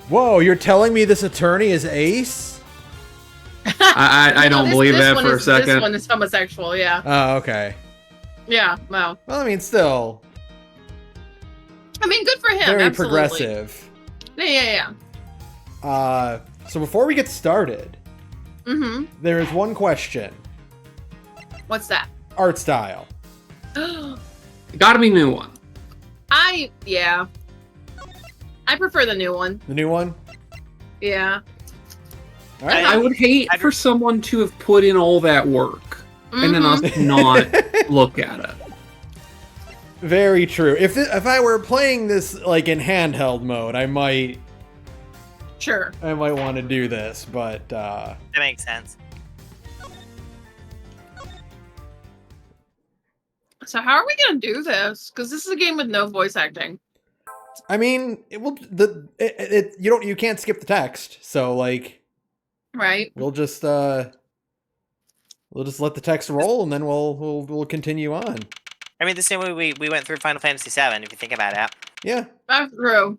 Whoa, you're telling me this attorney is Ace? I don't believe that for a second. This one is homosexual, yeah. Oh, okay. Yeah, well. Well, I mean, still. I mean, good for him. Very absolutely. progressive. Yeah. So before we get started, there is one question. What's that? Art style. Gotta be new one. Yeah. I prefer the new one. The new one? Yeah. All right. I would hate for someone to have put in all that work and then us not look at it. Very true. If I were playing this like in handheld mode, I might want to do this, but that makes sense. So how are we gonna do this? Because this is a game with no voice acting. I mean, you can't skip the text, so like, right? We'll just let the text roll, and then we'll continue on. I mean, the same way we went through Final Fantasy VII, if you think about it. Yeah, that's true.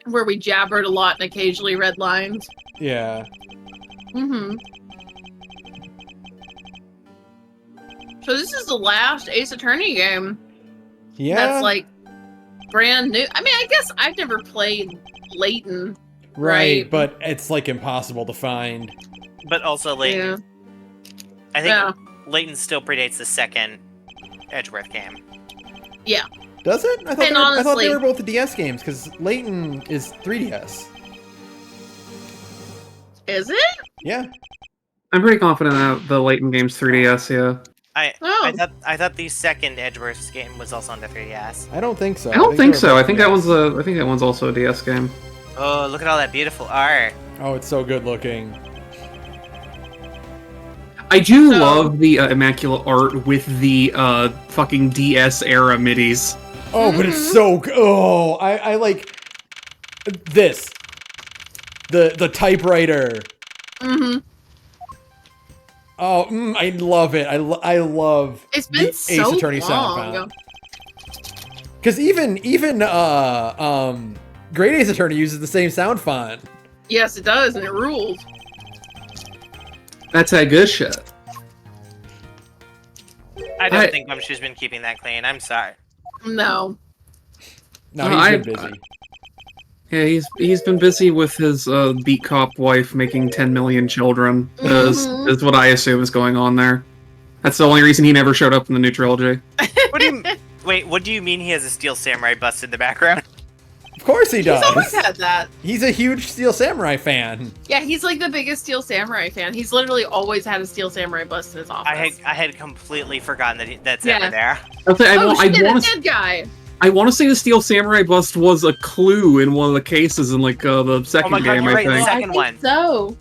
Where we jabbered a lot and occasionally read lines. Yeah. So this is the last Ace Attorney game. Yeah. That's like brand new. I mean, I guess I've never played Layton. Right, but it's like impossible to find. But also Layton. Yeah. I think Layton still predates the second Edgeworth game. Yeah. Does it? I thought they were both the DS games, because Layton is 3DS. Is it? Yeah. I'm pretty confident that the Layton game's 3DS, yeah. I thought the second Edgeworth game was also on the 3DS. I don't think so. I don't think so. I think that one's also a DS game. Oh, look at all that beautiful art. Oh, it's so good looking. I do love the immaculate art with the fucking DS era midis. Oh, but it's so good. Oh, I like this. The typewriter. Oh, I love it. I love it's been the so Ace Attorney sound. Because even Great Ace Attorney uses the same sound font. Yes, it does, and it rules. That's that good shit. I don't think Gumshoe's been keeping that clean. I'm sorry. No. No, he's been busy. Yeah, he's been busy with his beat cop wife making 10 million children. Is what I assume is going on there. That's the only reason he never showed up in the new trilogy. What do you mean he has a Steel Samurai bust in the background? Of course he does. He's always had that. He's a huge Steel Samurai fan. Yeah, he's like the biggest Steel Samurai fan. He's literally always had a Steel Samurai bust in his office. I had completely forgotten that's ever there. Dead guy. I want to say the Steel Samurai bust was a clue in one of the cases in like the second game. You're right, I think. the second one. So.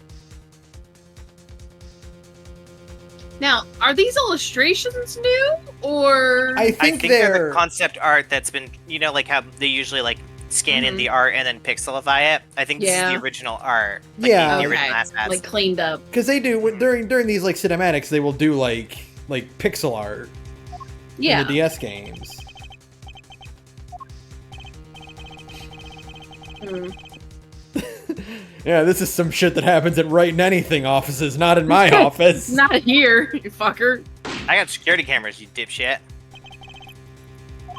Now, are these illustrations new, or I think they're the concept art that's been, like how they usually like scan in the art and then pixelify it. I think this is the original art. Like the original assets. Like cleaned up. Because they do during these like cinematics, they will do like pixel art. In the DS games. Yeah, this is some shit that happens at Write Anything offices, not in my office. Not here, you fucker. I got security cameras, you dipshit.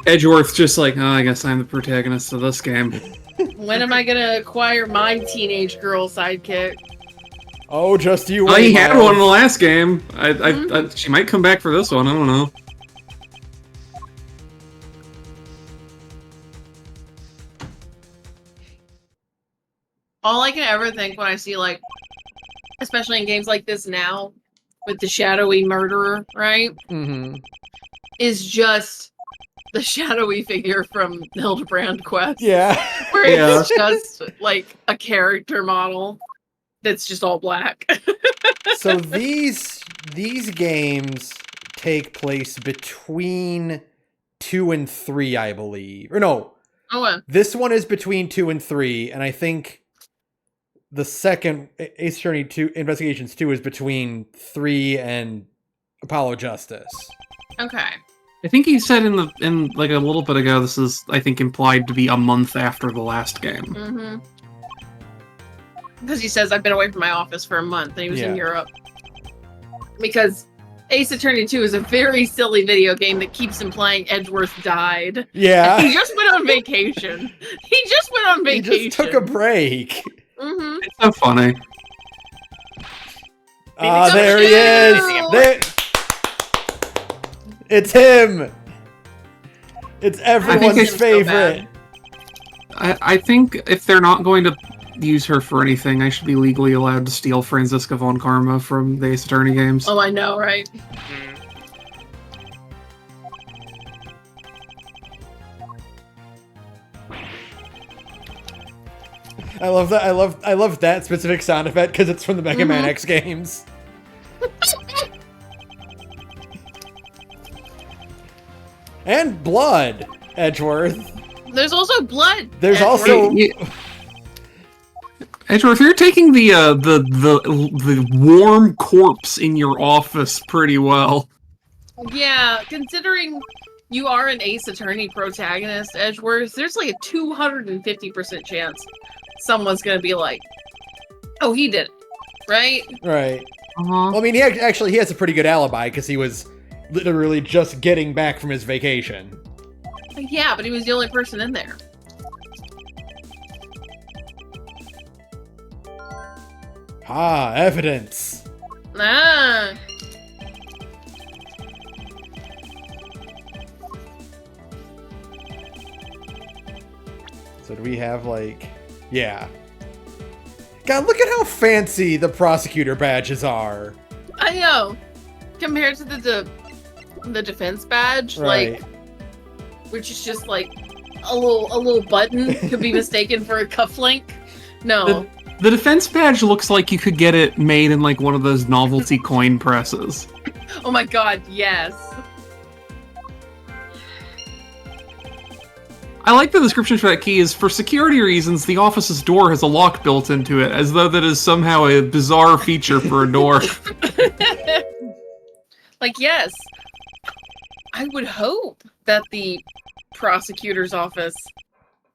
Edgeworth's just like, I guess I'm the protagonist of this game. When am I gonna acquire my teenage girl sidekick? Oh, just you wait. Oh, he had one in the last game. She might come back for this one, I don't know. All I can ever think when I see, like, especially in games like this now, with the shadowy murderer, right? Is just the shadowy figure from Hildebrand Quest. Yeah. Where it's just, like, a character model that's just all black. So these games take place between 2 and 3, I believe. Or no. This one is between 2 and 3, and I think the second Ace Attorney 2 Investigations 2 is between 3 and Apollo Justice. Okay. I think he said in like a little bit ago, this is, I think, implied to be a month after the last game. Mm-hmm. Because he says, I've been away from my office for a month, and he was in Europe. Because Ace Attorney 2 is a very silly video game that keeps him playing Edgeworth Died. Yeah. And he just went on vacation. He just took a break. Mm-hmm. It's so funny. There he is! There... It's him! It's everyone's favorite. I think if they're not going to use her for anything, I should be legally allowed to steal Franziska von Karma from the Ace Attorney games. Oh, I know, right? I love that. I love that specific sound effect because it's from the Mega Man X games. And blood, Edgeworth. There's also blood. There's Edgeworth. also Edgeworth, you're taking the warm corpse in your office pretty well. Yeah, considering you are an Ace Attorney protagonist, Edgeworth, there's like a 250% chance someone's gonna be like, "Oh, he did it," right? Right. Well, I mean, he has a pretty good alibi because he was literally just getting back from his vacation. Yeah, but he was the only person in there. Ah, evidence. Ah. So do we have, like... Yeah. God, look at how fancy the prosecutor badges are. I know. Compared to the defense badge, right. like, which is just like a little button could be mistaken for a cufflink. No. The defense badge looks like you could get it made in like one of those novelty coin presses. Oh my god, yes. I like the description for that key is, for security reasons, the office's door has a lock built into it, as though that is somehow a bizarre feature for a door. Like, yes. I would hope that the prosecutor's office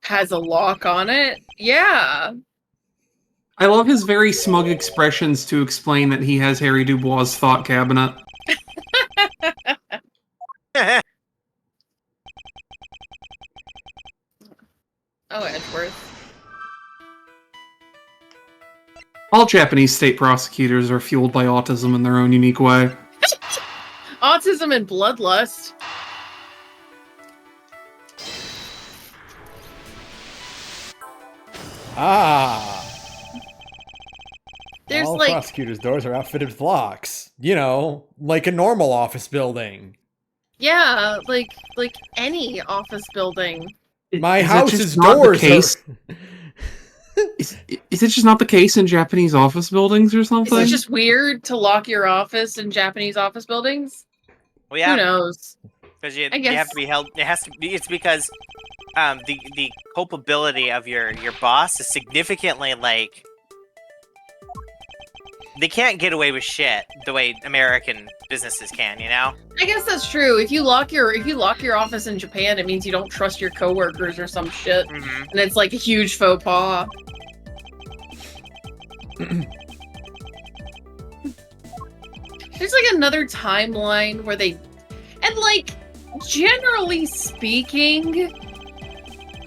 has a lock on it. Yeah. I love his very smug expressions to explain that he has Harry Dubois' thought cabinet. Oh, Edgeworth. All Japanese state prosecutors are fueled by autism in their own unique way. Autism and bloodlust. Ah. There's all like prosecutors' doors are outfitted with locks. You know, like a normal office building. Yeah, like any office building. My house's doors are... Is it just not the case in Japanese office buildings or something? Is it just weird to lock your office in Japanese office buildings? Well, yeah. Who knows? Because you have to be held. It has to be. It's because the culpability of your boss is significantly like. They can't get away with shit the way American businesses can, you know? I guess that's true. If you lock your office in Japan, it means you don't trust your coworkers or some shit. Mm-hmm. And it's like a huge faux pas. There's like another timeline where they... And like, generally speaking,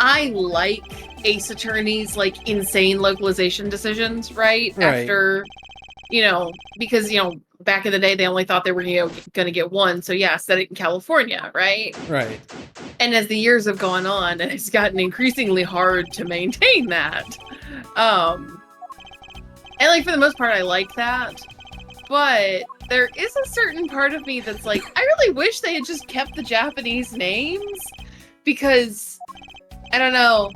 I like Ace Attorney's like insane localization decisions, right? After... You know, because, you know, back in the day, they only thought they were going to get one. So, yeah, set it in California, right? Right. And as the years have gone on, it's gotten increasingly hard to maintain that. And, like, for the most part, I like that. But there is a certain part of me that's like, I really wish they had just kept the Japanese names. Because, I don't know.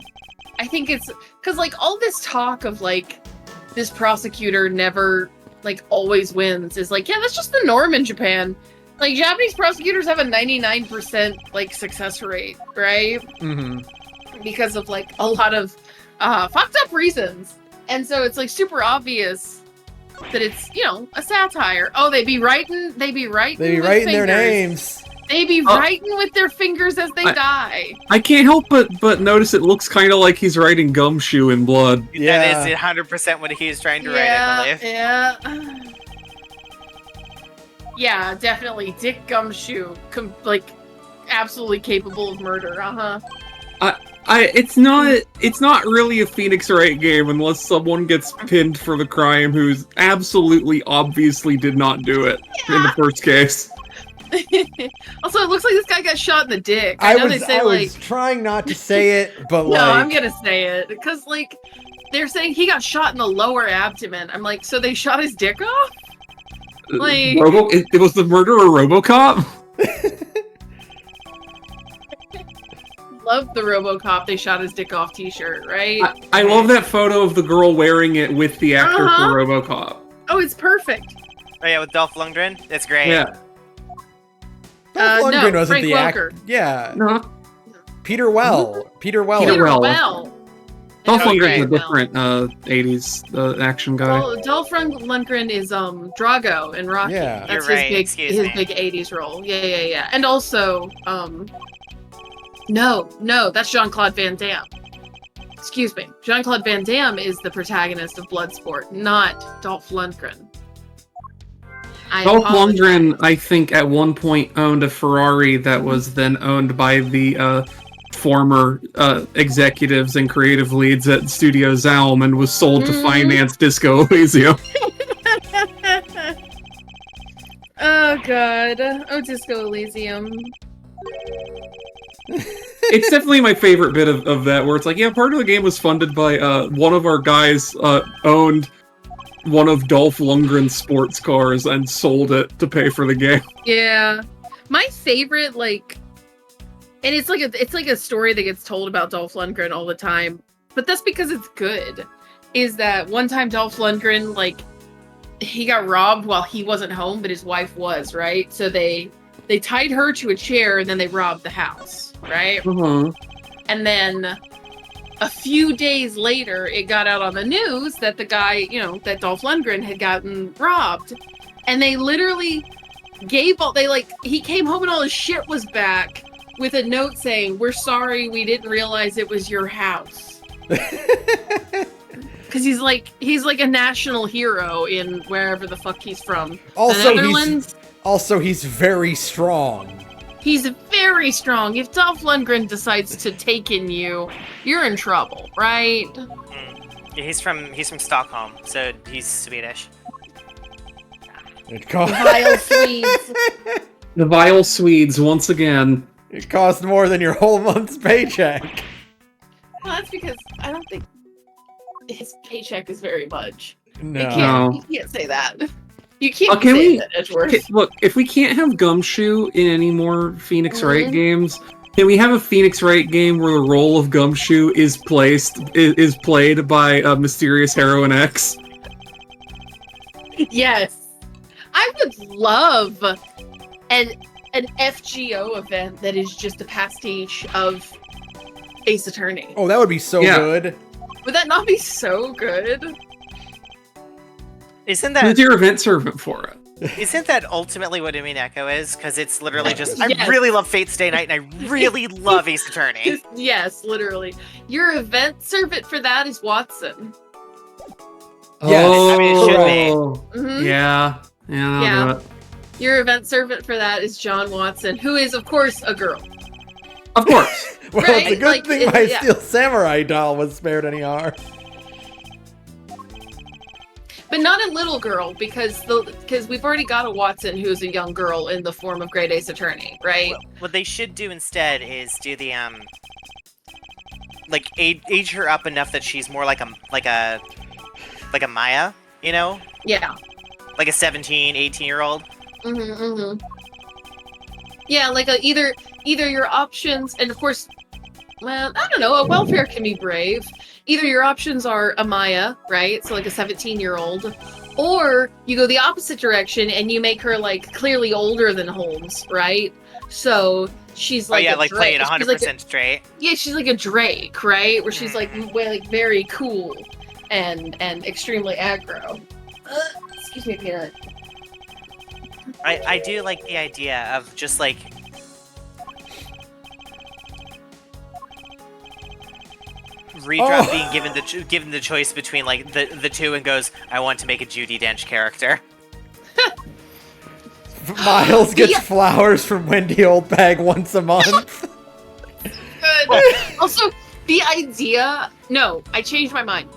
I think it's... Because, like, all this talk of, like, this prosecutor never... like always wins is like, yeah, that's just the norm in Japan. Like Japanese prosecutors have a 99% like success rate, right? Mm-hmm. Because of like a lot of fucked up reasons. And so it's like super obvious that it's, you know, a satire. Oh, they be writing their names. They be writing with their fingers as they die. I can't help but notice it looks kind of like he's writing Gumshoe in blood. Yeah. That is 100% what he was trying to write, I believe. Yeah. Yeah, definitely. Dick Gumshoe, absolutely capable of murder. It's not really a Phoenix Wright game unless someone gets pinned for the crime who's absolutely obviously did not do it in the first case. Also, it looks like this guy got shot in the dick. I was trying not to say it, but no, I'm gonna say it because they're saying he got shot in the lower abdomen. I'm like, so they shot his dick off? It was the murderer RoboCop? Love the RoboCop they shot his dick off t-shirt, right? I love that photo of the girl wearing it with the actor for RoboCop. Oh, it's perfect. Oh yeah, with Dolph Lundgren? That's great. Yeah. Dolph Lundgren wasn't Frank the actor. Yeah. No. Peter Well. Peter Well. Dolph Lundgren's a different 80s action guy. Dolph Lundgren is Drago in Rocky. Yeah. That's his big 80s role. Yeah. And also no, that's Jean-Claude Van Damme. Excuse me. Jean-Claude Van Damme is the protagonist of Bloodsport, not Dolph Lundgren. Dolph Lundgren, I think, at one point owned a Ferrari that was then owned by the former executives and creative leads at Studio Zaum and was sold to finance Disco Elysium. Oh, God. Oh, Disco Elysium. It's definitely my favorite bit of that, where it's like, yeah, part of the game was funded by one of our guys owned one of Dolph Lundgren's sports cars and sold it to pay for the game. Yeah. My favorite, and it's like a story that gets told about Dolph Lundgren all the time, but that's because it's good, is that one time Dolph Lundgren, he got robbed while he wasn't home, but his wife was, right? So they tied her to a chair and then they robbed the house, right? Mm-hmm. And then a few days later, it got out on the news that the guy, that Dolph Lundgren had gotten robbed. And they literally he came home and all his shit was back with a note saying, "We're sorry, we didn't realize it was your house." Because he's like a national hero in wherever the fuck he's from. Also, the Netherlands. He's very strong. He's very strong. If Dolph Lundgren decides to take in you, you're in trouble, right? Yeah, he's from Stockholm, so he's Swedish. The vile Swedes. The vile Swedes, once again. It cost more than your whole month's paycheck. Well, that's because I don't think his paycheck is very much. No. You can't say that. You can't say that, Edgeworth. Look, if we can't have Gumshoe in any more Phoenix Wright games, can we have a Phoenix Wright game where the role of Gumshoe is played by Mysterious Heroine X? Yes. I would love an FGO event that is just a pastiche of Ace Attorney. Oh, that would be so good. Would that not be so good? Isn't that... Who's your event servant for it? Isn't that ultimately what Domain Echo is? Because it's literally just... Yes. I really love Fate Stay Night, and I really love Ace Attorney. Yes, literally. Your event servant for that is Watson. Yes. Oh, I mean, it should be. Mm-hmm. Yeah. Yeah. Do it. Your event servant for that is John Watson, who is, of course, a girl. Of course. Well, right? it's a good thing my Steel Samurai doll was spared any harm. But not a little girl, because we've already got a Watson who's a young girl in the form of Great Ace Attorney, right? Well, what they should do instead is do the age her up enough that she's more like a Maya, you know? Yeah. Like a 17, 18-year-old. Mm-hmm, mm-hmm. Yeah, either your options, and of course, well, I don't know, a welfare can be brave. Either your options are a Maya, right? So like a 17-year-old, or you go the opposite direction and you make her clearly older than Holmes, right? So she's play it 100% straight. Yeah, she's like a Drake, right? Where she's very cool and extremely aggro. Excuse me, Peanut. I do like the idea of just Redrop being given the choice between like the two and goes, I want to make a Judi Dench character. Miles gets flowers from Wendy Oldbag once a month. Good. Also, the idea... No, I changed my mind.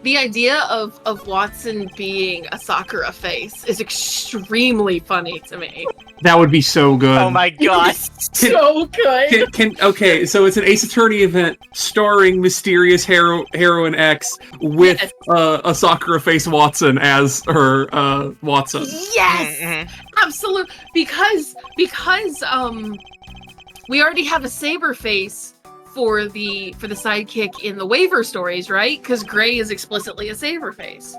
The idea of Watson being a Sakura face is extremely funny to me. That would be so good. Oh my god. So good. Okay, so it's an Ace Attorney event starring mysterious heroine X with a Sakura face Watson as her Watson. Yes! Absolutely. Because we already have a Saber face for the sidekick in the waiver stories, right? Because Gray is explicitly a Saber face.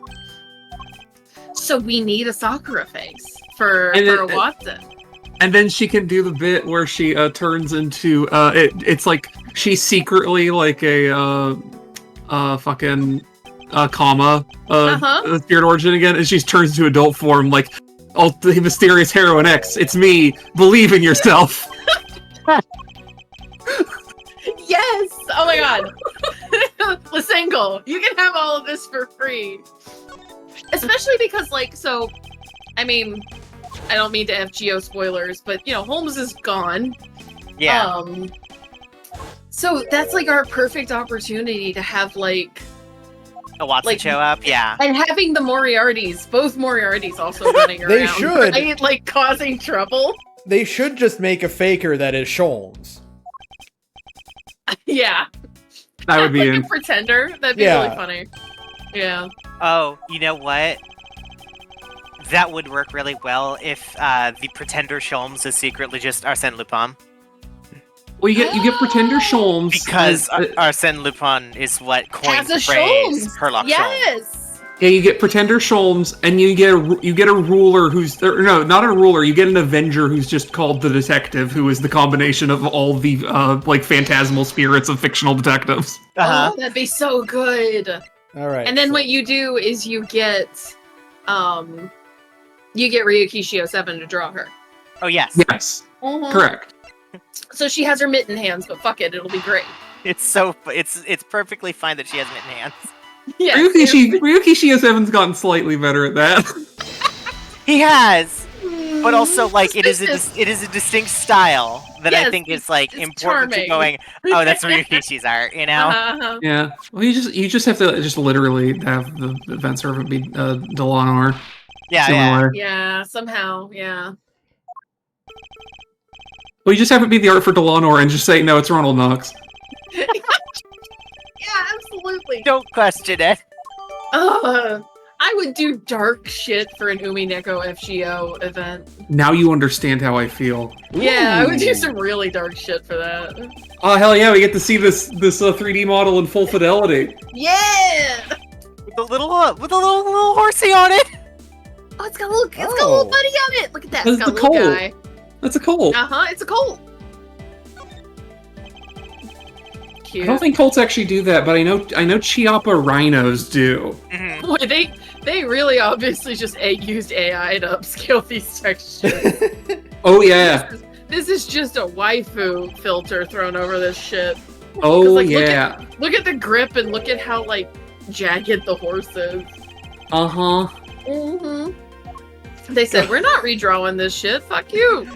So we need a Sakura face for Watson. And then she can do the bit where she turns into it's like she's secretly like a fucking comma Spirit Origin again, and she turns into adult form like the mysterious heroine X. It's me. Believe in yourself. Yes! Oh my god. Lisangle, you can have all of this for free. Especially because, like, so, I mean, I don't mean to FGO spoilers, but, you know, Holmes is gone. Yeah. So that's, like, our perfect opportunity to have, like... A Watson show up, yeah. And having the Moriartys, both Moriartys also running around. They should. Right? Like, causing trouble. They should just make a faker that is Sholmes. Yeah. That would be like a pretender. That'd be really funny. Yeah. Oh, you know what? That would work really well if the pretender Sholmes is secretly just Arsène Lupin. Well, you get pretender Sholmes because Arsène Lupin is what coined the phrase Herlock Sholmes. Yeah, you get pretender Sholmes, and you get a ruler who's no, not a ruler. You get an Avenger who's just called the Detective, who is the combination of all the like phantasmal spirits of fictional detectives. Oh, that'd be so good. All right. And then what you do is you get Ryuki Shio 7 to draw her. Oh yes. Yes. Correct. So she has her mitten hands, but fuck it, it'll be great. It's perfectly fine that she has mitten hands. Yeah, Ryuki Shio 7's gotten slightly better at that. He has, but also like it is a distinct style that I think is like important to going. Oh, that's Ryukishi's art, you know? Yeah. Well, you just have to just literally have the event servant be Delano. Yeah. Somehow. Yeah. Well, you just have it be the art for Delano and just say no, it's Ronald Knox. Yeah, absolutely. Don't question it. I would do dark shit for an Umineko FGO event. Now you understand how I feel. Yeah, I would do some really dark shit for that. Oh hell yeah, we get to see this 3D model in full fidelity. Yeah. With a little horsey on it. Oh, it's got a little buddy on it. Look at that. It's got a little guy. That's a colt. It's a colt. Cute. I don't think colts actually do that, but I know Chiappa rhinos do. Mm-hmm. Boy, they really obviously just used AI to upscale these textures. Oh yeah. This is just a waifu filter thrown over this shit. Oh like, yeah. Look at the grip and look at how like jagged the horse is. They said we're not redrawing this shit. Fuck you.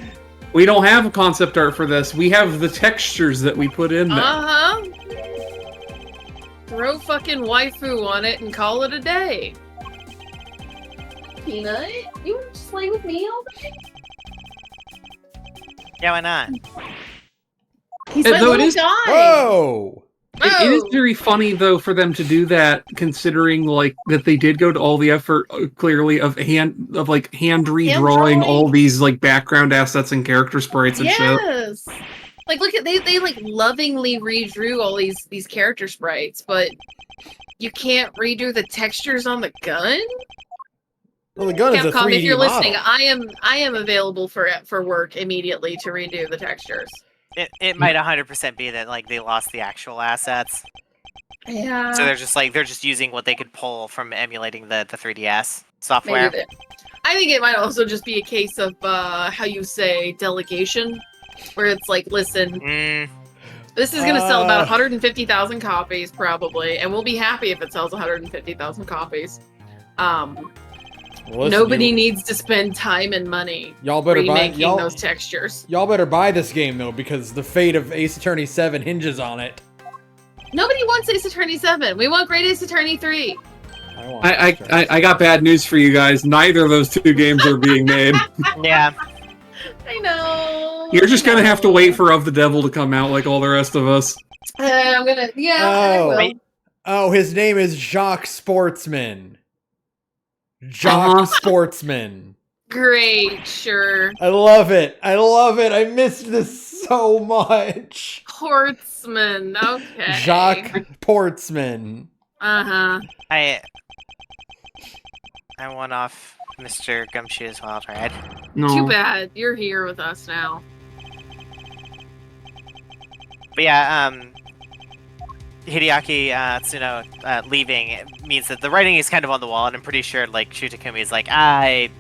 We don't have concept art for this. We have the textures that we put in there. Throw fucking waifu on it and call it a day. Peanut, you want to play with me all day? Yeah, why not? He's my little guy. Whoa! It is very funny though for them to do that, considering like that they did go to all the effort clearly of hand redrawing all these like background assets and character sprites and shit. Yes. Like look at they like lovingly redrew all these character sprites, but you can't redo the textures on the gun? Well, the gun is a 3D if you're model. listening, I am available for work immediately to redo the textures. It might 100% be that like they lost the actual assets. Yeah. So they're just using what they could pull from emulating the 3DS software. I think it might also just be a case of how you say delegation, where it's like, listen, This is going to sell about 150,000 copies, probably, and we'll be happy if it sells 150,000 copies. Nobody needs to spend time and money remaking those textures. Y'all better buy this game, though, because the fate of Ace Attorney 7 hinges on it. Nobody wants Ace Attorney 7. We want Great Ace Attorney 3. I got bad news for you guys. Neither of those two games are being made. Yeah. I know. You're just going to have to wait for Of the Devil to come out like all the rest of us. I'm going to... Yeah, Oh, his name is Jacques Sportsman. Jacques Sportsman. Great, sure. I love it. I missed this so much. Portsman, okay. Jacques Portsman. Uh-huh. I won off Mr. Gumshoe's Wild Ride. No. Too bad. You're here with us now. But yeah, Hideaki Tsuno leaving means that the writing is kind of on the wall, and I'm pretty sure like Shutakumi is like, I'm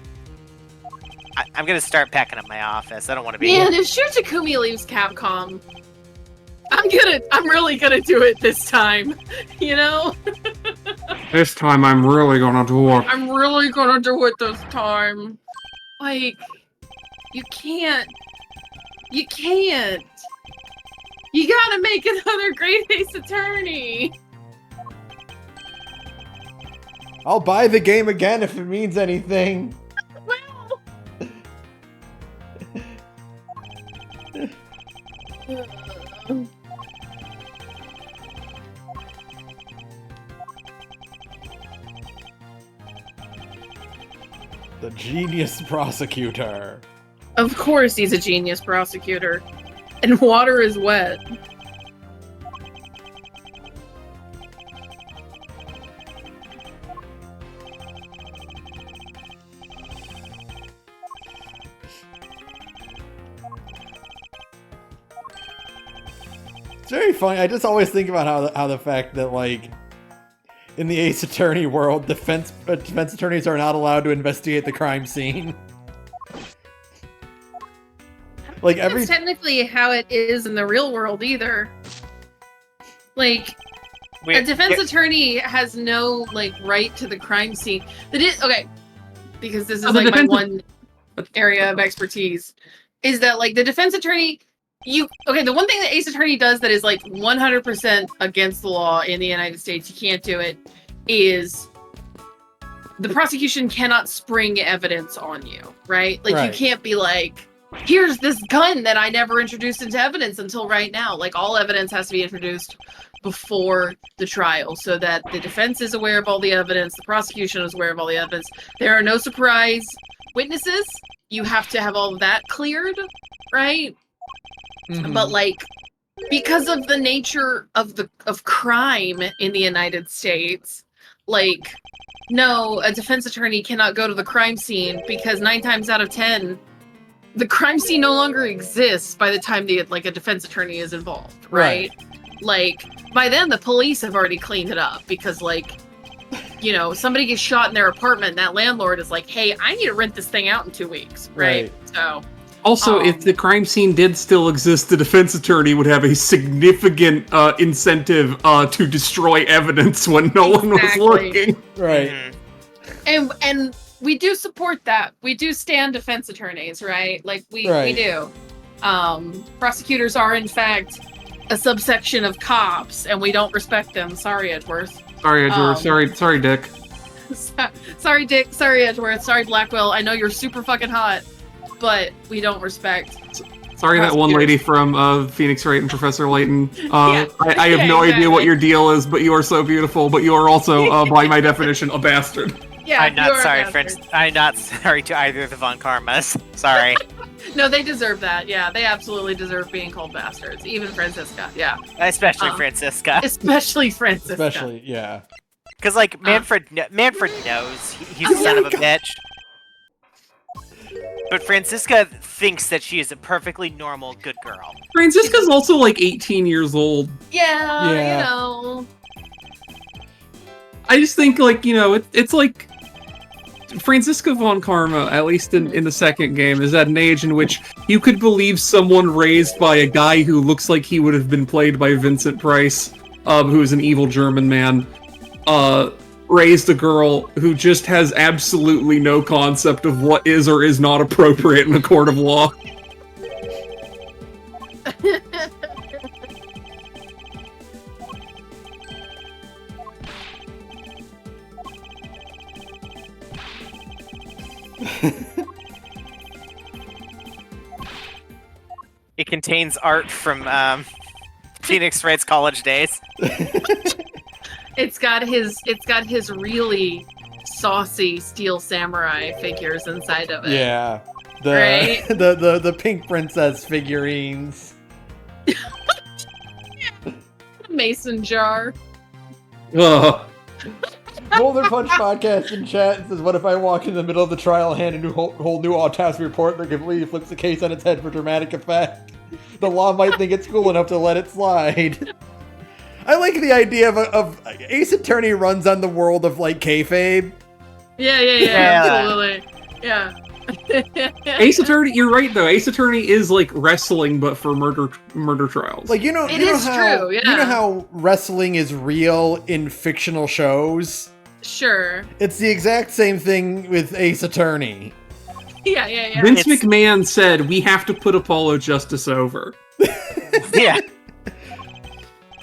gonna start packing up my office. I don't want to be. Man, if Shutakumi leaves Capcom, I'm really gonna do it this time. You know? This time I'm really gonna do it. I'm really gonna do it this time. Like, you can't. You gotta make another Great Ace Attorney! I'll buy the game again if it means anything. Well... The genius prosecutor. Of course he's a genius prosecutor. And water is wet. It's very funny. I just always think about how the fact that, like, in the Ace Attorney world, defense attorneys are not allowed to investigate the crime scene. Like That's technically how it is in the real world either. Like, a defense attorney has no like right to the crime scene. Okay, because this is like my one area of expertise is that like the defense attorney. The one thing that Ace Attorney does that is like 100% against the law in the United States, you can't do it, is the prosecution cannot spring evidence on you, right? Like you can't be like, here's this gun that I never introduced into evidence until right now. Like all evidence has to be introduced before the trial so that the defense is aware of all the evidence, the prosecution is aware of all the evidence. There are no surprise witnesses. You have to have all of that cleared, right? Mm-hmm. But like, because of the nature of crime in the United States, like, no, a defense attorney cannot go to the crime scene because 9 times out of 10, the crime scene no longer exists by the time a defense attorney is involved, right? Like, by then the police have already cleaned it up because, like, you know, somebody gets shot in their apartment and that landlord is like, hey, I need to rent this thing out in 2 weeks, right? So... Also, if the crime scene did still exist, the defense attorney would have a significant incentive to destroy evidence when no one was looking. Right. And we do support that. We do stand defense attorneys, right? Like, we do. Prosecutors are, in fact, a subsection of cops, and we don't respect them. Sorry, Edgeworth. Sorry, Edgeworth. Sorry, Dick. Sorry, Dick. Sorry, Edgeworth. Sorry, Blackwell. I know you're super fucking hot. But we don't respect. Sorry, that one lady from Phoenix Wright and Professor Layton. I have no idea what your deal is, but you are so beautiful. But you are also, by my definition, a bastard. Yeah, I'm not sorry, friends. I'm not sorry to either of the Von Karmas. Sorry. No, they deserve that. Yeah, they absolutely deserve being called bastards. Even Francisca. Yeah. Especially Francisca. Especially Francisca. Especially, yeah. Because like Manfred knows he's a son of a bitch. But Francisca thinks that she is a perfectly normal, good girl. Francisca's also like 18 years old. Yeah, you know. I just think, like, you know, it's like... Franziska von Karma, at least in the second game, is at an age in which you could believe someone raised by a guy who looks like he would have been played by Vincent Price, who is an evil German man, raised a girl who just has absolutely no concept of what is or is not appropriate in a court of law. It contains art from Phoenix Wright's college days. It's got his really saucy steel samurai figures inside of it. Yeah. The right? the pink princess figurines. Mason jar. Ugh. Boulder Punch podcast in chat says, "What if I walk in the middle of the trial and hand a whole new autopsy report that completely flips the case on its head for dramatic effect? The law might think it's cool enough to let it slide." I like the idea of Ace Attorney runs on the world of like kayfabe. Yeah, absolutely. Yeah. Ace Attorney, you're right though. Ace Attorney is like wrestling, but for murder trials. Like it is true. Yeah. You know how wrestling is real in fictional shows. Sure. It's the exact same thing with Ace Attorney. Yeah. Vince McMahon said we have to put Apollo Justice over. Yeah.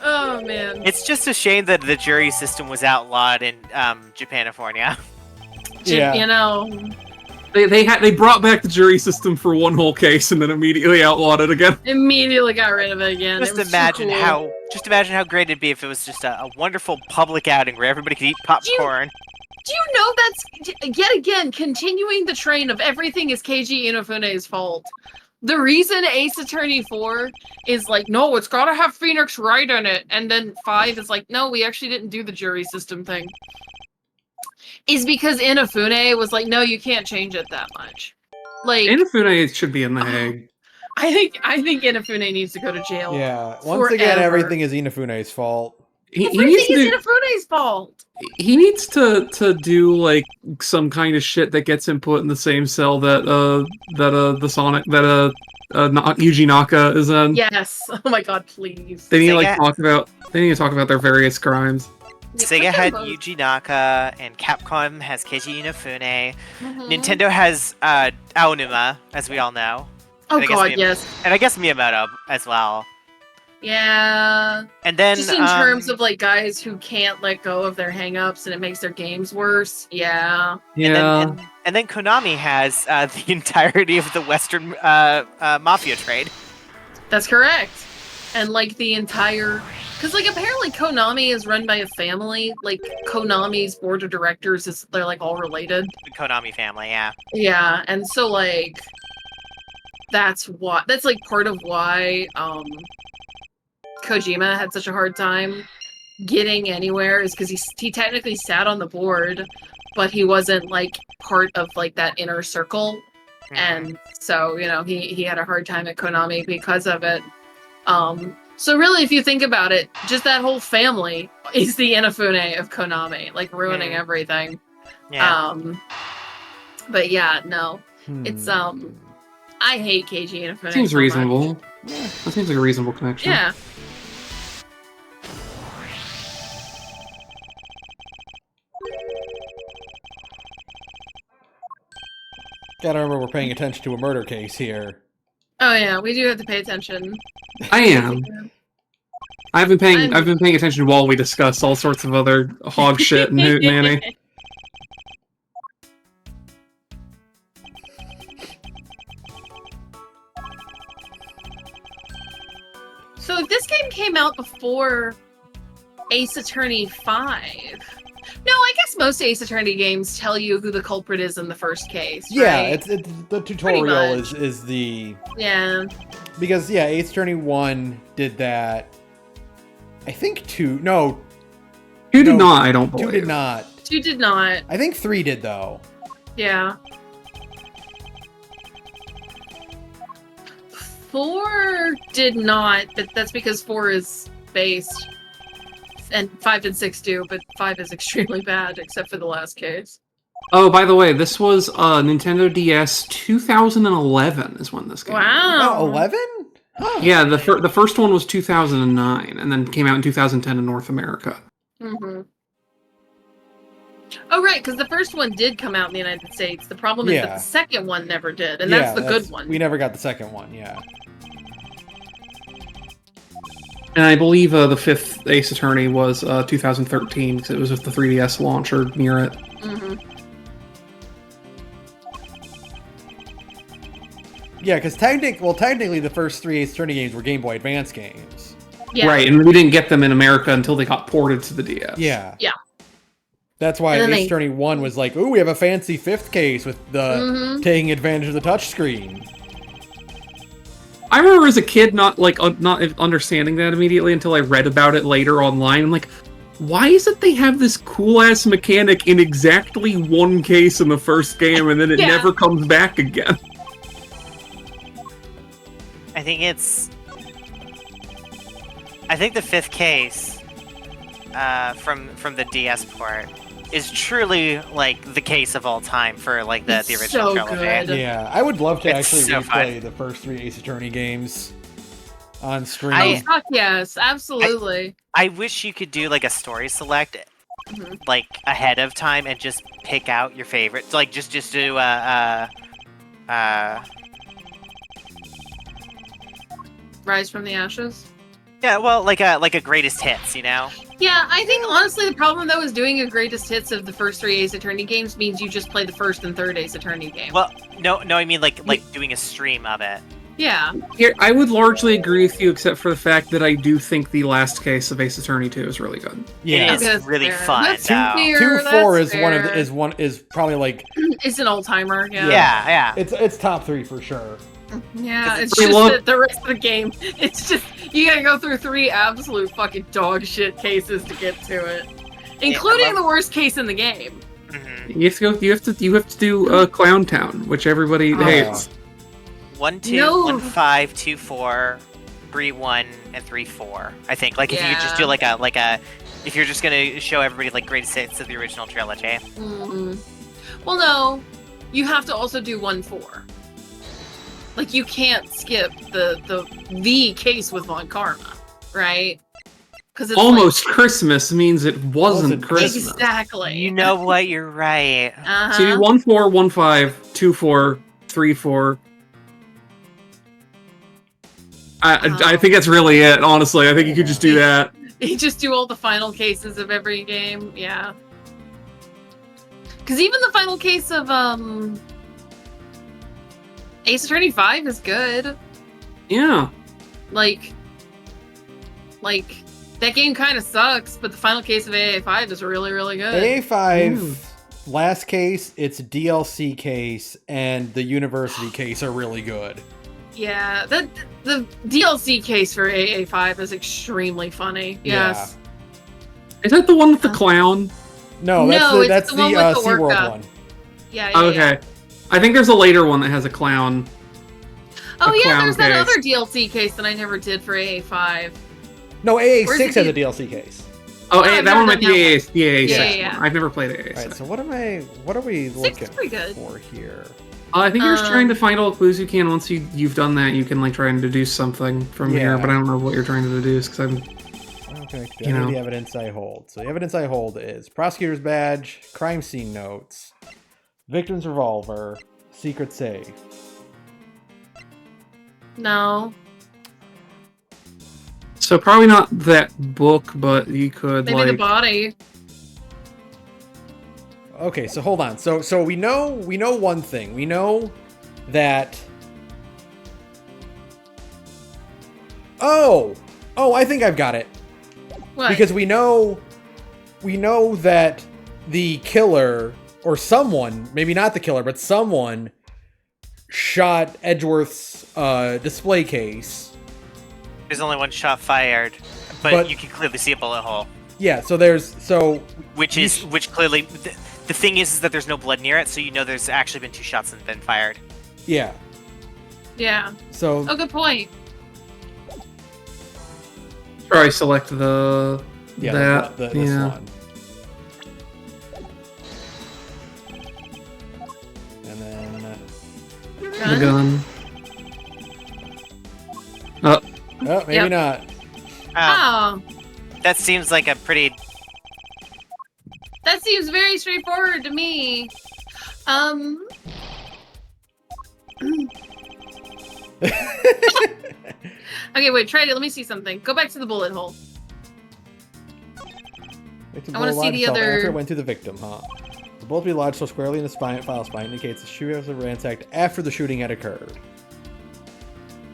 Oh man. It's just a shame that the jury system was outlawed in Japanifornia. Yeah. You know. They brought back the jury system for one whole case and then immediately outlawed it again. Immediately got rid of it again. Just imagine how great it'd be if it was just a wonderful public outing where everybody could eat popcorn. Do you know that's yet again continuing the train of everything is Keiji Inafune's fault? The reason Ace Attorney 4 is like, no, it's gotta have Phoenix Wright in it, and then 5 is like, no, we actually didn't do the jury system thing, is because Inafune was like, no, you can't change it that much. Like Inafune should be in the Hague. I think Inafune needs to go to jail. Yeah. Once again, everything is Inafune's fault. Everything is Inafune's fault. He needs to do like some kind of shit that gets him put in the same cell that the Sonic Yuji Naka is in. Yes. Oh my god, please. They need to talk about their various crimes. Sega had Yuji Naka, and Capcom has Keiji Inafune. Nintendo has Aonuma, as we all know. Oh god, yes. And I guess Miyamoto as well. Yeah. And then just in terms of like guys who can't let go of their hang-ups and it makes their games worse. Yeah. Yeah. And then Konami has the entirety of the Western mafia trade. That's correct. And like the entire, because like apparently Konami is run by a family. Like Konami's board of directors they're like all related. The Konami family, yeah. Yeah, and so like that's like part of why Kojima had such a hard time getting anywhere, is because he technically sat on the board, but he wasn't like part of like that inner circle, and so he had a hard time at Konami because of it. So really, if you think about it, just that whole family is the Inafune of Konami, like ruining everything. Yeah. But yeah, no, it's I hate Keiji Inafune. Seems reasonable. Yeah, that seems like a reasonable connection. Yeah. Gotta remember we're paying attention to a murder case here. Oh yeah, we do have to pay attention. I am. I've been paying attention while we discuss all sorts of other hog shit and hootenanny. So if this game came out before Ace Attorney 5, no, I guess most Ace Attorney games tell you who the culprit is in the first case. Yeah, right? it's the tutorial is the because Ace Attorney 1 did that. I think 2 did not. I don't believe 2 did not. 2 did not. I think 3 did though. Yeah. 4 did not, but that's because 4 is based. And 5 and 6 do, but 5 is extremely bad, except for the last case. Oh, by the way, this was Nintendo DS 2011 is when this came out. Wow. Oh, 11? Huh. Yeah, the first one was 2009, and then came out in 2010 in North America. Mm-hmm. Oh, right, because the first one did come out in the United States. The problem is that the second one never did, and that's the good one. We never got the second one, yeah. And I believe the fifth Ace Attorney was 2013, because it was with the 3DS launch or near it. Mm-hmm. Yeah, because technically the first 3 Ace Attorney games were Game Boy Advance games. Yeah. Right, and we didn't get them in America until they got ported to the DS. Yeah. Yeah. That's why Ace Attorney 1 was like, ooh, we have a fancy 5th case with the taking advantage of the touchscreen. I remember as a kid not understanding that immediately until I read about it later online. I'm like, why is it they have this cool-ass mechanic in exactly one case in the first game and then it never comes back again? I think the 5th case from the DS port is truly like the case of all time for like the original trilogy. Good. Yeah, I would love to actually replay the first 3 Ace Attorney games on stream. Oh, fuck yes, absolutely. I wish you could do like a story select like ahead of time and just pick out your favorites. Like just do Rise from the Ashes? Yeah, well, like a greatest hits, you know? Yeah, I think honestly the problem though is doing a greatest hits of the first 3 Ace Attorney games means you just play the first and third Ace Attorney game. Well, no, I mean like doing a stream of it. Yeah. Here, I would largely agree with you, except for the fact that I do think the last case of Ace Attorney 2 is really good. Yeah, it is really fun. That's fair, 2-4 is probably like it's an old timer. Yeah. Yeah. It's top 3 for sure. Yeah, it's just that the rest of the game, it's just, you gotta go through 3 absolute fucking dog shit cases to get to it. Including the worst case in the game. Mm-hmm. You have to do Clown Town, which everybody hates. 1, 2, 1, 5, 2, 4, 3, 1, and 3, 4. I think. Like if you could just do like a if you're just gonna show everybody like greatest hits of the original trilogy. Mm-hmm. Well, no, you have to also do 1, 4. Like, you can't skip the case with Von Karma, right? Because it's almost like, Christmas means it wasn't Christmas. Exactly. You know what? You're right. So you do 1, 4, 1, 5, 2, 4, 3, 4. I think that's really it, honestly. I think you could just do that. You just do all the final cases of every game, yeah. Because even the final case of, Ace Attorney 5 is good. Yeah. Like, that game kind of sucks, but the final case of AA5 is really, really good. AA5, last case, its DLC case, and the university case are really good. Yeah, the DLC case for AA5 is extremely funny. Yes. Yeah. Is that the one with the clown? No, that's the SeaWorld one. Yeah, okay. Yeah. I think there's a later one that has a clown. Oh yeah, there's that other DLC case that I never did for AA5. No, AA6 has a DLC case. Oh, that one might be AA6. Yeah. I've never played AA6. Alright, so what are we looking for here? I think you're just trying to find all the clues you can. Once you've done that, you can like try and deduce something from here, but I don't know what you're trying to deduce because I'm... Okay, the evidence I hold. So the evidence I hold is prosecutor's badge, crime scene notes, victim's revolver, secret safe. No. So probably not that book, but you could maybe the body. Okay, so hold on. So we know one thing. We know that. Oh, I think I've got it. What? Because we know that the killer or someone, maybe not the killer, but someone shot Edgeworth's display case. There's only one shot fired, but you can clearly see a bullet hole. Yeah, which clearly the thing is that there's no blood near it, so you know there's actually been 2 shots that have been fired. Yeah. Yeah. So. Oh, good point. Probably select this one. The gun. Oh, maybe not. Oh. That seems like a pretty... That seems very straightforward to me. Okay, wait, try it. Let me see something. Go back to the bullet hole. I want to see the other... After it went through the victim, huh? The bullet to be lodged so squarely in the file spine indicates the shooter was ransacked after the shooting had occurred.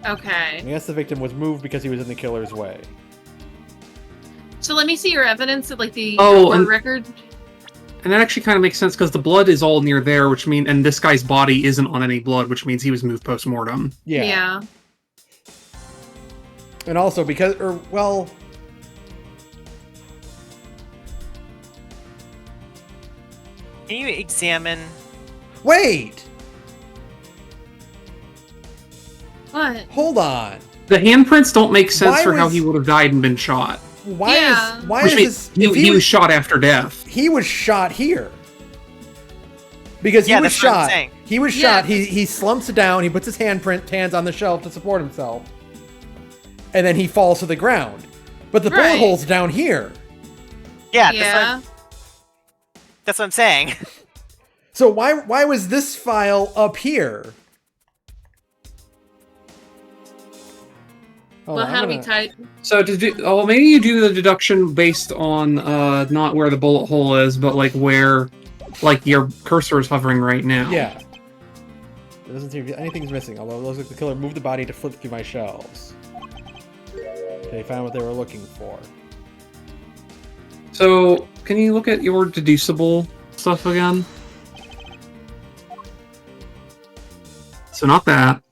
Okay. I guess the victim was moved because he was in the killer's way. So let me see your evidence of, like, the record. And that actually kind of makes sense, because the blood is all near there, which means... And this guy's body isn't on any blood, which means he was moved post-mortem. Yeah. And also because... Can you examine... Wait! What? Hold on. The handprints don't make sense for how he would have died and been shot. Why is this... He was shot after death. He was shot here. Because he was shot. He was shot. He slumps down. He puts his hands on the shelf to support himself. And then he falls to the ground. But the bullet hole's down here. Yeah. That's what I'm saying. So why was this file up here? Well, how do we type? So maybe you do the deduction based on not where the bullet hole is, but like where, like your cursor is hovering right now. Yeah. It doesn't seem anything's missing. Although it looks like the killer moved the body to flip through my shelves. They found what they were looking for. So can you look at your deducible stuff again? So not that.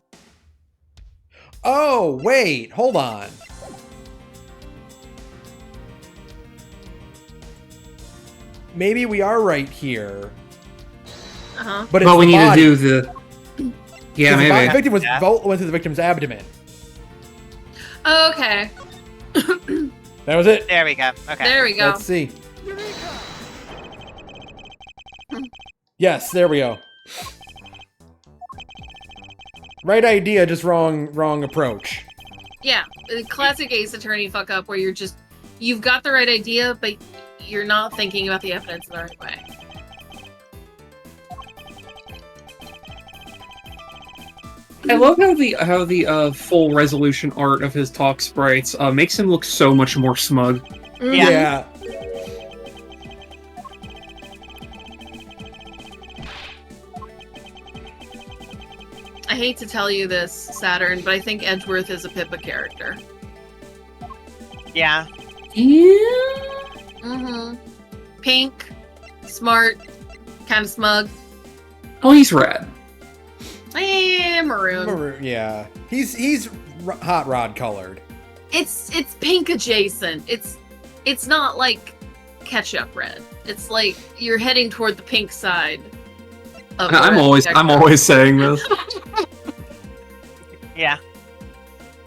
Oh, wait, hold on. Maybe we are right here. But we need to do the... Yeah, maybe. The victim went through the victim's abdomen. Oh, okay. That was it. There we go. Okay. There we go. Let's see. Yes, there we go. Right idea, just wrong approach. Yeah, classic Ace Attorney fuck up where you've got the right idea, but you're not thinking about the evidence in the right way. I love how the full resolution art of his talk sprites makes him look so much more smug. Yeah. I hate to tell you this, Saturn, but I think Edgeworth is a Pippa character. Yeah. Pink, smart, kind of smug. Oh, he's red. Maroon. Yeah. He's hot rod colored. It's pink adjacent. It's not like ketchup red. It's like you're heading toward the pink side. I'm always saying this. Yeah.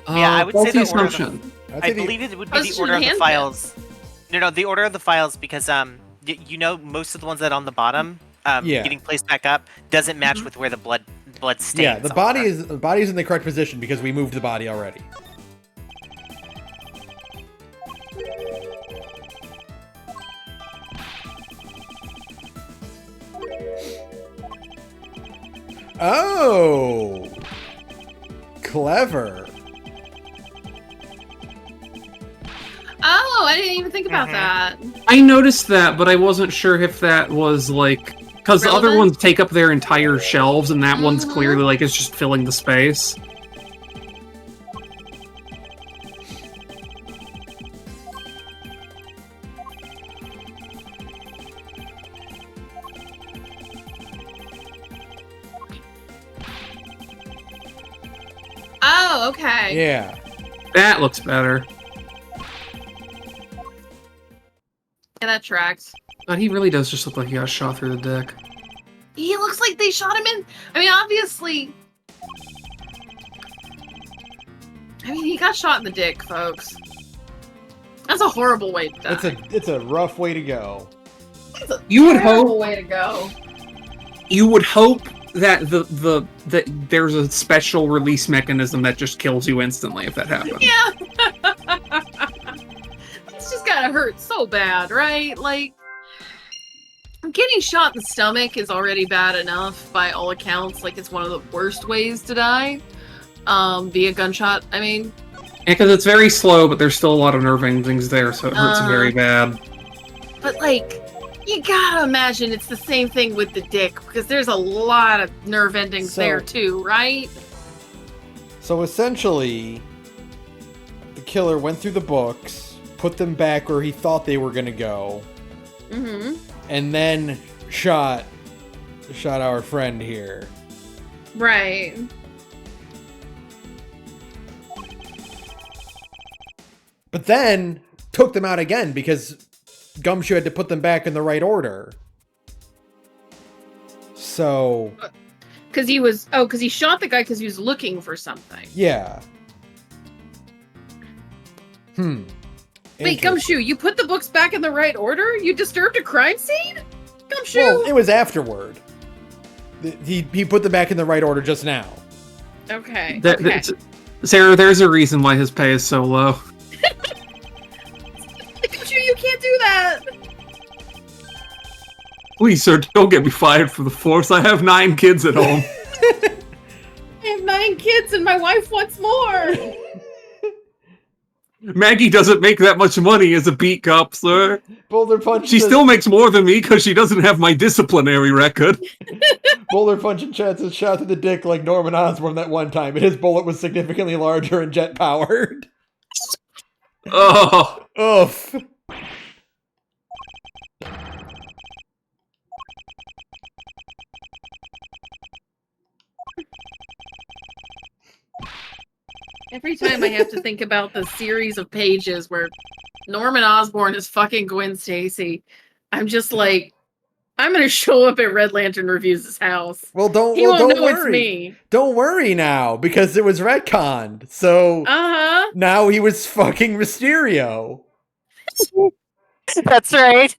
I would say the order I believe it would be the order of the files. No, the order of the files, because you know, most of the ones that are on the bottom getting placed back up doesn't match with where the blood stains. Yeah, the body is in the correct position because we moved the body already. Oh, clever. Oh, I didn't even think about that. I noticed that, but I wasn't sure if that was like, because the other ones take up their entire shelves, and that one's clearly like it's just filling the space. Oh, okay. Yeah. That looks better. Yeah, that tracks. But he really does just look like he got shot through the dick. He looks like they shot him in... I mean, obviously... I mean, he got shot in the dick, folks. That's a horrible way to die. It's a rough way to go. It's a terrible way to go. You would hope that there's a special release mechanism that just kills you instantly if that happens. Yeah. It's just gotta hurt so bad, right? Like, getting shot in the stomach is already bad enough by all accounts. Like, it's one of the worst ways to die. Via gunshot, I mean. Yeah, because it's very slow, but there's still a lot of nerve endings there, so it hurts very bad. But, like, you gotta imagine it's the same thing with the dick, because there's a lot of nerve endings there, too, right? So, essentially, the killer went through the books, put them back where he thought they were gonna go, and then shot our friend here. Right. But then took them out again because Gumshoe had to put them back in the right order. So... Because he shot the guy because he was looking for something. Yeah. Wait, Gumshoe, you put the books back in the right order? You disturbed a crime scene? Gumshoe? Well, it was afterward. He put them back in the right order just now. Okay. Sarah, there's a reason why his pay is so low. Gumshoe, you can't do that! Please, sir, don't get me fired from the force. I have 9 kids at home. I have 9 kids and my wife wants more! Maggie doesn't make that much money as a beat cop, sir. Boulder Punch. She still makes more than me because she doesn't have my disciplinary record. Boulder Punch and Chance is shot to the dick like Norman Osborn that one time, and his bullet was significantly larger and jet powered. Oh. Oof. Every time I have to think about the series of pages where Norman Osborn is fucking Gwen Stacy, I'm just like, I'm gonna show up at Red Lantern Reviews' house. Well, don't know worry. It's me. Don't worry now, because it was retconned. So now he was fucking Mysterio. That's right.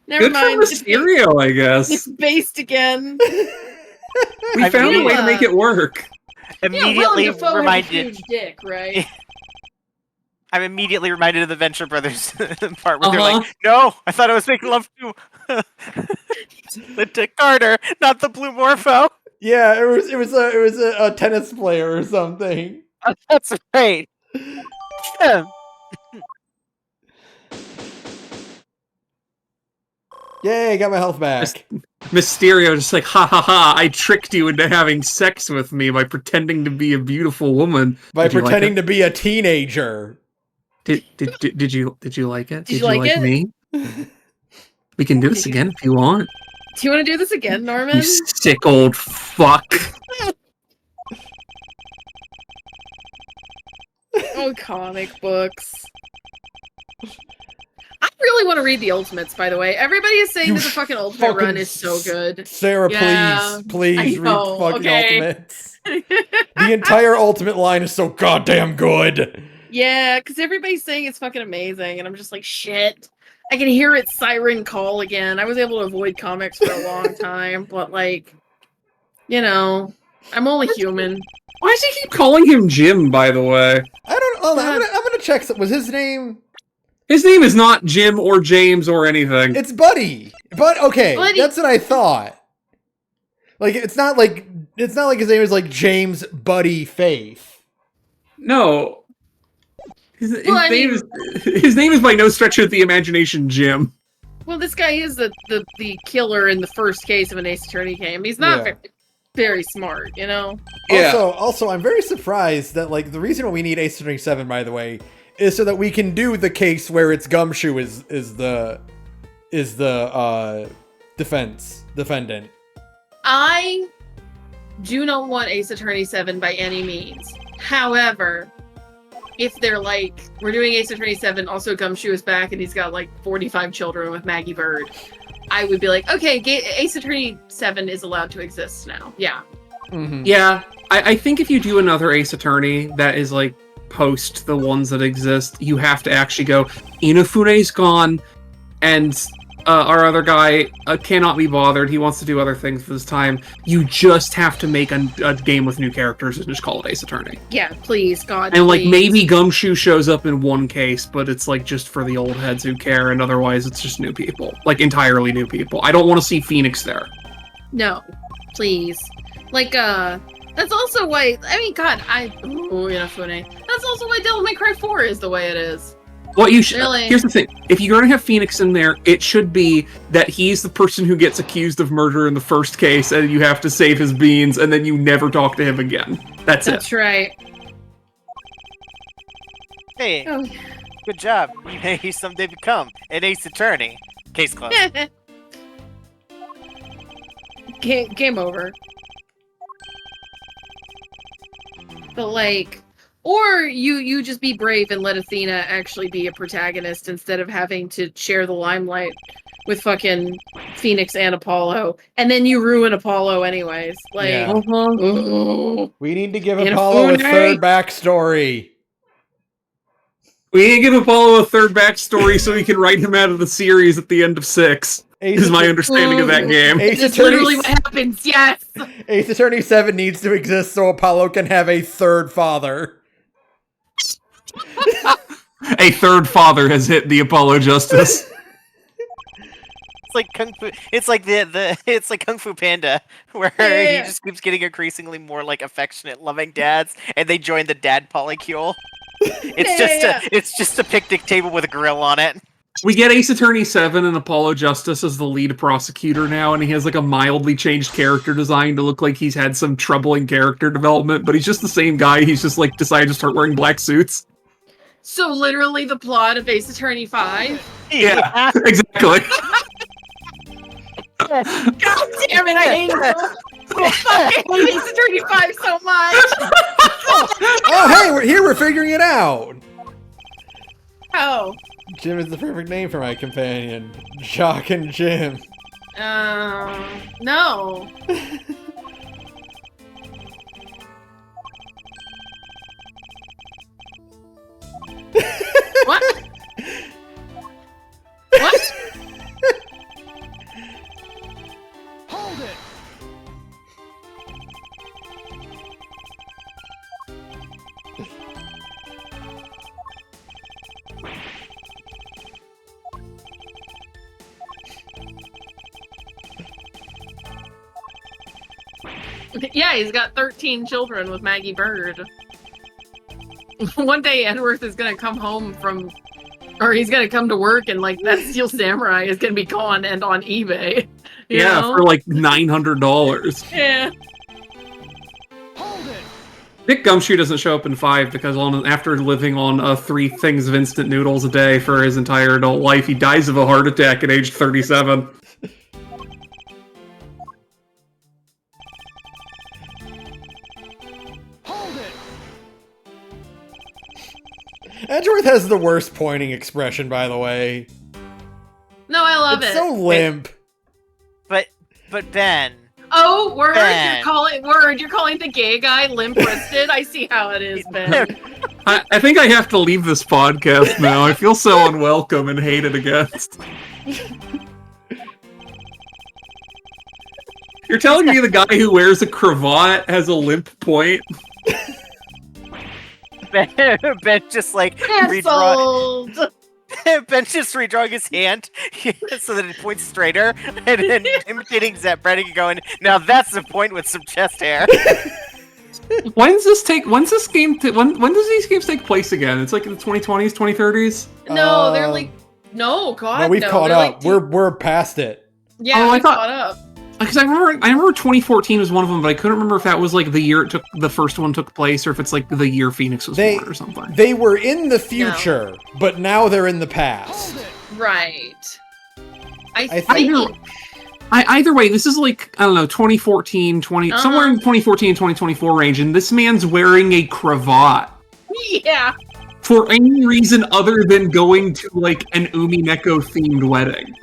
Never mind. Mysterio, I guess. It's based again. We found a way to make it work. Immediately reminded. Huge dick, right? I'm immediately reminded of the Venture Brothers part where they're like, "No, I thought I was making love to the Dick Carter, not the Blue Morpho." Yeah, it was a tennis player or something. That's right. Yay, got my health back. Mysterio just like, ha ha ha, I tricked you into having sex with me by pretending to be a beautiful woman. By pretending to be a teenager. Did you like it? Did you like me? We can do this again if you want. Do you want to do this again, Norman? You sick old fuck. Oh, comic books. I really want to read the Ultimates, by the way. Everybody is saying that the fucking Ultimate run is so good. Sarah, please read fucking Ultimates. The entire Ultimate line is so goddamn good. Yeah, because everybody's saying it's fucking amazing, and I'm just like, shit. I can hear its siren call again. I was able to avoid comics for a long time, but like, you know, I'm only human. Why does he keep calling him Jim, by the way? I don't know. I'm gonna check. Was his name... His name is not Jim or James or anything. It's Buddy. But okay, Buddy. That's what I thought. Like it's not like his name is like James Buddy Faith. No. His name is by no stretch of the imagination Jim. Well, this guy is the killer in the first case of an Ace Attorney game. He's not very smart, you know? Yeah. Also, I'm very surprised that like the reason why we need Ace Attorney 7, by the way, is so that we can do the case where it's Gumshoe is the defendant. I do not want Ace Attorney 7 by any means. However, if they're like, we're doing Ace Attorney 7, also Gumshoe is back and he's got like 45 children with Maggie Bird, I would be like, okay, Ace Attorney 7 is allowed to exist now. Yeah. Mm-hmm. Yeah, I think if you do another Ace Attorney that is like post the ones that exist, you have to actually go, Inafune's gone, and our other guy cannot be bothered. He wants to do other things this time. You just have to make a game with new characters and just call it Ace Attorney. Yeah, please, God. And like maybe Gumshoe shows up in one case, but it's like just for the old heads who care, and otherwise it's just new people, like entirely new people. I don't want to see Phoenix there. No, please. Like that's also why. I mean, God, Inafune. That's also why Devil May Cry 4 is the way it is. What you should Here's the thing: if you're going to have Phoenix in there, it should be that he's the person who gets accused of murder in the first case, and you have to save his beans, and then you never talk to him again. That's it. That's right. Hey, good job. You may someday become an Ace Attorney. Case closed. Game over. But like, or you just be brave and let Athena actually be a protagonist instead of having to share the limelight with fucking Phoenix and Apollo, and then you ruin Apollo anyways. Like, we need to give Apollo a third backstory. We need to give Apollo a third backstory so we can write him out of the series at the end of 6. Is my understanding of that game. That's literally what happens, yes! Ace Attorney 7 needs to exist so Apollo can have a third father. A third father has hit the Apollo Justice. It's like Kung Fu. It's like it's like Kung Fu Panda, where he just keeps getting increasingly more like affectionate, loving dads, and they join the dad polycule. It's just a picnic table with a grill on it. We get Ace Attorney 7 and Apollo Justice as the lead prosecutor now, and he has like a mildly changed character design to look like he's had some troubling character development, but he's just the same guy. He's just like decided to start wearing black suits. So literally the plot of Ace Attorney 5? Yeah, exactly. God damn it, I hate it. I hate Ace Attorney 5 so much. Oh, hey, we're figuring it out. Oh. Jim is the perfect name for my companion. Jock and Jim. No. What? What? Hold it! Yeah, he's got 13 children with Maggie Bird. One day Edworth is gonna come home from, or he's gonna come to work and like that Steel Samurai is gonna be gone and on eBay. You know? For like $900. Yeah. Hold it! Nick Gumshoe doesn't show up in 5 because after living on 3 things of instant noodles a day for his entire adult life, he dies of a heart attack at age 37. Edgeworth has the worst pointing expression, by the way. No, I love it. It's so limp. But Ben. Oh, word! Ben. You're calling the gay guy limp-wristed? I see how it is, Ben. I think I have to leave this podcast now. I feel so unwelcome and hated against. You're telling me the guy who wears a cravat has a limp point? Ben just like Canceled. Ben just redrawing his hand so that it points straighter, and then imitating Zep Brennan going, now that's the point with some chest hair. When does these games take place again? It's like in the 2020s, 2030s? No, they're like, no, God, no. We've caught up. Like, we're past it. Yeah, I thought caught up. Because I remember 2014 was one of them, but I couldn't remember if that was like the year the first one took place, or if it's like the year Phoenix was born or something. They were in the future, but now they're in the past. Right. I think. Either way, this is like, I don't know, 2014, somewhere in 2014 and 2024 range, and this man's wearing a cravat. Yeah. For any reason other than going to like an Umineko themed wedding.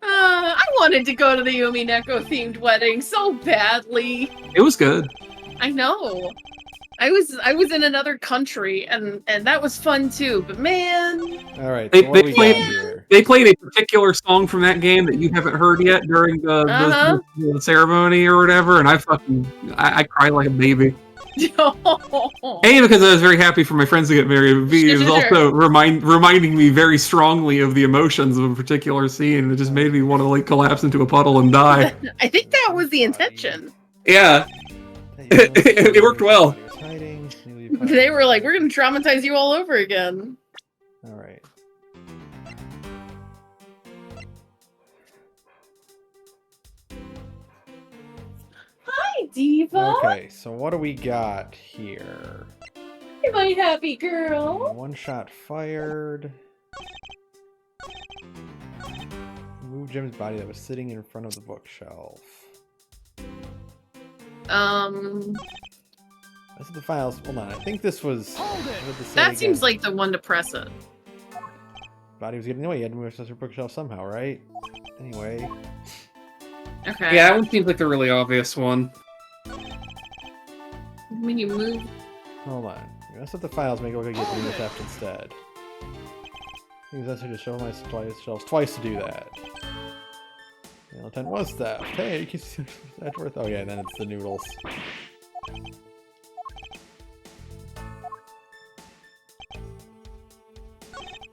I wanted to go to the Umineko themed wedding so badly. It was good. I know. I was in another country, and that was fun too. But man, all right, so they played a particular song from that game that you haven't heard yet during the ceremony or whatever, and I cried like a baby. A, because I was very happy for my friends to get married, but B, it was also reminding me very strongly of the emotions of a particular scene. It just made me want to like collapse into a puddle and die. I think that was the intention. Yeah, it worked well. They were like, "We're going to traumatize you all over again." All right. Hi, Diva. Okay, so what do we got here? You're my happy girl. One shot fired. Move Jim's body that was sitting in front of the bookshelf. This is the files. Hold on, I think this was. That seems like the one to press it. Body was getting away. You had to move to the bookshelf somehow, right? Anyway. Okay. Yeah, that one seems like the really obvious one. When you move. Hold on. You mess up the files, make it look like you have to do the theft instead. Use that to show my shelves twice to do that. The intent was theft. Hey, you can see that's worth. Oh yeah, then it's the noodles.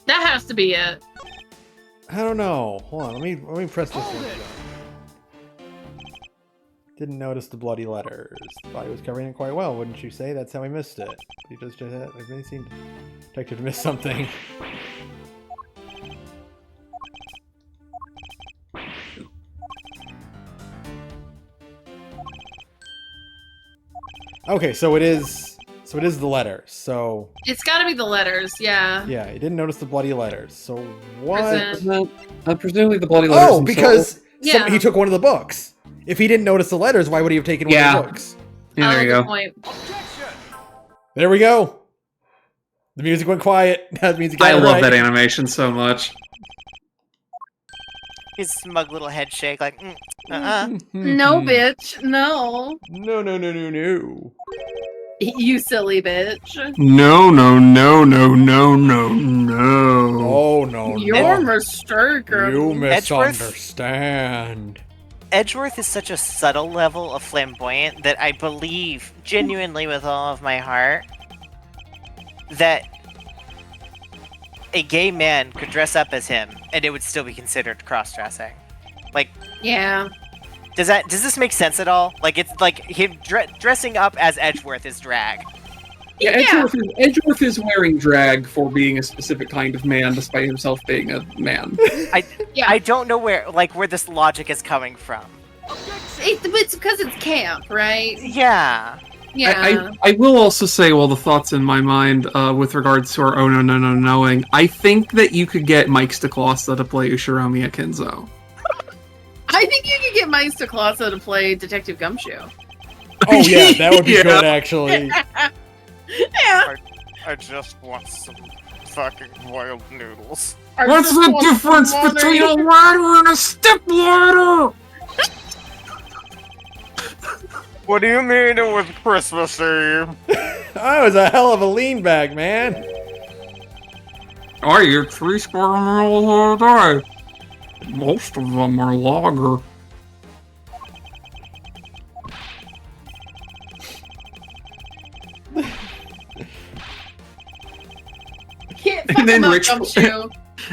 That has to be it. I don't know. Hold on, let me press this one again. Didn't notice the bloody letters. The body was covering it quite well, wouldn't you say? That's how we missed it. You just it really seemed detective to miss something. Okay, so it is the letters. So it's got to be the letters, yeah. Yeah, you didn't notice the bloody letters. So what? Presumably the bloody letters. Oh, because he took one of the books. If he didn't notice the letters, why would he have taken one of the books? Yeah, there you go. Point. There we go. The music went quiet. That means I love that animation so much. His smug little head shake, like, No, bitch, no. No. You silly bitch. No. Oh, no. You're mistaken. You misunderstand. Edgeworth is such a subtle level of flamboyant that I believe, genuinely with all of my heart, that a gay man could dress up as him and it would still be considered cross-dressing. Like, yeah. Does this make sense at all? Like, it's like him dressing up as Edgeworth is drag. Yeah, Edgeworth is wearing drag for being a specific kind of man, despite himself being a man. I don't know where this logic is coming from. It's because it's camp, right? Yeah. Yeah. I will also say, the thoughts in my mind with regards to our knowing, I think that you could get Mike Stacklasa to play Ushiromi at Kenzo. I think you could get Mike Stacklasa to play Detective Gumshoe. Oh yeah, that would be good actually. Yeah. I just want some fucking boiled noodles. What's the difference between a ladder and a step ladder? What do you mean it was Christmas Eve? That was a hell of a lean bag, man. I eat 3 square meals a day. Most of them are lager. And then Rich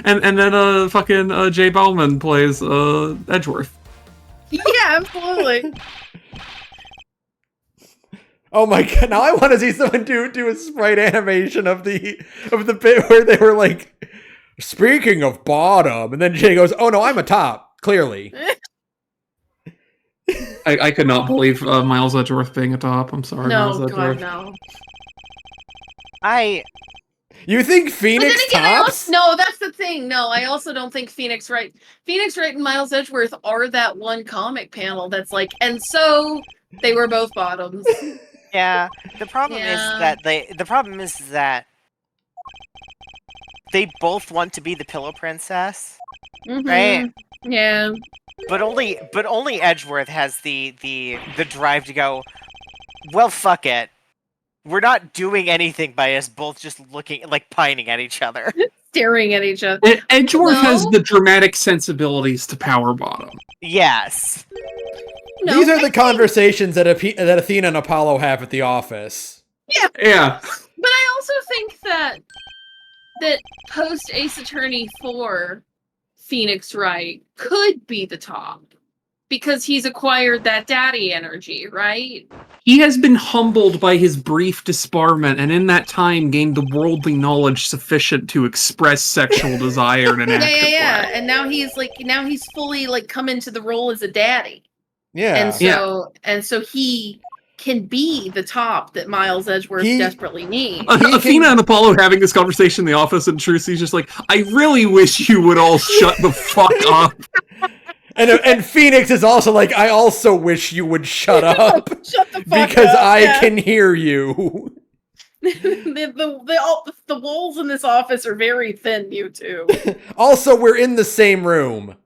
and then fucking Jay Bowman plays Edgeworth. Yeah, absolutely. Oh my god! Now I want to see someone do a sprite animation of the bit where they were like, "Speaking of bottom," and then Jay goes, "Oh no, I'm a top." Clearly, I could not believe Miles Edgeworth being a top. I'm sorry, Miles Edgeworth. No. You think Phoenix tops? No, that's the thing. No, I also don't think Phoenix Wright and Miles Edgeworth are that one comic panel that's like, and so they were both bottoms. Yeah. The problem is that they both want to be the Pillow Princess, right? Yeah. But only Edgeworth has the drive to go, well, fuck it. We're not doing anything by us both just looking, like, pining at each other. Staring at each other. Edgeworth has the dramatic sensibilities to Power Bottom. Yes. No, these are the conversations that Athena and Apollo have at the office. Yeah. Yeah. But I also think that post Ace Attorney 4, Phoenix Wright could be the top. Because he's acquired that daddy energy, right? He has been humbled by his brief disbarment, and in that time gained the worldly knowledge sufficient to express sexual desire in an active way. And now he's fully like come into the role as a daddy. Yeah. And so he can be the top that Miles Edgeworth desperately needs. Athena and Apollo having this conversation in the office, and Trucy's just like, I really wish you would all shut the fuck up. And Phoenix is also like, I also wish you would shut up. Shut the fuck because up, I can hear you. The walls in this office are very thin, you two. Also, we're in the same room.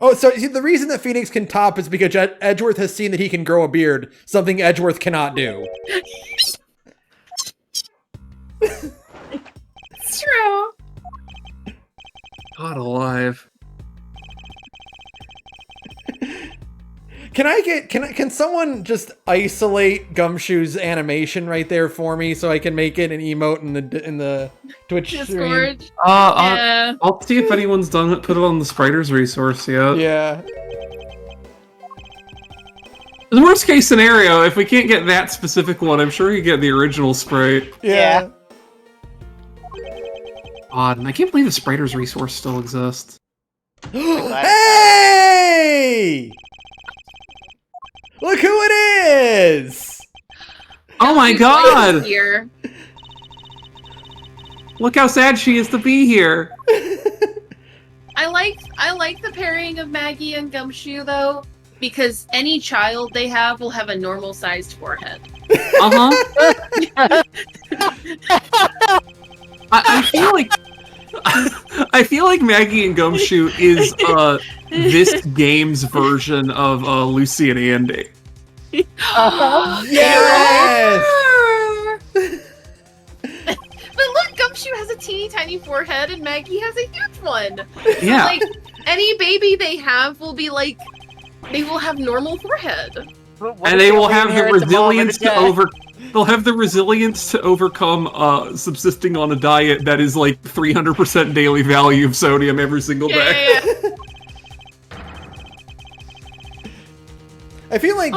Oh, so see, the reason that Phoenix can top is because Edgeworth has seen that he can grow a beard, something Edgeworth cannot do. It's true. God alive. Can someone just isolate Gumshoe's animation right there for me so I can make it an emote in the Twitch stream? Yeah. I'll see if anyone's done it. Put it on the Spiders resource yet. Yeah. The worst case scenario, if we can't get that specific one, I'm sure you get the original sprite. Yeah. Odd, and I can't believe the Spiders resource still exists. Hey! Look who it is! Oh my god! Here. Look how sad she is to be here. I like the pairing of Maggie and Gumshoe though, because any child they have will have a normal sized forehead. I feel like Maggie and Gumshoe is this game's version of Lucy and Andy. Yes! But look, Gumshoe has a teeny tiny forehead and Maggie has a huge one. Yeah. So, like, any baby they have will be like, they will have normal forehead. And they will have the resilience They'll have the resilience to overcome subsisting on a diet that is like 300% daily value of sodium every single day. Yeah. I feel like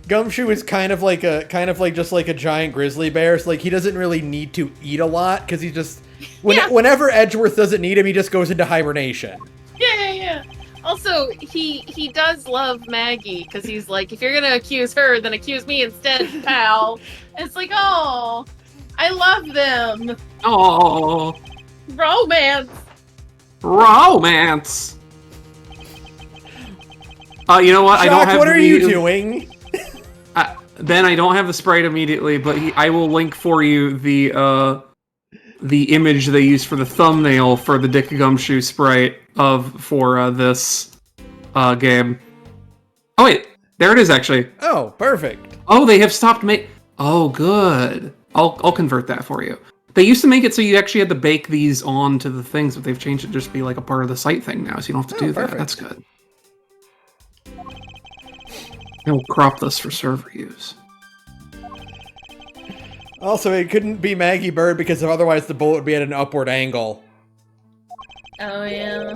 Gumshoe is kind of like just like a giant grizzly bear. So like he doesn't really need to eat a lot because he just whenever Edgeworth doesn't need him, he just goes into hibernation. Yeah. Also, he does love Maggie because he's like, if you're gonna accuse her, then accuse me instead, pal. And it's like, oh, I love them. Oh, romance. You know what? Shock, I don't have. What are you doing? Ben, I don't have the sprite immediately, but I will link for you the image they used for the thumbnail for the Dick Gumshoe sprite for this game. Oh wait, there it is actually. Oh, perfect. Oh, they have stopped Oh, good. I'll convert that for you. They used to make it so you actually had to bake these onto the things, but they've changed it to just be like a part of the site thing now, so you don't have to do perfect. that. That's good. I will crop this for server use. Also, it couldn't be Maggie Bird because otherwise the bullet would be at an upward angle. Oh, yeah.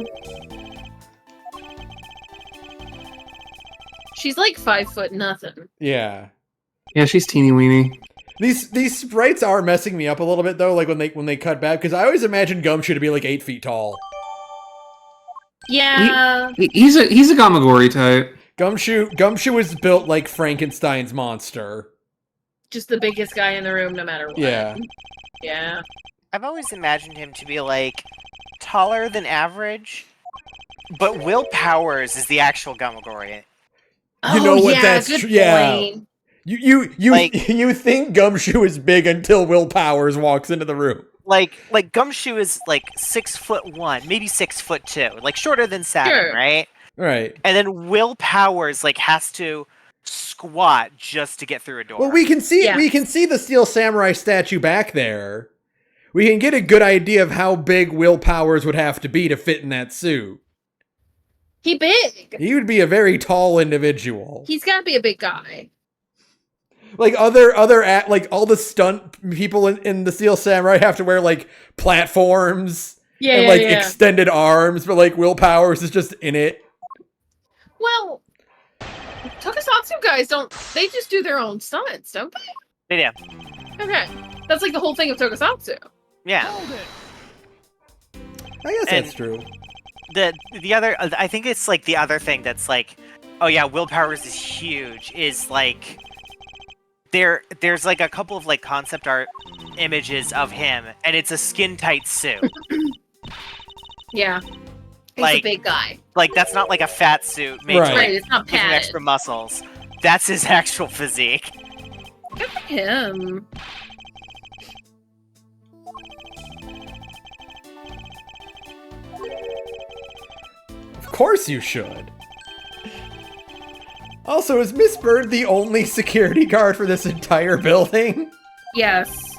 She's like 5 foot nothing. Yeah. Yeah, she's teeny weeny. These sprites are messing me up a little bit though, like when they cut back, because I always imagined Gumshoe to be like 8 feet tall. Yeah. He's a Gamagori type. Gumshoe is built like Frankenstein's monster. Just the biggest guy in the room, no matter what. Yeah. Yeah. I've always imagined him to be like taller than average, but Will Powers is the actual Gamagori. You know what? That's true. Yeah. You think Gumshoe is big until Will Powers walks into the room. Like Gumshoe is like 6'1", maybe 6'2", like shorter than Saturn, Sure. right? Right. And then Will Powers like has to squat just to get through a door. Well, we can see the Steel Samurai statue back there. We can get a good idea of how big Will Powers would have to be to fit in that suit. He big. He would be a very tall individual. He's got to be a big guy. Like all the stunt people in the Steel Samurai have to wear like platforms and extended arms, but like Will Powers is just in it. Well, Tokusatsu guys they just do their own stunts, don't they? They do. Okay. That's like the whole thing of Tokusatsu. Yeah. I guess that's true. The other, I think it's like the other thing that's like, oh yeah, Will Powers is huge, is like, there's like a couple of like concept art images of him, and it's a skin tight suit. Yeah. He's like, a big guy. Like, that's not like a fat suit made right. to, like, It's not give him padded. extra muscles. That's his actual physique. Good for him. Of course you should. Also, is Miss Bird the only security guard for this entire building? Yes.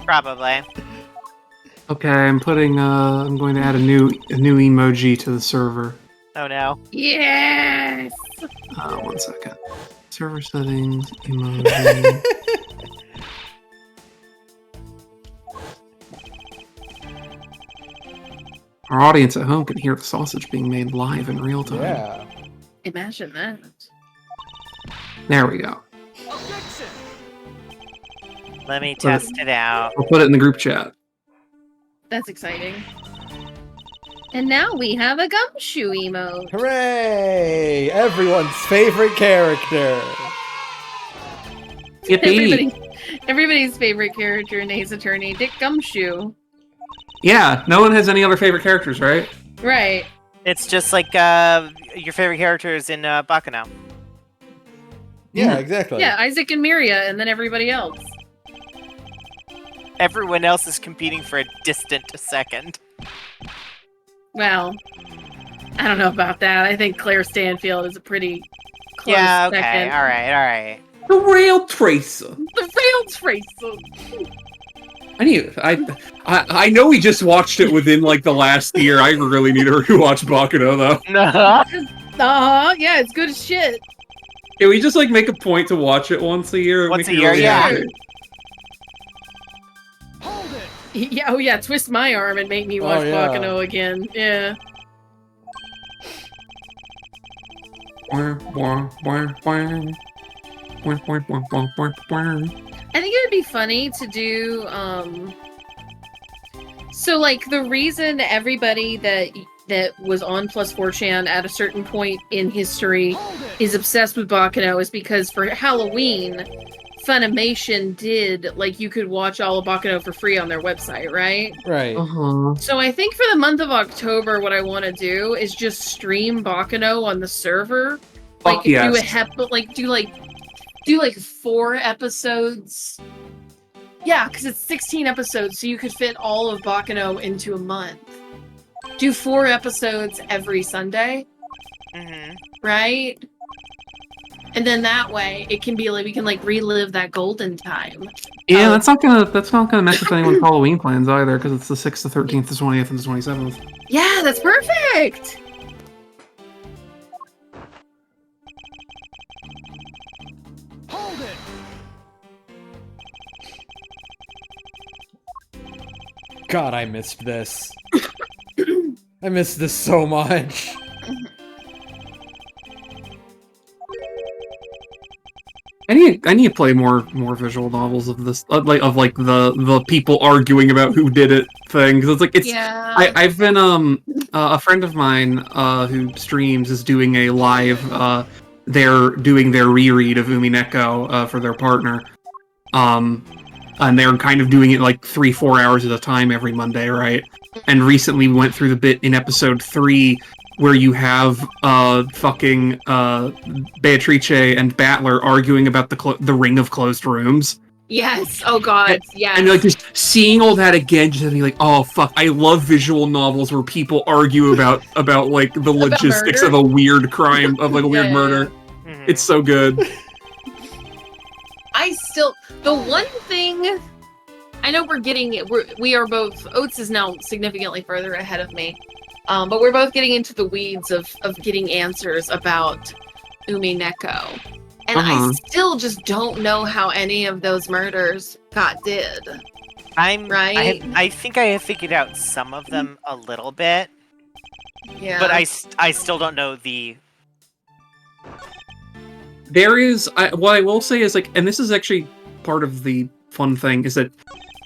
Probably. Okay, I'm going to add a new emoji to the server. Oh no. Yes. 1 second. Server settings, emoji. Our audience at home can hear the sausage being made live in real time. Yeah. Imagine that. There we go. Objection! Let me test it out. I'll put it in the group chat. That's exciting. And now we have a gumshoe emote. Hooray! Everyone's favorite character. Everybody's favorite character in Ace Attorney, Dick Gumshoe. Yeah, no one has any other favorite characters, right? Right. It's just like your favorite characters in Baccano. Yeah, exactly. Yeah, Isaac and Miria, and then everybody else. Everyone else is competing for a distant second. Well, I don't know about that. I think Claire Stanfield is a pretty close Yeah, okay, second. alright. The Rail Tracer. The Rail Tracer! I know we just watched it within like the last year. I really need to rewatch Baccano though. Yeah, it's good as shit. Can we just like make a point to watch it once a year? Once a year, yeah. Hold it! Yeah, oh yeah, twist my arm and make me watch Baccano again. Yeah. I think it would be funny to do, so like the reason everybody that was on Plus 4chan at a certain point in history is obsessed with Baccano is because for Halloween, Funimation did, like, you could watch all of Baccano for free on their website, right? Right. Uh-huh. So I think for the month of October, what I want to do is just stream Baccano on the server. Like, do like 4 episodes. Yeah, because it's 16 episodes, so you could fit all of Baccano into a month. Do 4 episodes every Sunday. Mm-hmm. Right? And then that way, it can be like, we can like relive that golden time. Yeah, that's not gonna mess with anyone's Halloween plans either, because it's the 6th, the 13th, the 20th, and the 27th. Yeah, that's perfect! Hold it! God, I missed this. I missed this so much. I need to play more visual novels of this, of the people arguing about who did it thing. Because I've been a friend of mine who streams is doing a live. They're doing their reread of Umineko for their partner, and they're kind of doing it like 3-4 hours at a time every Monday, right? And recently we went through the bit in episode 3 where you have fucking Beatrice and Battler arguing about the ring of closed rooms. Yes. Oh god. Yes. And like just seeing all that again, just being like, oh fuck, I love visual novels where people argue about like the logistics of a weird crime, of like a weird murder. Yeah. It's so good. The one thing, I know we are both, Oates is now significantly further ahead of me, but we're both getting into the weeds of getting answers about Umineko. And I still just don't know how any of those murders did. I think I have figured out some of them a little bit. Yeah. But I still don't know the... There is... what I will say is, like, and this is actually part of the fun thing, is that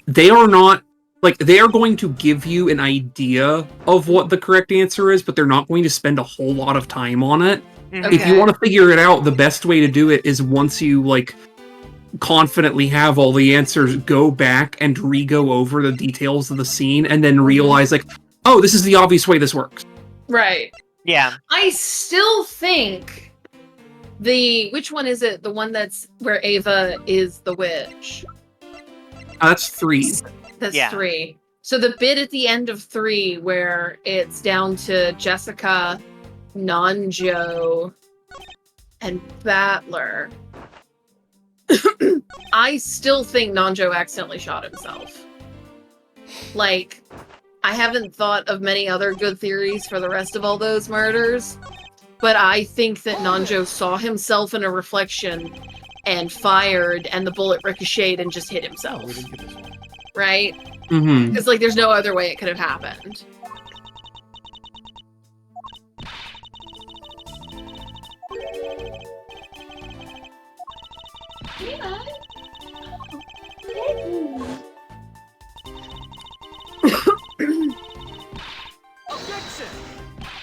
they are not... Like, they are going to give you an idea of what the correct answer is, but they're not going to spend a whole lot of time on it. Okay. If you want to figure it out, the best way to do it is once you, like, confidently have all the answers, go back and re-go over the details of the scene, and then realize, like, oh, this is the obvious way this works. Right. Yeah. I still think which one is it? The one that's where Ava is the witch. That's 3. That's 3. So the bit at the end of 3 where it's down to Jessica, Nanjo, and Battler. I still think Nanjo accidentally shot himself. Like, I haven't thought of many other good theories for the rest of all those murders, but I think that Nanjo saw himself in a reflection and fired, and the bullet ricocheted and just hit himself. Right? Mm-hmm. It's like there's no other way it could have happened.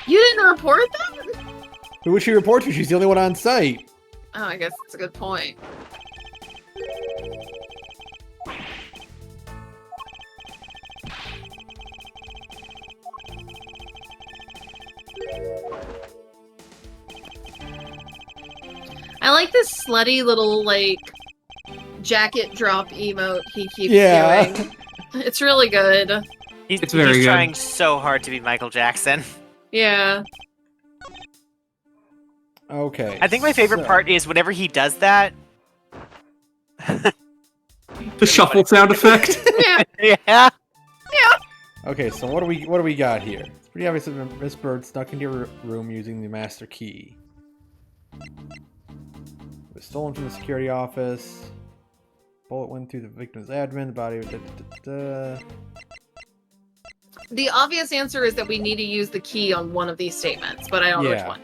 You didn't report that? Who would she report to? She's the only one on site. Oh, I guess that's a good point. I like this slutty little, like, jacket drop emote he keeps doing. It's really good. He's good. Trying so hard to be Michael Jackson. Yeah. Okay. I think my favorite part is whenever he does that. The shuffle sound effect. Yeah. Okay, so what do we got here? It's pretty obvious that Miss Bird snuck into your room using the master key. It was stolen from the security office. Bullet went through the victim's admin. The body. The obvious answer is that we need to use the key on one of these statements, but I don't know which one.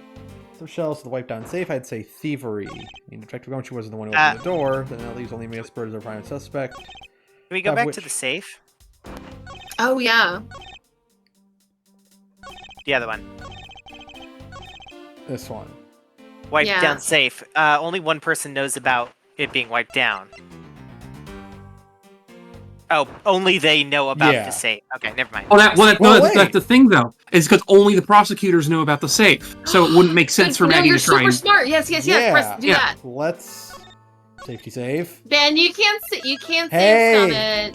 Some shells to the wiped down safe. I'd say thievery. I mean, Detective Gorge wasn't the one who opened the door. Then that leaves only Miss Bird as our prime suspect. Can we go back to the safe? Oh, yeah. The other one. This one. Wiped down safe. Only one person knows about it being wiped down. Oh, only they know about the safe. Okay, never mind. That's the thing, though, is because only the prosecutors know about the safe, so it wouldn't make sense for Maggie to try. You're super smart. Yes. Press, do that. Let's safety save. Ben, you can't save it.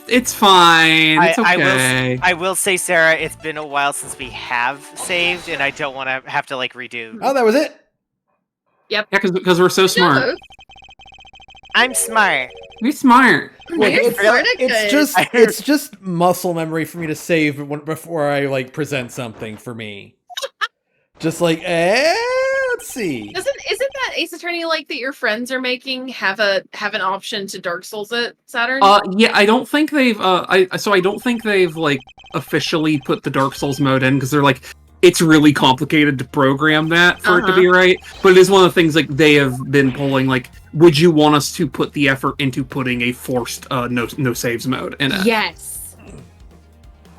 It's fine. It's okay. I will say, Sarah, it's been a while since we have saved, and I don't want to have to like redo. Oh, that was it. Yep. Yeah, because we're so smart. No. I'm smart. You're smart. It's just muscle memory for me to save before I like present something for me. Just like, let's see. Isn't that Ace Attorney like that your friends are making have an option to Dark Souls it, Saturn? Yeah, I don't think they've I don't think they've like officially put the Dark Souls mode in because they're like it's really complicated to program that for it to be right. But it is one of the things like they have been pulling like, would you want us to put the effort into putting a forced no saves mode in it? Yes.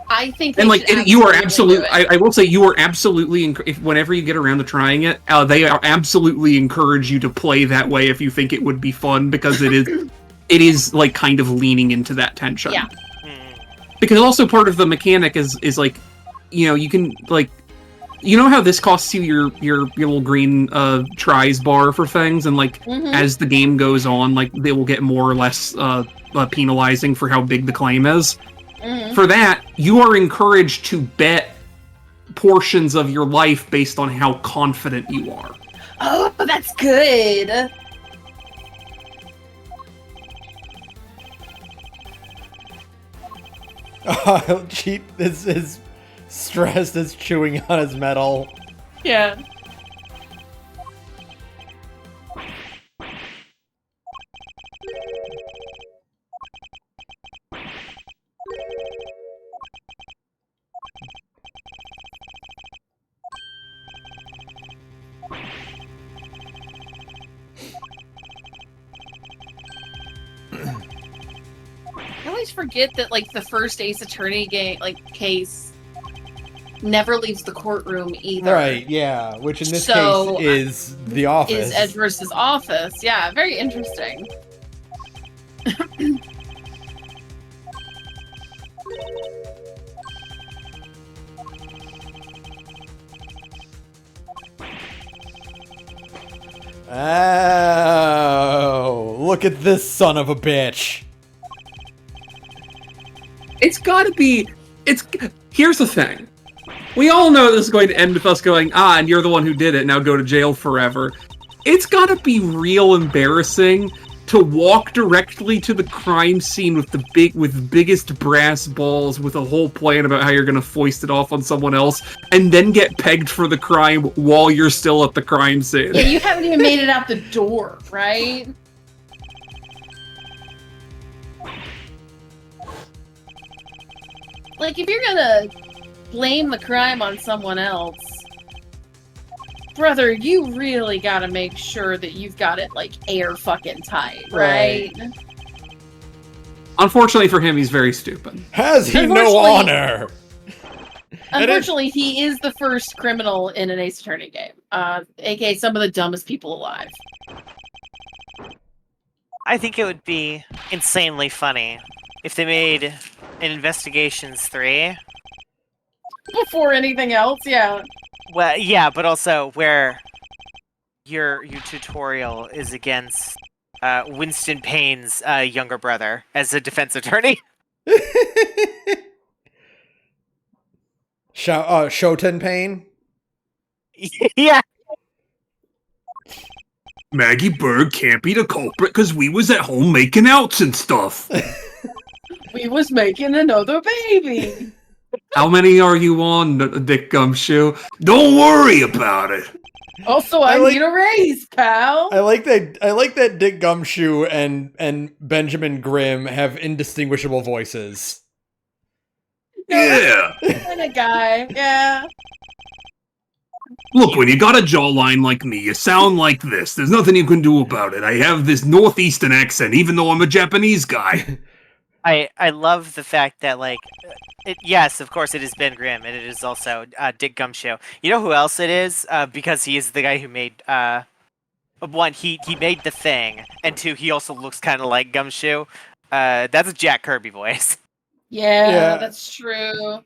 I think and like you are absolutely I will say you are absolutely whenever you get around to trying it, they are absolutely encourage you to play that way if you think it would be fun because it is like kind of leaning into that tension. Yeah. Because also part of the mechanic is like, you know, you can like, you know how this costs you your little green tries bar for things, and like as the game goes on, like they will get more or less penalizing for how big the claim is. For that, you are encouraged to bet portions of your life based on how confident you are. Oh, that's good. Cheat is stressed as chewing on his metal. Yeah. I always forget that, like, the first Ace Attorney game, case never leaves the courtroom either. Right, yeah. Which in this case is the office. Is Edgeworth's office. Yeah, very interesting. Oh, look at this son of a bitch. It's gotta be... Here's the thing. We all know this is going to end with us going, and you're the one who did it, now go to jail forever. It's gotta be real embarrassing to walk directly to the crime scene with the biggest brass balls with a whole plan about how you're gonna foist it off on someone else, and then get pegged for the crime while you're still at the crime scene. Yeah, you haven't even made it out the door, right? Like, if you're gonna blame the crime on someone else, brother, you really gotta make sure that you've got it, like, air fucking tight, right? Unfortunately for him, he's very stupid. Has he no honor? Unfortunately, he is the first criminal in an Ace Attorney game. AKA some of the dumbest people alive. I think it would be insanely funny if they made an Investigations 3. Before anything else, yeah. Well, yeah, but also where your tutorial is against Winston Payne's younger brother as a defense attorney. Shoten Payne? Yeah. Maggie Berg can't be the culprit because we was at home making outs and stuff. We was making another baby. How many are you on, Dick Gumshoe? Don't worry about it. Also, I need a raise, pal. I like that Dick Gumshoe and Benjamin Grimm have indistinguishable voices. Yeah. Kind of guy, yeah. Look, when you got a jawline like me, you sound like this. There's nothing you can do about it. I have this northeastern accent, even though I'm a Japanese guy. I love the fact that, like, yes, of course it is Ben Grimm, and it is also Dick Gumshoe. You know who else it is? Because he is the guy who made, one, he made The Thing, and two, he also looks kind of like Gumshoe. That's a Jack Kirby voice. Yeah, that's true.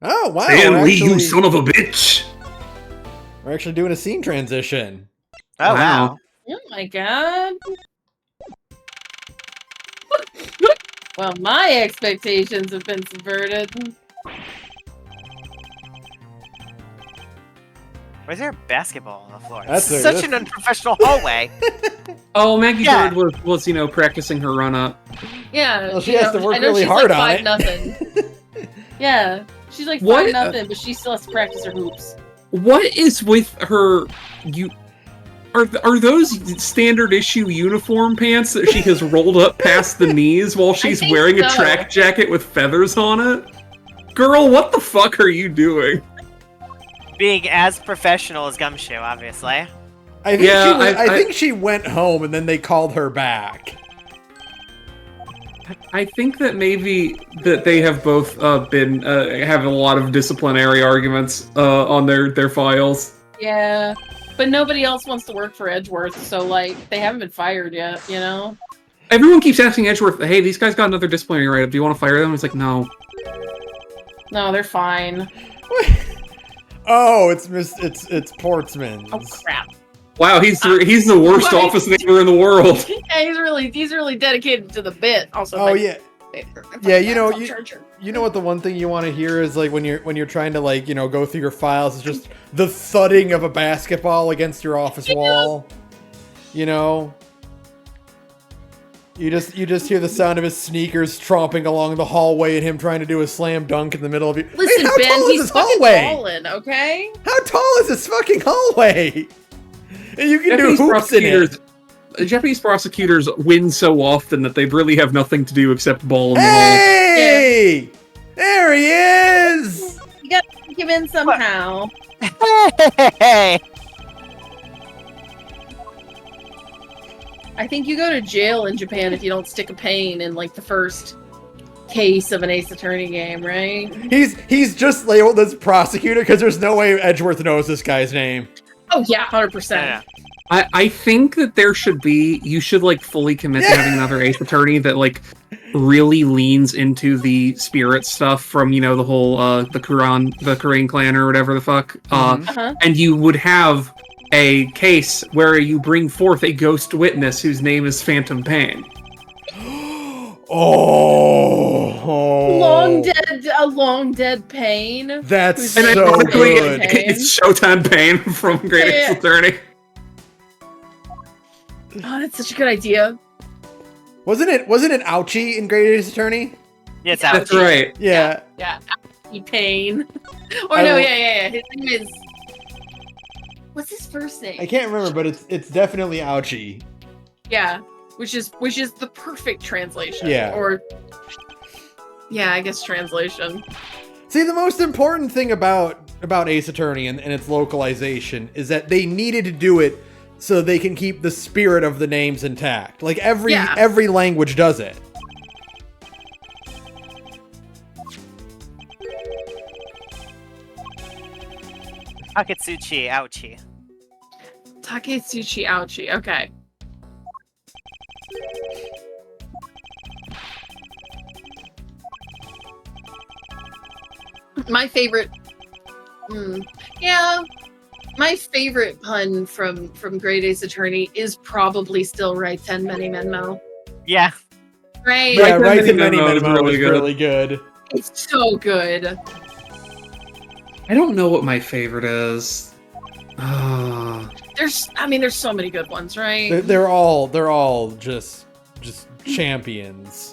Oh, wow. Stan Lee, you son of a bitch! We're actually doing a scene transition. Oh, wow. Oh my god. Well, my expectations have been subverted. Why is there a basketball on the floor? That's such an unprofessional hallway. Oh, Maggie Bird was, practicing her run-up. Yeah. Well, she has to work really hard on it. 5-0. Yeah. She's like 5-0, but she still has to practice her hoops. What is with her... Are those standard issue uniform pants that she has rolled up past the knees while she's wearing a track jacket with feathers on it? Girl, what the fuck are you doing? Being as professional as Gumshoe, obviously. I think she went home and then they called her back. I think that maybe that they have both been having a lot of disciplinary arguments on their files. Yeah. But nobody else wants to work for Edgeworth, so, like, they haven't been fired yet, you know? Everyone keeps asking Edgeworth, hey, these guys got another disciplinary write-up, do you want to fire them? He's like, no. No, they're fine. Oh, it's Portsman. Oh, crap. Wow, he's the worst office neighbor in the world. Yeah, he's really dedicated to the bit. Also, oh, yeah. Yeah, you know what the one thing you want to hear is like when you're trying to like, go through your files, it's just the thudding of a basketball against your office wall. You just hear the sound of his sneakers tromping along the hallway and him trying to do a slam dunk in the middle of you. Listen, how Ben, tall is this hallway? Ballin', okay? How tall is this fucking hallway? And you can do hoops in it. Japanese prosecutors win so often that they really have nothing to do except ball in the hole. Hey! There he is! You gotta take him in somehow. Hey! I think you go to jail in Japan if you don't stick a pain in like the first case of an Ace Attorney game, right? He's just labeled as prosecutor because there's no way Edgeworth knows this guy's name. Oh yeah, 100%. Yeah. I think that you should like fully commit to having another Ace Attorney that like really leans into the spirit stuff from, the whole the Korean clan or whatever the fuck. And you would have a case where you bring forth a ghost witness whose name is Phantom Pain. A long dead Pain. That's so good. It's Showtime Pain from Great Ace Attorney. Oh, that's such a good idea. Wasn't it Ouchie in Great Ace Attorney? Yeah, it's Ouchie. That's right. Yeah. Ouchie Pain. Or no, yeah. His name is... What's his first name? I can't remember, but it's definitely Ouchie. Yeah, which is the perfect translation. Yeah. Or... Yeah, I guess translation. See, the most important thing about Ace Attorney and its localization is that they needed to do it so they can keep the spirit of the names intact. Like every language does it. Taketsuchi Ouchie. Taketsuchi Ouchie, okay. My favorite... My favorite pun from Great Ace Attorney is probably still Right Ten Many Menmo. Yeah. Right? Yeah, Right Ten Many Menmo is really good. It's so good. I don't know what my favorite is. There's so many good ones, right? They're all just champions.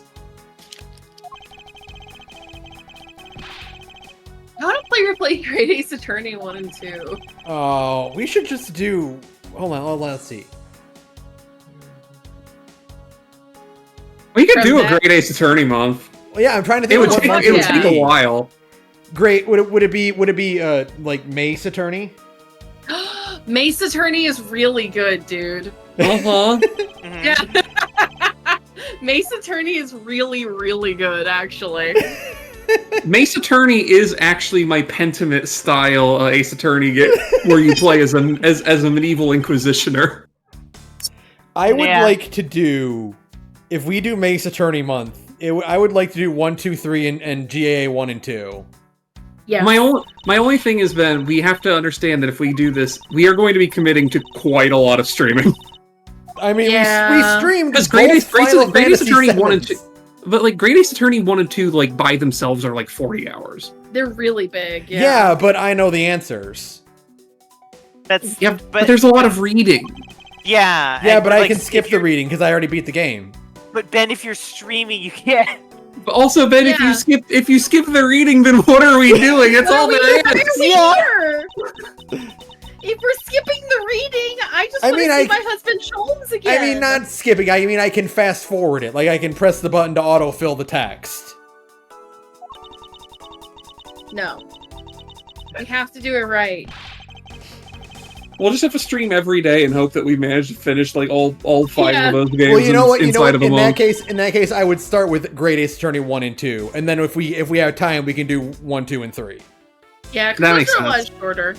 I want to play Great Ace Attorney 1 and 2. Oh, we should just do... Hold on, let's see. We could do a Great Ace Attorney month. Well, yeah, I'm trying to think. It would take a while. Great. Would it be like Mace Attorney? Mace Attorney is really good, dude. Yeah. Mace Attorney is really, really good, actually. Mace Attorney is actually my Pentiment style Ace Attorney where you play as a medieval inquisitioner. I would like to do, if we do Mace Attorney month, I would like to do 1, 2, 3 and GAA 1 and 2. Yeah. My only thing is, Ben, we have to understand that if we do this, we are going to be committing to quite a lot of streaming. I mean, we streamed because Great Ace Attorney 1 and 2. But, like, Great Ace Attorney 1 and 2, like, by themselves are, like, 40 hours. They're really big, yeah. Yeah, but I know the answers. But there's a lot of reading. Yeah. Yeah, but I can skip the reading, because I already beat the game. But, Ben, if you're streaming, you can't... But also, Ben, if you skip the reading, then what are we doing? It's all there is. If we're skipping the reading, I just want to see my husband Sholmes again. I mean, not skipping. I mean, I can fast forward it. Like, I can press the button to autofill the text. No. We have to do it right. We'll just have to stream every day and hope that we manage to finish like all 5 of those games. Well, you know what? Inside of a month. In that case, I would start with Great Ace Attorney 1 and 2, and then if we have time, we can do 1, 2, and 3. Yeah, because those are a lot shorter.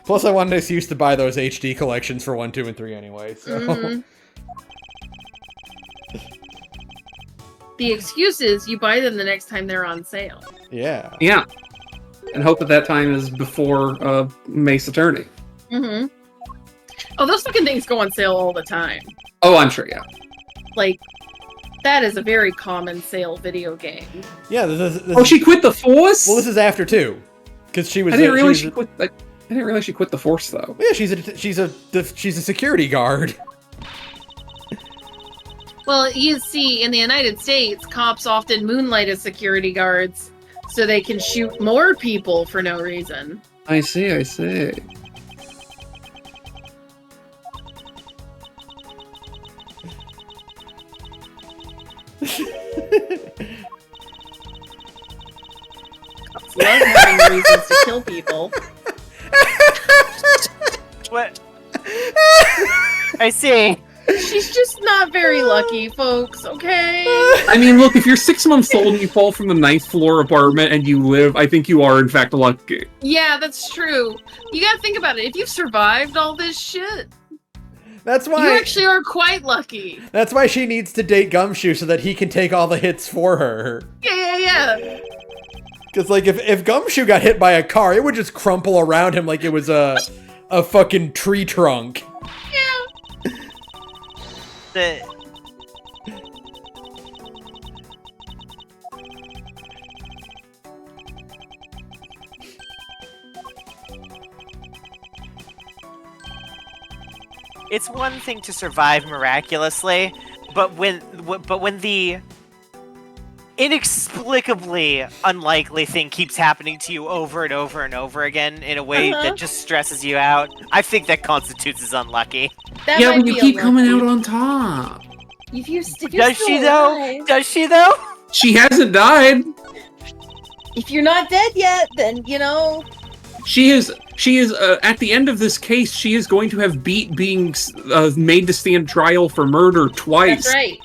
Plus, I wanted us used to buy those HD collections for 1, 2, and 3 anyway. So. Mm-hmm. The excuse is you buy them the next time they're on sale. Yeah. Yeah. And hope that time is before Mace Attorney. Mm-hmm. Oh, those fucking things go on sale all the time. Oh, I'm sure, yeah. like, that is a very common sale video game. Yeah. This she quit the Force? Well, this is after 2. Because she was. I didn't realize she quit. I didn't realize she quit the Force, though. Yeah, she's a security guard. Well, you see, in the United States, cops often moonlight as security guards so they can shoot more people for no reason. I see. Cops love having reasons to kill people. What? I see. She's just not very lucky, folks, okay? I mean, look, if you're 6 months old and you fall from the 9th floor apartment and you live, I think you are, in fact, lucky. Yeah, that's true. You gotta think about it. If you've survived all this shit, that's why you actually are quite lucky. That's why she needs to date Gumshoe, so that he can take all the hits for her. Yeah. Because, like, if Gumshoe got hit by a car, it would just crumple around him like it was a fucking tree trunk. Yeah. It's one thing to survive miraculously, but when the inexplicably unlikely thing keeps happening to you over and over and over again in a way that just stresses you out, I think that constitutes as unlucky. That yeah, when you keep coming out on top. Does she though? She hasn't died. If you're not dead yet, then, you know... She is at the end of this case, she is going to have being made to stand trial for murder twice. That's right.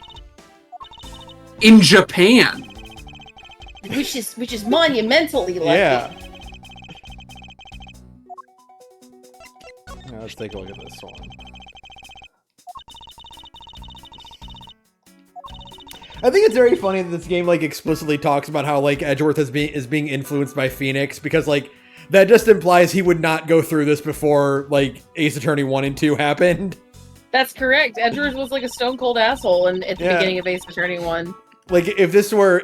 In Japan. Which is monumentally lucky. Yeah. Now let's take a look at this one. I think it's very funny that this game, like, explicitly talks about how, like, Edgeworth is being influenced by Phoenix, because, like, that just implies he would not go through this before, like, Ace Attorney 1 and 2 happened. That's correct. Edgeworth was like a stone cold asshole at the beginning of Ace Attorney 1. Like, if this were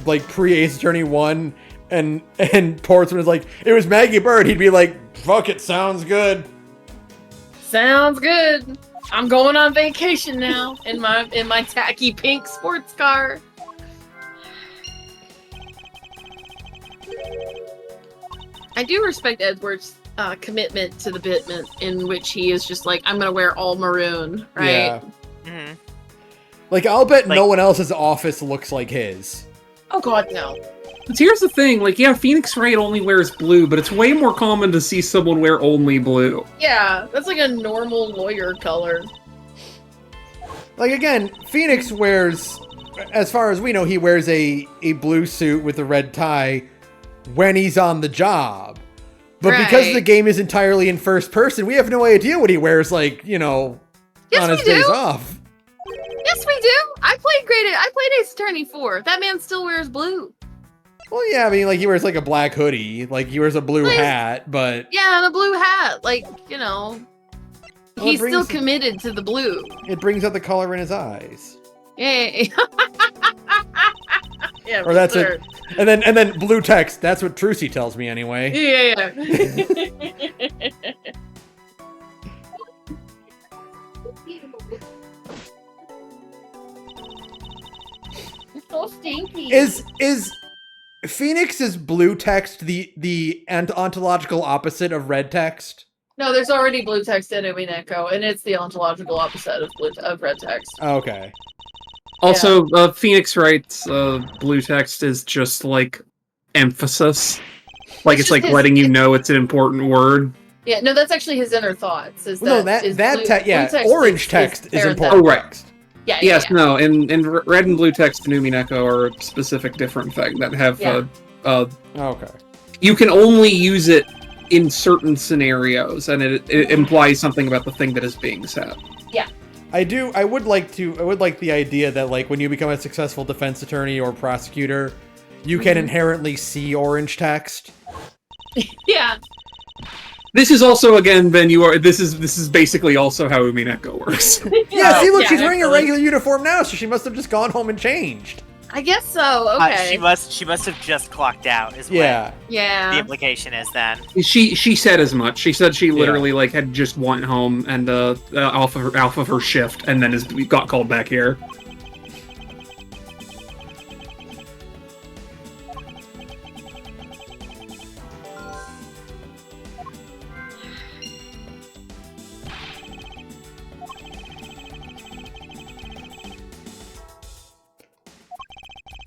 like pre Ace Attorney 1 and Portsmouth was like, it was Maggie Bird, he'd be like, fuck it, sounds good. Sounds good. I'm going on vacation now in my tacky pink sports car. I do respect Edward's commitment to the Bitment, in which he is just like, I'm gonna wear all maroon, right? Yeah. Mm-hmm. Like, I'll bet no one else's office looks like his. Oh god, no. But here's the thing, like, yeah, Phoenix Wright only wears blue, but it's way more common to see someone wear only blue. Yeah, that's like a normal lawyer color. Like, again, Phoenix wears, as far as we know, he wears a blue suit with a red tie when he's on the job. But because the game is entirely in first person, we have no idea what he wears, like, you know, on his days off. Yes, we do. I played Ace Attorney 4. That man still wears blue. Well, yeah, I mean, like, he wears, like, a black hoodie. Like, he wears a blue hat, but... Yeah, and a blue hat. Like, you know... Well, he's still committed to the blue. It brings out the color in his eyes. Yeah. Yeah, or that's it. And then blue text. That's what Trucy tells me anyway. Yeah. It's so stinky. Is Phoenix's blue text the ontological opposite of red text? No, there's already blue text in Umineko, and it's the ontological opposite of red text. Okay. Also, Phoenix Wright's blue text is just like emphasis. Like it's like letting you know it's an important word. Yeah, no, that's actually his inner thoughts. Orange text is important. Oh, right. Yeah. Yes, yeah. No, and red and blue text in Umineko are a specific different thing that have. Okay. You can only use it in certain scenarios, and it implies something about the thing that is being said. Yeah. I would like the idea that, like, when you become a successful defense attorney or prosecutor, you can inherently see orange text. Yeah. This is also, again, Ben, this is basically also how Umineko works. Yeah, see, look, she's wearing a regular uniform now, so she must have just gone home and changed. I guess so. Okay. She must have just clocked out. Is what the implication is then. She said as much. She said she literally like had just went home and off of her shift, and then got called back here.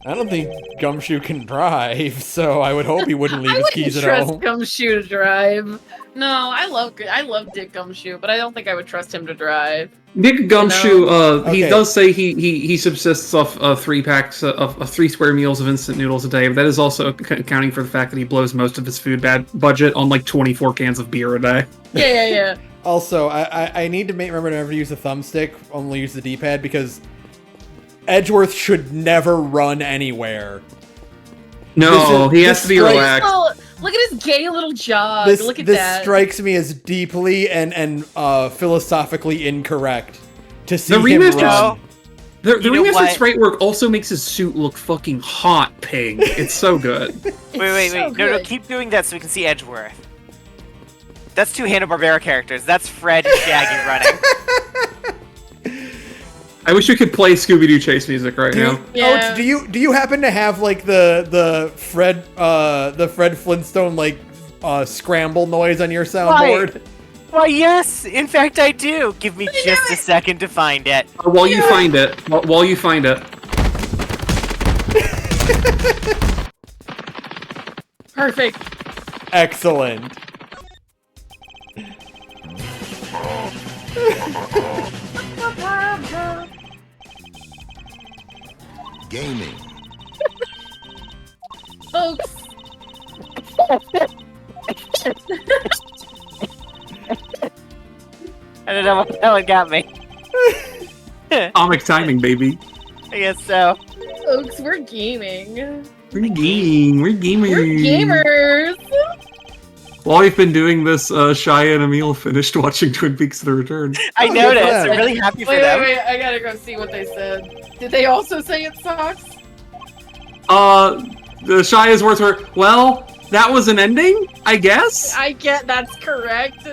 I don't think Gumshoe can drive, so I would hope he wouldn't leave his keys at home. I wouldn't trust Gumshoe to drive. No, I love Dick Gumshoe, but I don't think I would trust him to drive. Dick Gumshoe, he does say he subsists off 3 packs of 3 square meals of instant noodles a day, but that is also accounting for the fact that he blows most of his food budget on like 24 cans of beer a day. Yeah. Also, I need to remember to never use the thumbstick, only use the D-pad, because Edgeworth should never run anywhere. No, he has to be relaxed. Oh, look at his gay little jog. Look at that. This strikes me as deeply and philosophically incorrect to see him run. The remastered sprite work also makes his suit look fucking hot pink. It's so good. Wait. No, keep doing that so we can see Edgeworth. That's 2 Hanna-Barbera characters. That's Fred and Shaggy running. I wish we could play Scooby-Doo chase music right now. Yeah. Do you happen to have like the Fred Flintstone like scramble noise on your soundboard? Why yes, in fact I do. Give me just a second to find it. While you find it. Perfect. Excellent. Gaming. Folks. I don't know what the hell it got me. Comic timing, baby. I guess so. Folks, we're gaming. We're gaming. We're gamers. While we've been doing this, Shia and Emil finished watching Twin Peaks: The Return. I noticed. I'm really happy for them. Wait, I gotta go see what they said. Did they also say it sucks? The Shia's words were, well, that was an ending, I guess? That's correct.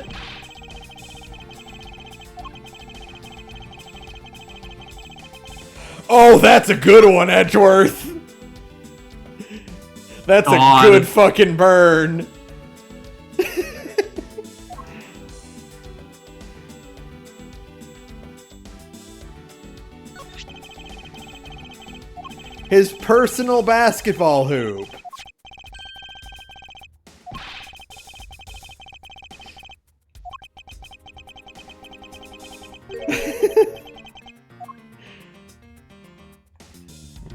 Oh, that's a good one, Edgeworth. That's a good fucking burn. His personal basketball hoop. Is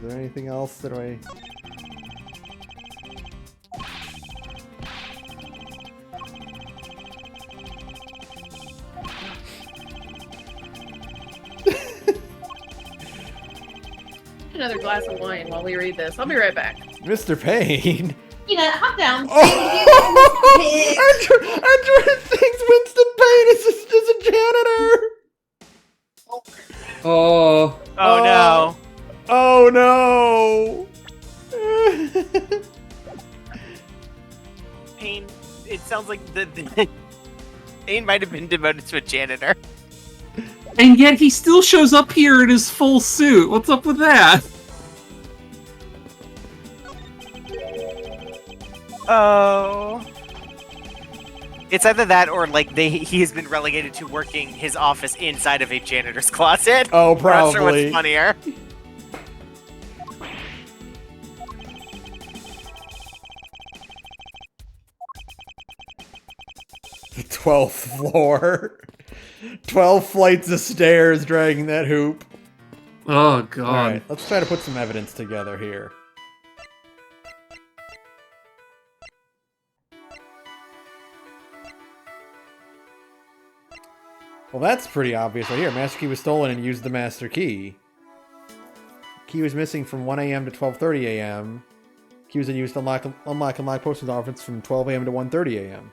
there anything else that I... Another glass of wine while we read this. I'll be right back. Mr. Payne. Hop down. Andrew thinks Winston Payne is a janitor. Oh. Oh no. Oh no. Payne, it sounds like the Payne might have been demoted to a janitor. And yet he still shows up here in his full suit. What's up with that? Oh. It's either that or like he has been relegated to working his office inside of a janitor's closet. Oh, probably. I'm not sure what's funnier. The 12th floor. 12 flights of stairs dragging that hoop. Oh, God. Alright, let's try to put some evidence together here. Well, that's pretty obvious right here. Master key was stolen and used the master key. Key was missing from 1 a.m. to 12:30 a.m. Key was then used to unlock and lock postal office from 12 a.m. to 1:30 a.m.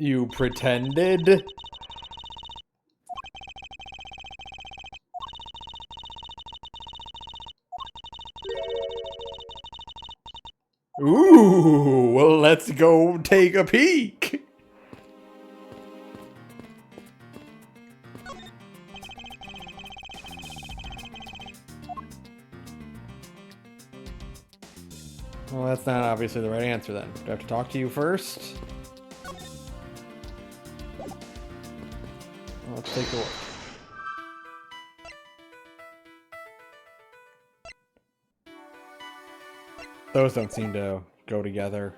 You pretended? Ooh, well, let's go take a peek. Well, that's not obviously the right answer then. Do I have to talk to you first? Well, let's take a look. Those don't seem to go together.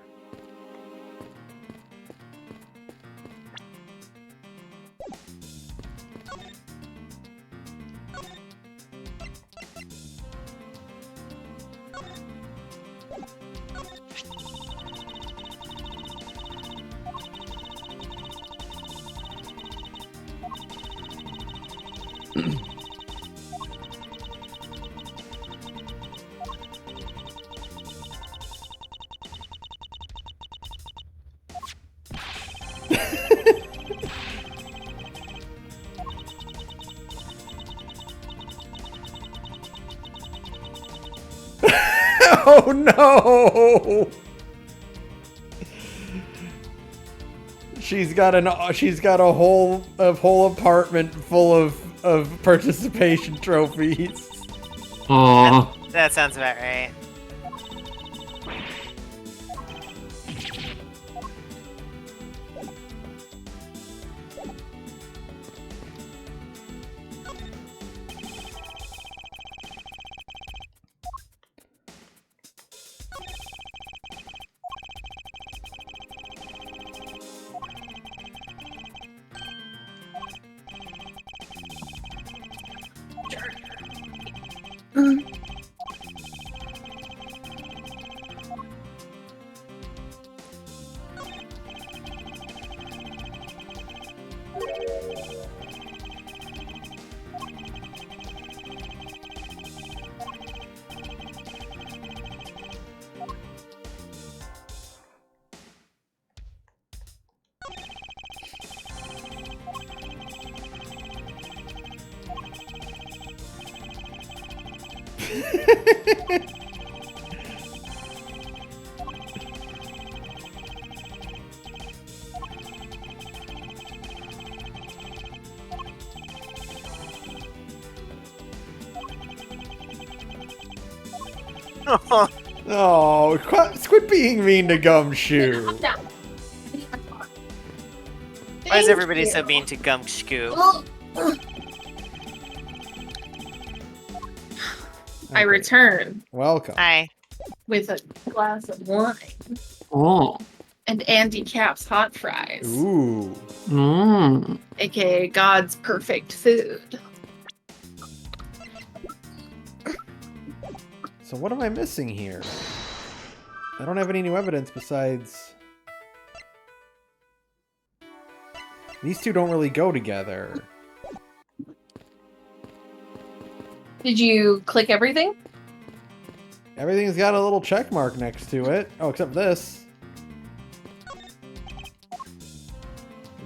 Oh no! She's got a whole apartment full of participation trophies. Aww. That sounds about right. Oh, quit being mean to Gumshoe. Why is everybody so mean to Gumshoe? I return. Welcome. Hi. With a glass of wine. Oh. And Andy Cap's hot fries. Ooh. Mm. AKA God's perfect food. So what am I missing here? I don't have any new evidence besides... These two don't really go together. Did you click everything? Everything's got a little check mark next to it. Oh, except this.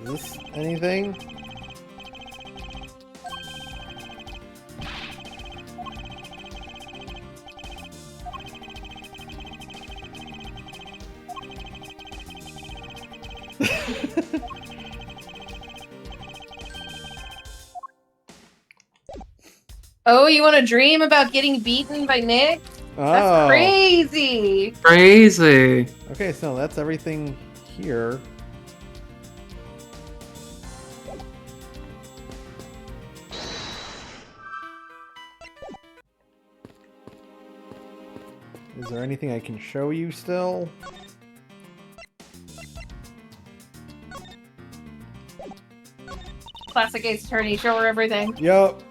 Is this anything? Oh, you want to dream about getting beaten by Nick? Oh. That's crazy. Crazy. Okay, so that's everything here. Is there anything I can show you still? Classic Ace Attorney, show her everything. Yup.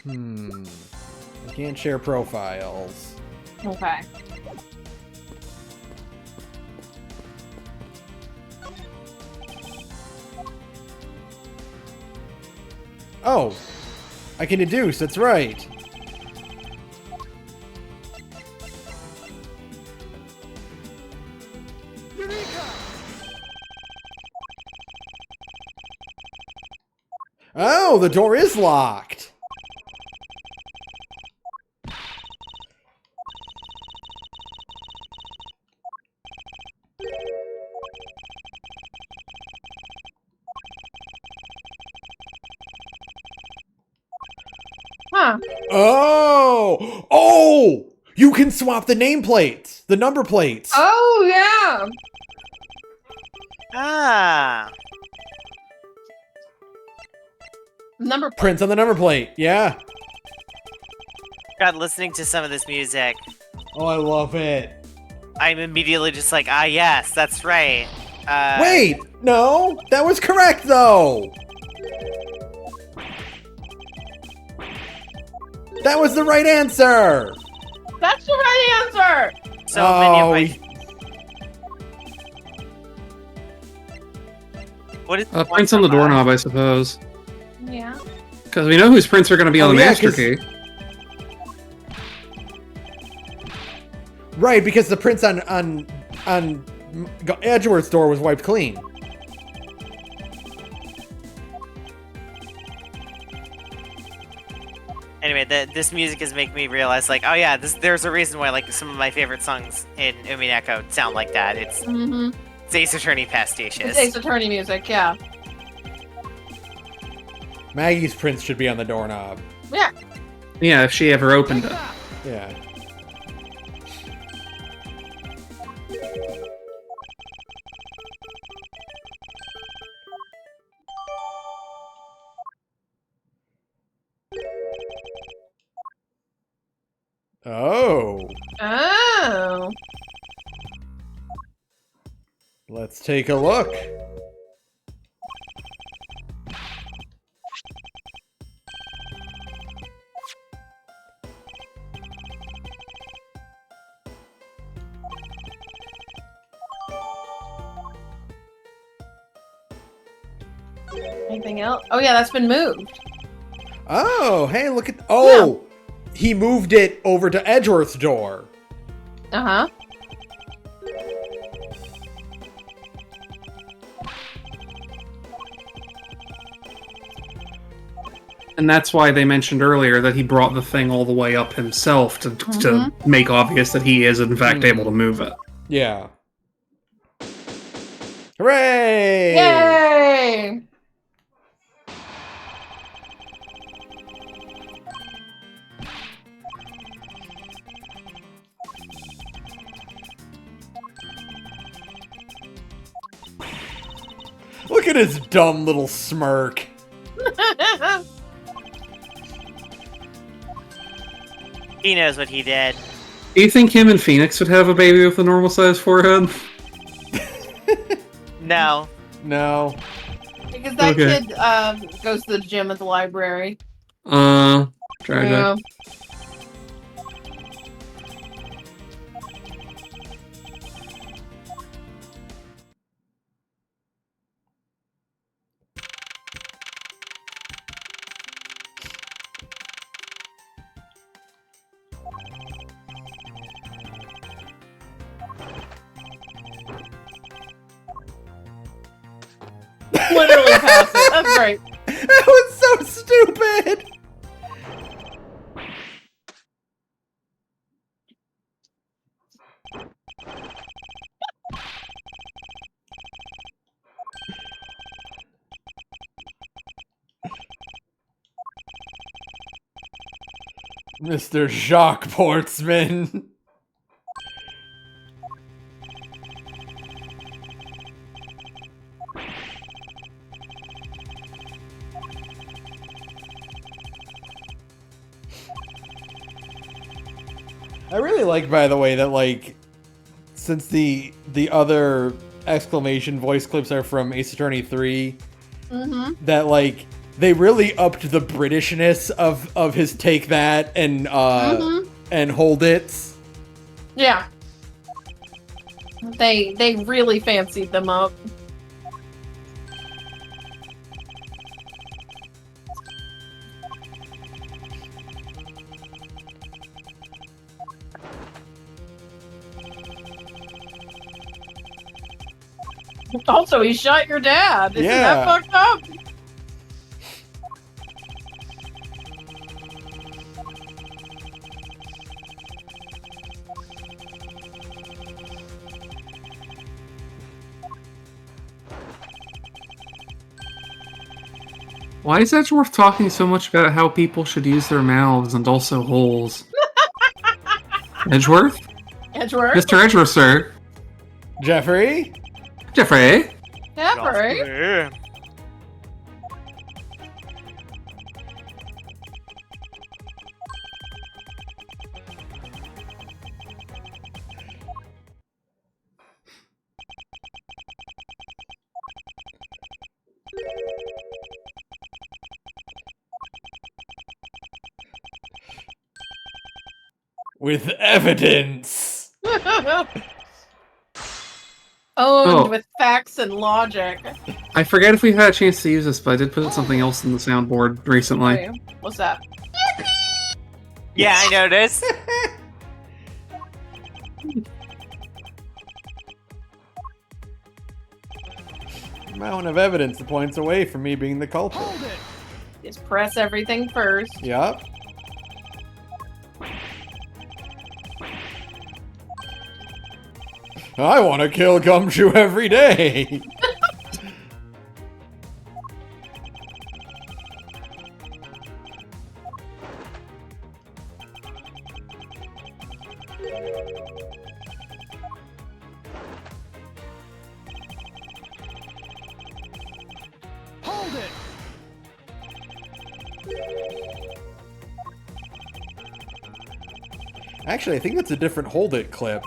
I can't share profiles. Okay. Oh, I can deduce. That's right. Eureka! Oh, the door is locked. Huh. Oh! Oh! You can swap the nameplates, the number plates. Oh, yeah. Ah. Number plate. Prints on the number plate. Yeah. God, listening to some of this music, Oh, I love it. I'm immediately just like, ah, yes, that's right. Wait! No! That was correct, though! That was the right answer! That's the right answer! So many of my... What is prints on the doorknob, I suppose. Yeah. Because we know whose prints are going to be on the master key. Right, because the prints on Edgeworth's door was wiped clean. Anyway, this music is making me realize, like, oh yeah, there's a reason why, like, some of my favorite songs in Umineko sound like that. It's Ace Attorney pastiches. It's Ace Attorney music, yeah. Maggie's prints should be on the doorknob. Yeah. Yeah, if she ever opened it. Yeah. Oh. Oh. Let's take a look. Anything else? Oh yeah, that's been moved. Oh, hey, look at... Oh! Yeah. He moved it over to Edgeworth's door. Uh-huh. And that's why they mentioned earlier that he brought the thing all the way up himself to make obvious that he is, in fact, able to move it. Yeah. Hooray! Yay! Look at his dumb little smirk. He knows what he did. Do you think him and Phoenix would have a baby with a normal-sized forehead? No. No. Because that kid goes to the gym at the library. Tragic. Yeah. Literally pass it. That's great. That was so stupid. Mr. Jacques Portsman. I really like, by the way, that, like, since the other exclamation voice clips are from Ace Attorney 3, that, like, they really upped the Britishness of his Take That and Hold It. Yeah. They really fancied them up. Also, he shot your dad. Isn't that fucked up? Why is Edgeworth talking so much about how people should use their mouths and also holes? Edgeworth? Edgeworth? Mr. Edgeworth, sir. Jeffrey? Jeffrey? Jeffrey? With evidence. Owned with facts and logic. I forget if we've had a chance to use this, but I did put something else in the soundboard recently. Okay. What's that? Yeah, I noticed. Amount of evidence that points away from me being the culprit. Just press everything first. Yup. I want to kill Gumshoe every day. Hold it. Actually, I think that's a different Hold It clip.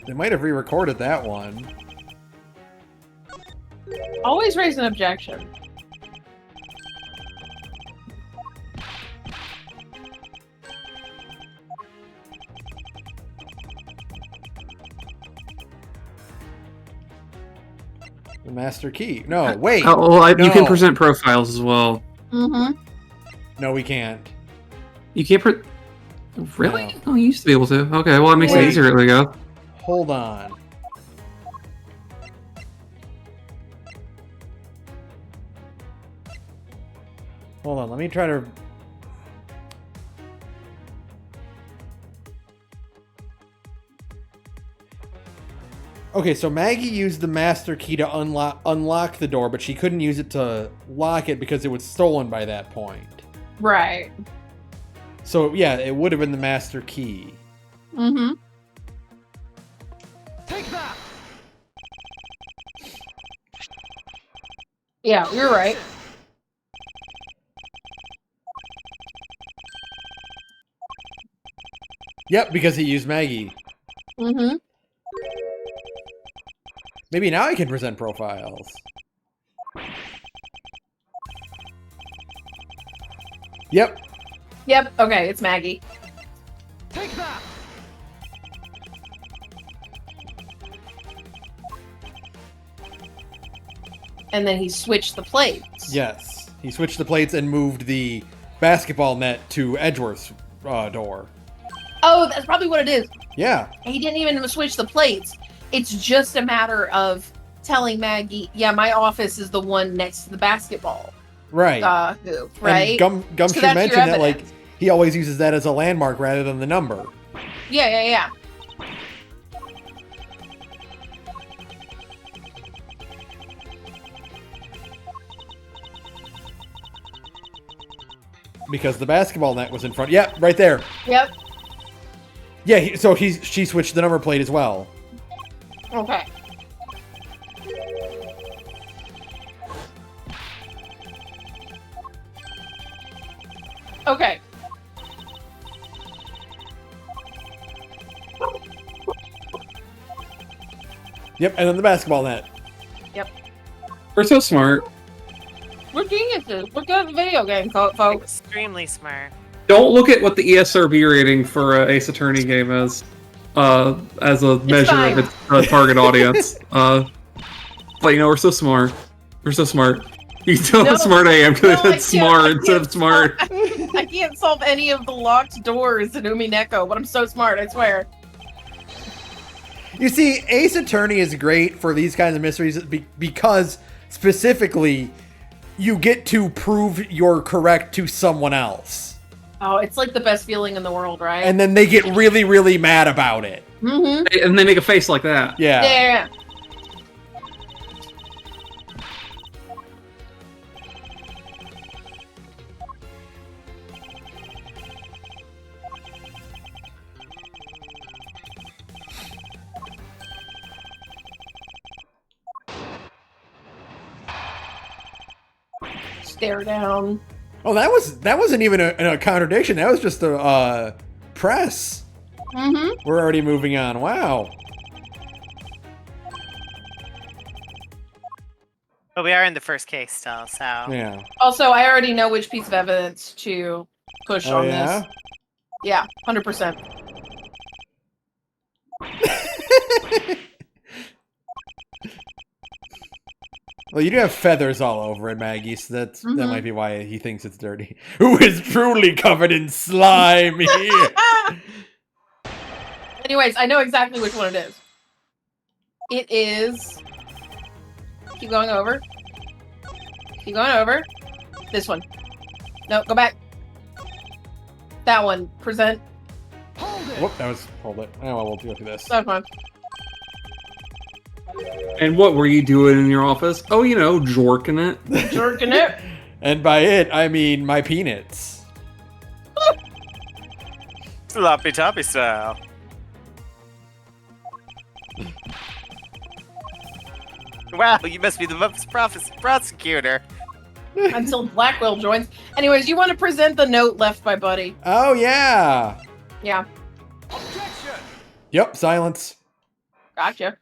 They might have re-recorded that one. Always raise an objection. The master key. No, wait. Oh, well, no. You can present profiles as well. Mm-hmm. No, we can't. You can't Really? No. Oh, you used to be able to. Okay, well, it makes it easier. There we go. Hold on. Hold on, let me try to... Okay, so Maggie used the master key to unlock the door, but she couldn't use it to lock it because it was stolen by that point. Right. So, yeah, it would have been the master key. Mm-hmm. Take that. Yeah, you're right. Yep, because he used Maggie. Mm-hmm. Maybe now I can present profiles. Yep. Yep, okay, it's Maggie. Take that. And then he switched the plates. Yes. He switched the plates and moved the basketball net to Edgeworth's door. Oh, that's probably what it is. Yeah. He didn't even switch the plates. It's just a matter of telling Maggie, yeah, my office is the one next to the basketball. Right. Hoop, right? And Gumshoe mentioned that, like, he always uses that as a landmark rather than the number. Yeah. Because the basketball net was in front. Yep, right there. Yep. Yeah, she switched the number plate as well. Okay. Okay. Yep, and then the basketball net. Yep. We're so smart. We're geniuses. We're good at the video game, folks. Extremely smart. Don't look at what the ESRB rating for Ace Attorney game is as a measure of its target audience. But we're so smart. We're so smart. You can tell how smart I am because I said smart instead of smart. I can't solve any of the locked doors in Umineko, but I'm so smart, I swear. You see, Ace Attorney is great for these kinds of mysteries because specifically you get to prove you're correct to someone else. Oh, it's like the best feeling in the world, right? And then they get really, really mad about it. Mm-hmm. And they make a face like that. Yeah. Yeah. Stare down. Oh, that wasn't even a contradiction. That was just a press. Mm-hmm. We're already moving on. Wow. But we are in the first case still, so. Yeah. Also, I already know which piece of evidence to push on yeah? this. Yeah, 100%. Well, you do have feathers all over it, Maggie, so that might be why he thinks it's dirty. Who is truly covered in slime here? Anyways, I know exactly which one it is. It is... Keep going over. Keep going over. This one. No, go back. That one. Present. Whoop, that was... Hold it. Oh, well, we'll go through this. That's fine. And what were you doing in your office? Oh, you know, jorking it. Jorking it. And by it, I mean my peanuts. Sloppy toppy style. Wow, you must be the prosecutor. Until Blackwell joins. Anyways, you want to present the note left by Buddy. Oh, yeah. Yeah. Objection! Yep, silence. Gotcha.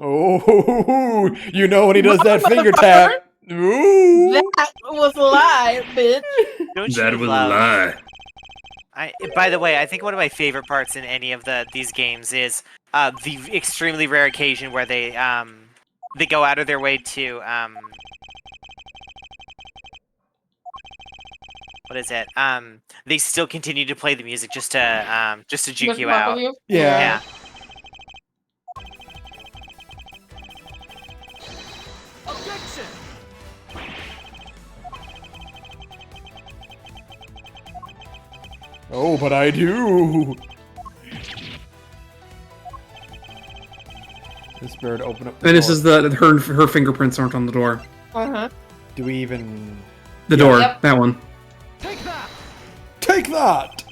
Oh, you know when he does that finger tap. Ooh. That was a lie, bitch. That was a lie. By the way, I think one of my favorite parts in any of these games is the extremely rare occasion where they go out of their way to what is it? They still continue to play the music just to juke you out. Yeah. Objection! Oh, but I do. This bird open up the And door. this is her fingerprints aren't on the door. Uh-huh. Do we even... The door, Yep. that one. Take that! Take that!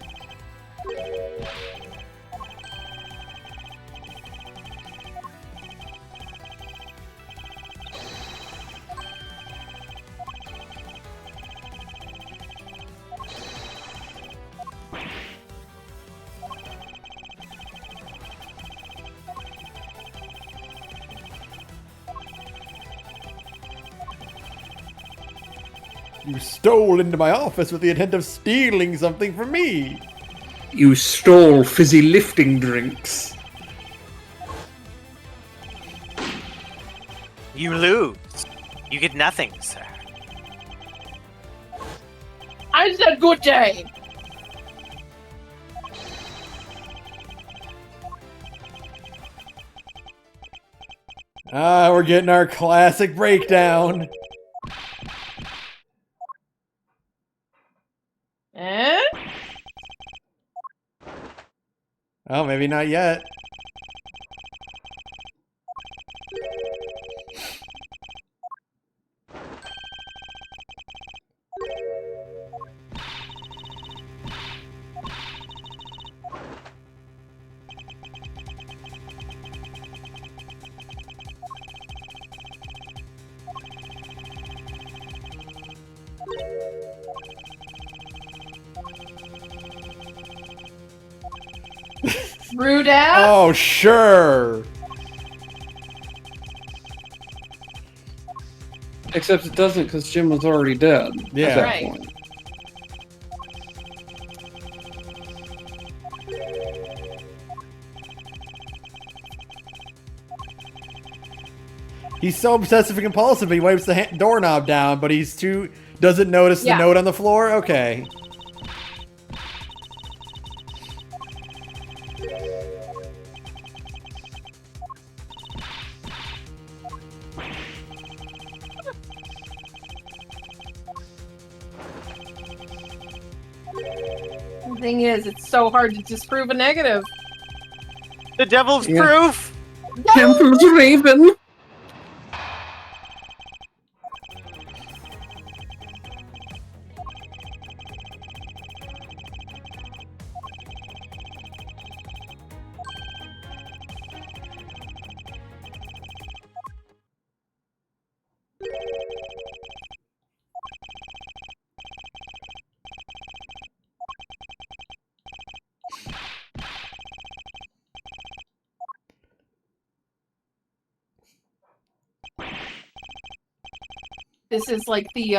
You stole into my office with the intent of stealing something from me. You stole fizzy lifting drinks. You lose. You get nothing, sir. I said good day. Ah, we're getting our classic breakdown. Eh? Oh, maybe not yet. Rude ass. Oh, sure. Except it doesn't because Jim was already dead. Yeah. At that Right. point. He's so obsessive and compulsive, he wipes the doorknob down, but doesn't notice the note on the floor? Okay. thing is, it's so hard to disprove a negative. The devil's proof! No! Temple's Raven! This is like the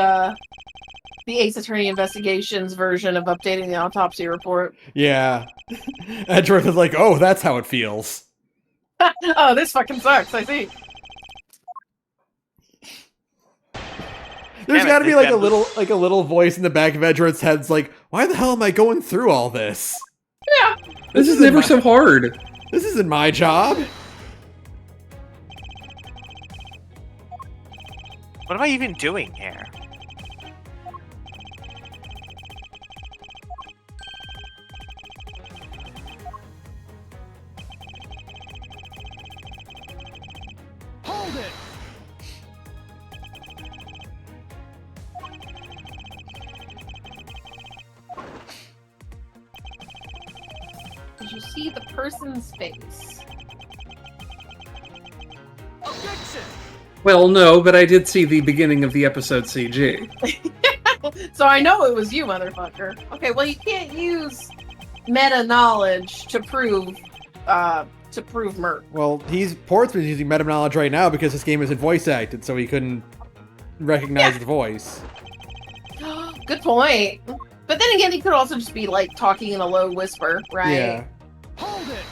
Ace Attorney Investigations version of updating the autopsy report. Yeah. Edgeworth is like, oh, that's how it feels. Oh, this fucking sucks, I see. There's got to be like a little voice in the back of Edgeworth's head's like, why the hell am I going through all this? Yeah. This is never so hard. This isn't my job. What am I even doing here? Hold it! Did you see the person's face? Objection! Well, no, but I did see the beginning of the episode CG. So I know it was you, motherfucker. Okay, well, you can't use meta knowledge to prove murder. Well, Portsman's using meta knowledge right now because this game isn't voice acted, so he couldn't recognize the voice. Good point. But then again, he could also just be like talking in a low whisper, right? Yeah. Hold it!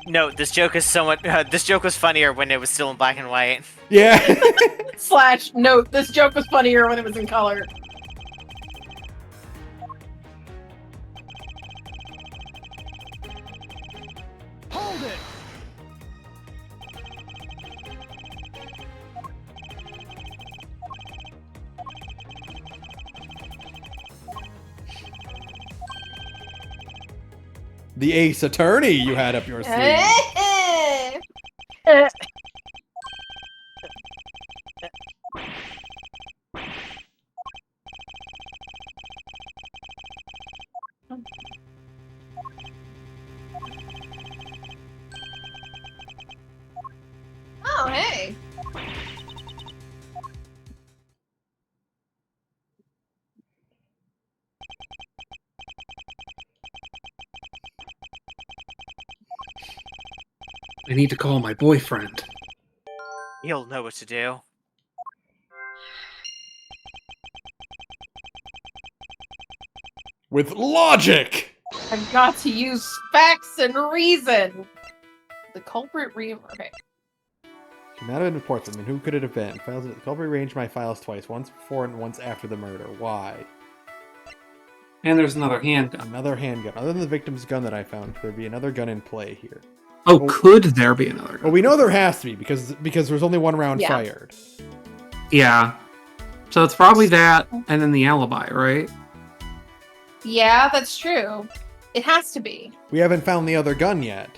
No, this joke is somewhat. This joke was funnier when it was still in black and white. Yeah. / note, this joke was funnier when it was in color. Hold it! The Ace Attorney you had up your sleeve. Oh, hey. I need to call my boyfriend. He'll know what to do. With logic! I've got to use facts and reason. The culprit okay. Could not have been Portsman. I mean, who could it have been? The culprit arranged my files twice, once before and once after the murder. Why? And there's another handgun. Another handgun. Other than the victim's gun that I found, could there be another gun in play here? Oh, could there be another gun? Well, we know there has to be, because there's only one round fired. Yeah. So it's probably that, and then the alibi, right? Yeah, that's true. It has to be. We haven't found the other gun yet.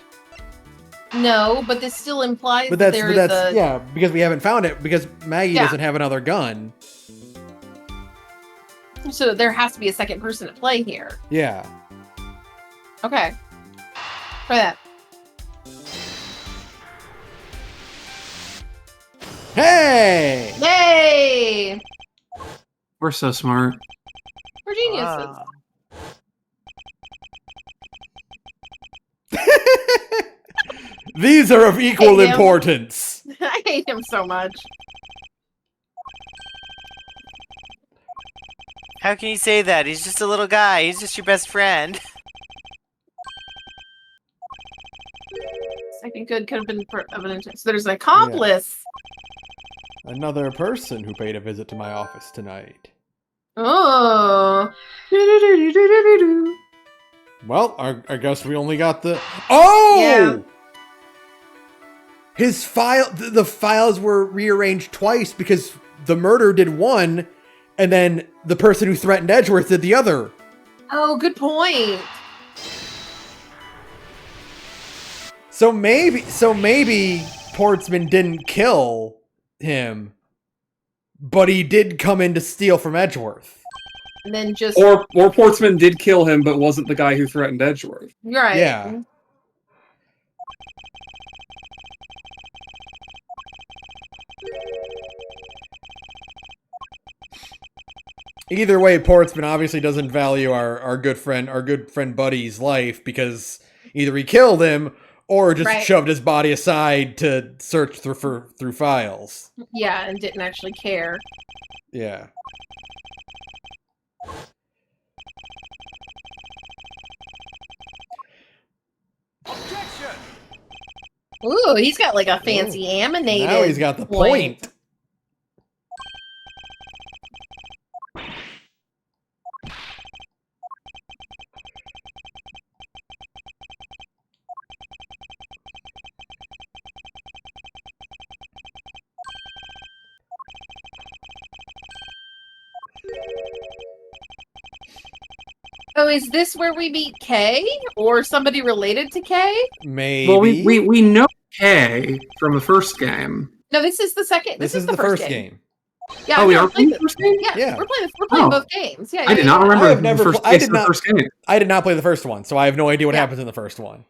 No, but this still implies yeah, because we haven't found it, because Maggie doesn't have another gun. So there has to be a second person at play here. Yeah. Okay. Try that. Hey! Yay! We're so smart. We're geniuses. These are of equal importance. I hate him so much. How can you say that? He's just a little guy. He's just your best friend. Second good could have been evidence. So there's an accomplice. Yeah. Another person who paid a visit to my office tonight. Oh. Well, I guess we only got the... Oh! Yeah. His the files were rearranged twice because the murder did one, and then the person who threatened Edgeworth did the other. Oh, good point. So maybe Portsman didn't kill him, but he did come in to steal from Edgeworth. And then just or Portsman did kill him, but wasn't the guy who threatened Edgeworth. Right. Yeah. Either way, Portsman obviously doesn't value our good friend Buddy's life, because either he killed him or just shoved his body aside to search through files. Yeah, and didn't actually care. Yeah. Objection! Ooh, he's got like a fancy animated. Now he's got the point. So is this where we meet Kay, or somebody related to Kay? Maybe. Well, we know Kay from the first game. No, this is the second. This is the first game. Yeah. Oh, we are playing the first game? Yeah. We're playing both games. Yeah. I did not remember the first game. I did not play the first one, so I have no idea what happens in the first one.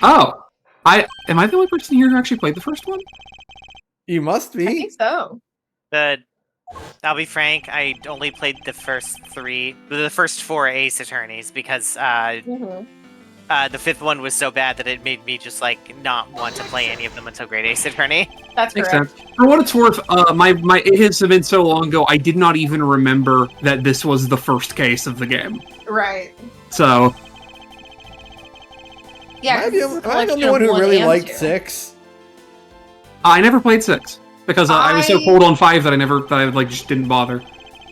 Oh. Am I the only person here who actually played the first one? You must be. I think so. I'll be frank, I only played the first four Ace Attorneys, because the fifth one was so bad that it made me just like not want to play any of them until Great Ace Attorney. That's correct. For what it's worth, it has been so long ago, I did not even remember that this was the first case of the game. Right. So. Yeah. Am I the only one who really liked 6? I never played 6. Because I was so cold on 5 that I just didn't bother.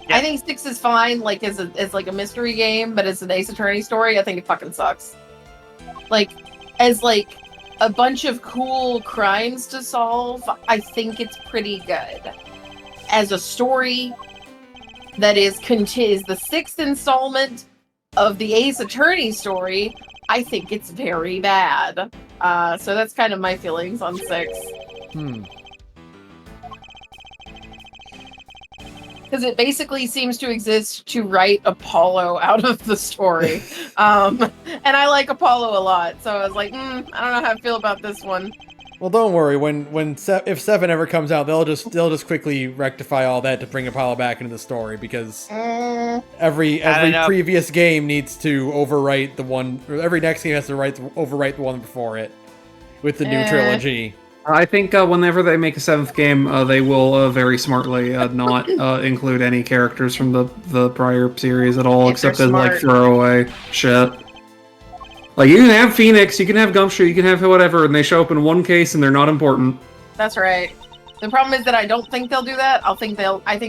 Yeah. I think 6 is fine, like as like a mystery game, but as an Ace Attorney story, I think it fucking sucks. Like, as like a bunch of cool crimes to solve, I think it's pretty good. As a story that is the 6th installment of the Ace Attorney story, I think it's very bad. So that's kind of my feelings on 6. Because it basically seems to exist to write Apollo out of the story. And I like Apollo a lot, so I was like, I don't know how I feel about this one. Well, don't worry. If 7 ever comes out, they'll just quickly rectify all that to bring Apollo back into the story, because every previous game needs to overwrite the one, or every next game has to overwrite the one before it with the new trilogy. I think whenever they make a 7th game, they will very smartly not include any characters from the prior series at all, except as like throwaway shit. Like, you can have Phoenix, you can have Gumshoe, you can have whatever, and they show up in one case and they're not important. That's right. The problem is that I don't think they'll do that. I think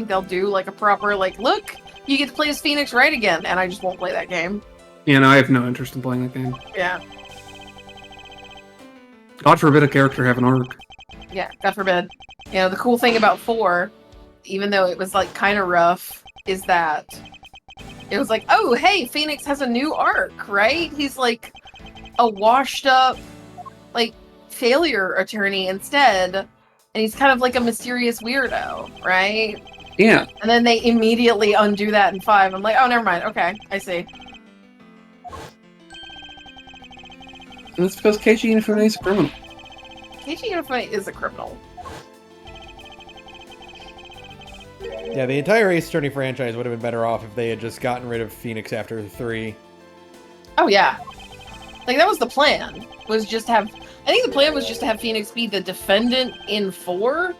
they'll do like a proper, like, look, you get to play as Phoenix Wright again, and I just won't play that game. Yeah, no, I have no interest in playing that game. Yeah. God forbid a character have an arc. Yeah, God forbid. You know, the cool thing about 4, even though it was like kind of rough, is that it was like, oh, hey, Phoenix has a new arc, right? He's like a washed up, like, failure attorney instead, and he's kind of like a mysterious weirdo, right? Yeah. And then they immediately undo that in 5. I'm like, oh, never mind. Okay, I see. And it's because Keiji Inafune is a criminal. Keiji Inafune is a criminal. Yeah, the entire Ace Attorney franchise would have been better off if they had just gotten rid of Phoenix after 3. Oh, yeah. Like, that was the plan. I think the plan was just to have Phoenix be the defendant in 4,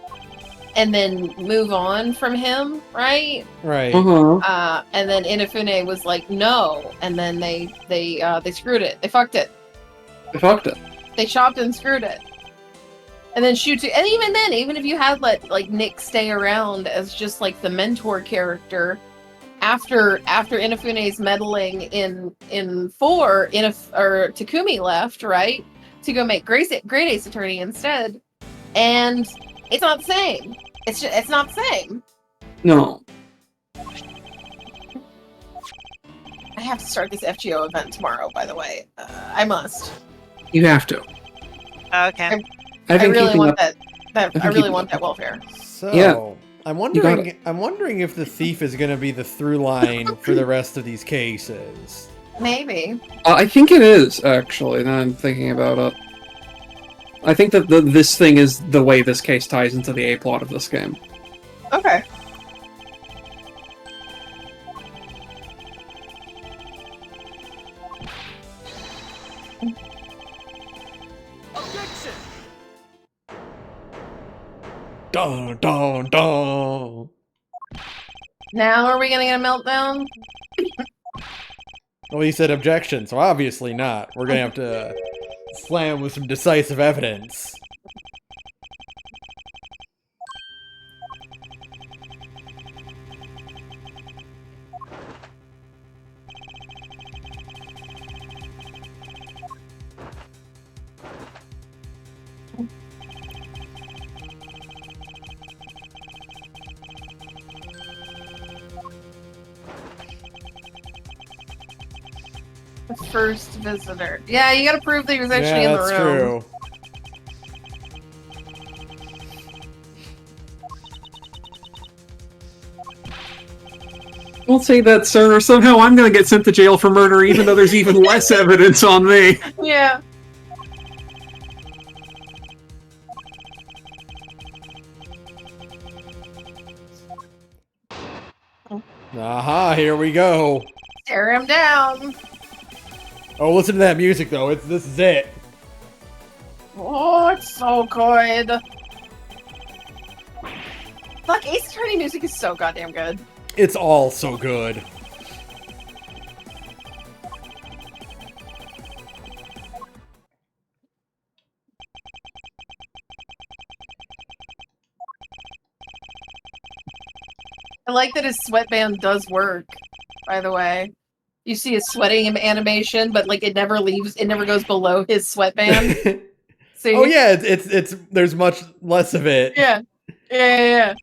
and then move on from him, right? Right. And then Inafune was like, no. And then they screwed it. They fucked it. They chopped and screwed it. And then and even then, even if you had let like Nick stay around as just like the mentor character, after Inafune's meddling in 4, Takumi left, right, to go make Great Ace Attorney instead, and it's not the same. It's not the same. No. I have to start this FGO event tomorrow, by the way. I must. You have to. Okay. I really want that. I really want that welfare. So yeah. I'm wondering if the thief is going to be the through line for the rest of these cases. Maybe. I think it is, actually, now I'm thinking about it. I think that this thing is the way this case ties into the A-plot of this game. Okay. Objection! Dun, dun, dun. Now are we gonna get a meltdown? Well, he said objection, so obviously not. We're gonna have to slam with some decisive evidence. The first visitor. Yeah, you gotta prove that he was actually in the room. That's true. Don't say that, sir, or somehow I'm gonna get sent to jail for murder even though there's even less evidence on me. Yeah. Aha, here we go. Tear him down. Oh, listen to that music, though. This is it. Oh, it's so good. Fuck, Ace Attorney music is so goddamn good. It's all so good. I like that his sweatband does work, by the way. You see his sweating animation, but like it never leaves, it never goes below his sweatband. See? Oh yeah, it's there's much less of it. Yeah. Yeah.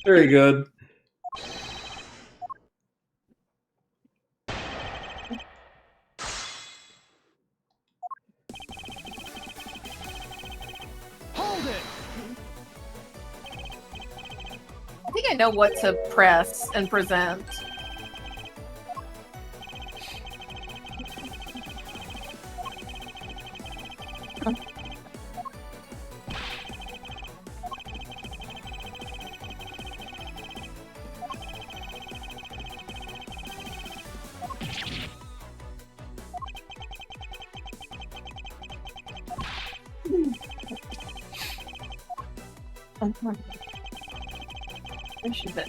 Very good. Hold it! I think I know what to press and present.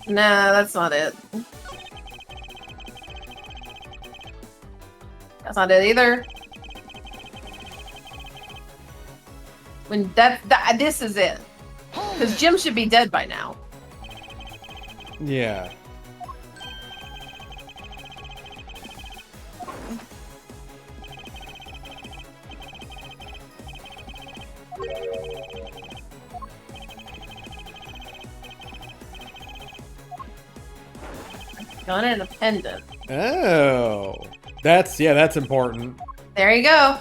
Nah, that's not it. That's not it either. When this is it. Because Jim should be dead by now. Yeah. Gun and a pendant. Oh. That's important. There you go.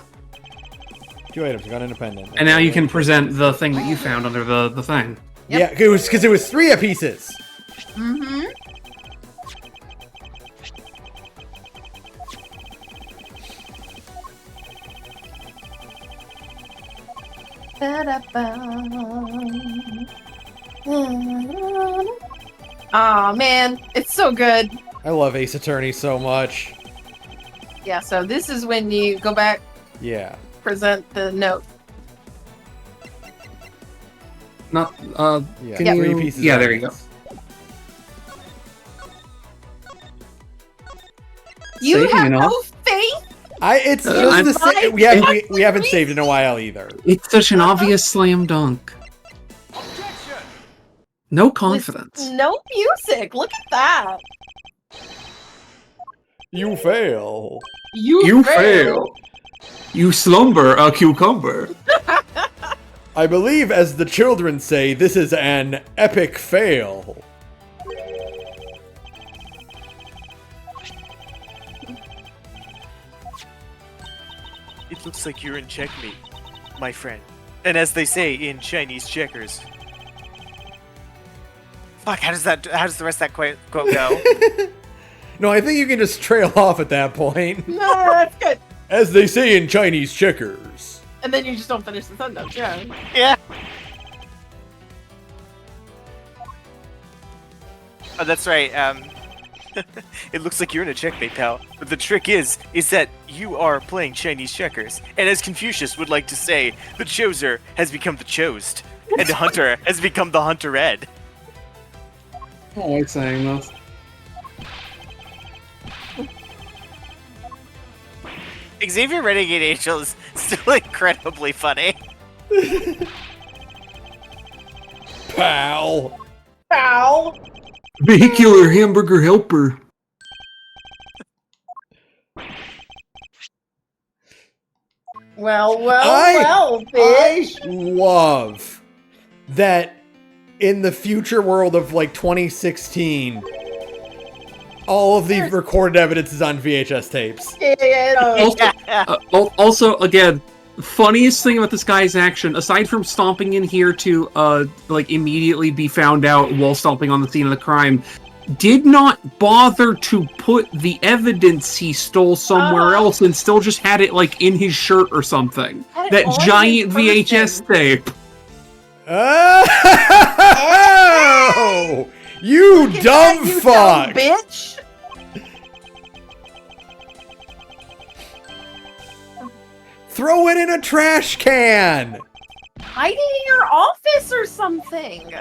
2 items, gun and a pendant. And now you can present the thing that you found under the thing. Yep. Yeah, because it was 3 pieces. Mm-hmm. Oh man, it's so good. I love Ace Attorney so much. Yeah, so this is when you go back. Yeah. Present the note. Not yeah, can 3 you... pieces. Yeah, there you go. You have no faith? It's just the same. We haven't saved in a while either. It's such an obvious slam dunk. Objection! No confidence. No music. Look at that. You fail. You fail. You slumber a cucumber. I believe, as the children say, this is an epic fail. Looks like you're in checkmate, my friend. And as they say in Chinese checkers. Fuck, how does the rest of that quote go? No, I think you can just trail off at that point. No, that's good. As they say in Chinese checkers. And then you just don't finish the sentence, yeah. Yeah. Oh, that's right. It looks like you're in a checkmate, pal. But the trick is that you are playing Chinese checkers. And as Confucius would like to say, the choser has become the chosed. And the hunter has become the hunter-ed. I don't like saying this. Xavier Renegade Angel is still incredibly funny. Pal. Pal. Vehicular hamburger helper. Well, I bitch. love that in the future world of like 2016, all of the recorded evidence is on VHS tapes. Also, again, funniest thing about this guy's action, aside from stomping in here to like immediately be found out while stomping on the scene of the crime, did not bother to put the evidence he stole somewhere else and still just had it like in his shirt or something. That giant VHS tape. Oh, you dumb fuck, dumb bitch. Throw it in a trash can. Hide it in your office or something.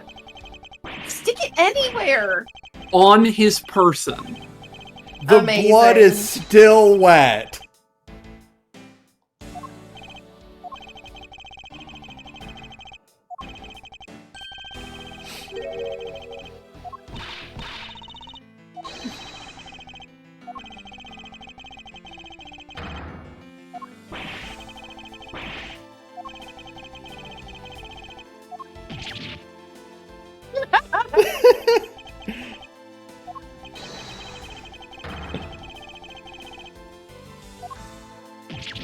Stick it anywhere. On his person. The blood is still wet.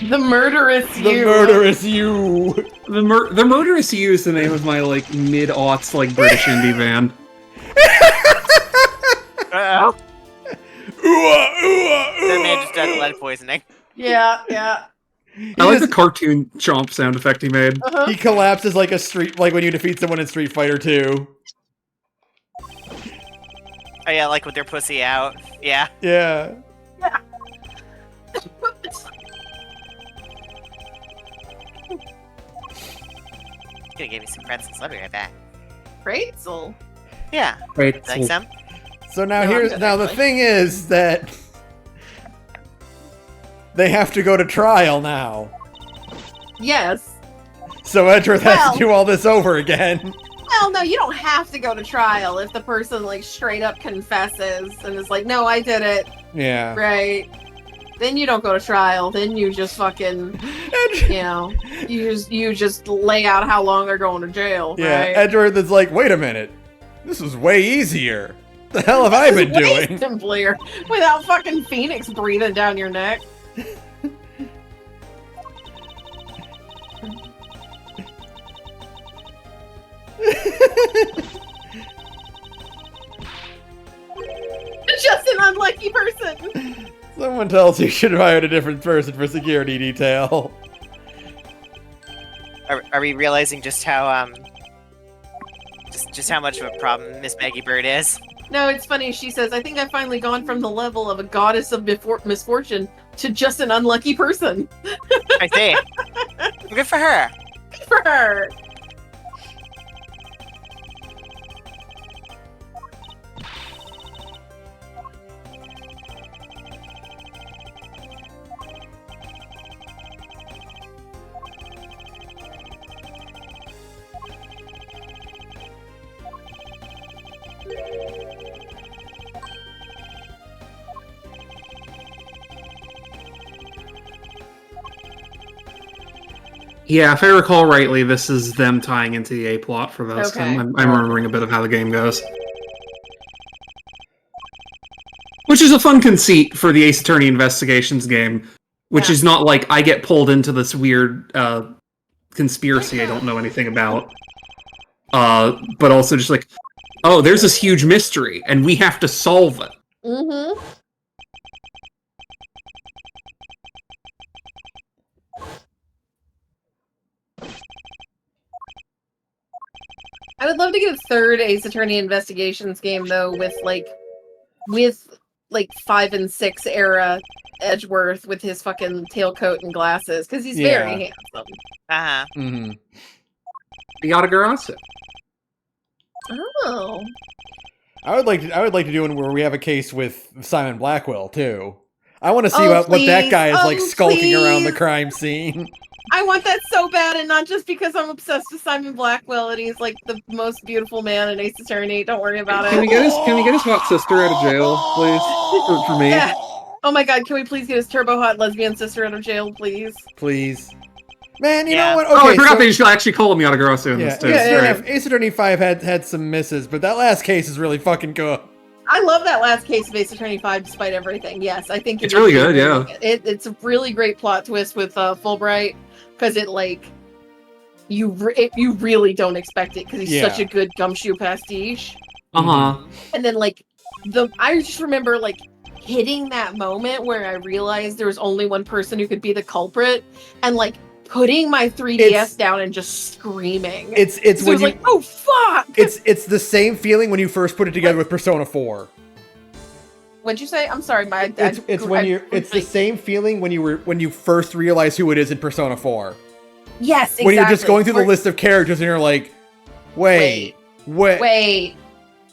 The murderous you. The murderous you. The murderous you is the name of my like mid-aughts like British indie band. That man just died of lead poisoning. Yeah. I like the cartoon chomp sound effect he made. He collapses like like when you defeat someone in Street Fighter 2. Oh yeah, like with their pussy out. Yeah. Yeah. Gonna give me some pretzels. I'll be right back. Pretzel? Yeah. Pretzel. Like some? So now the thing is that they have to go to trial now. Yes. So Edgeworth has to do all this over again. Well, no, you don't have to go to trial if the person like straight up confesses and is like, "No, I did it." Yeah. Right. Then you don't go to trial. Then you just fucking, you just lay out how long they're going to jail. Yeah. Right? Edgeworth is like, "Wait a minute, this is way easier. The hell have I been doing?" Simpler, without fucking Phoenix breathing down your neck. Just an unlucky person. Someone tells you should have hired a different person for security detail. Are we realizing just how just how much of a problem Miss Maggie Bird is? No, it's funny. She says, "I think I've finally gone from the level of a goddess of misfortune to just an unlucky person." I see. Good for her. Good for her. Yeah, if I recall rightly, this is them tying into the A plot for this. Okay. I'm remembering a bit of how the game goes. Which is a fun conceit for the Ace Attorney Investigations game. which is not like I get pulled into this weird conspiracy I don't know anything about. But also just like, oh, there's this huge mystery, and we have to solve it. Mm-hmm. I would love to get a third Ace Attorney Investigations game though, with 5 and 6 era Edgeworth with his fucking tailcoat and glasses, because he's very handsome. Uh-huh. Mm-hmm. Yadagarasu. Oh. I would like to do one where we have a case with Simon Blackwell too. I want to see what that guy is like skulking around the crime scene. I want that so bad, and not just because I'm obsessed with Simon Blackwell and he's like the most beautiful man in Ace Attorney. Don't worry about it. Can we get his hot sister out of jail, please? For me. Yeah. Oh my god, can we please get his turbo hot lesbian sister out of jail, please? Please. Man, you know what? Okay, I forgot they should actually call him Yadagarasu in this too. Ace Attorney 5 had some misses, but that last case is really fucking good. I love that last case of Ace Attorney 5 despite everything. Yes, I think it's really good, yeah. It's a really great plot twist with Fulbright, because it you really don't expect it, because he's such a good gumshoe pastiche. Uh-huh. And then I just remember hitting that moment where I realized there was only one person who could be the culprit, and putting my 3DS down and just screaming. It's when you oh fuck! It's the same feeling when you first put it together with Persona 4. What'd you say? I'm sorry, it's the same feeling when you first realize who it is in Persona 4. Yes, exactly. When you're just going through the list of characters and you're like, wait,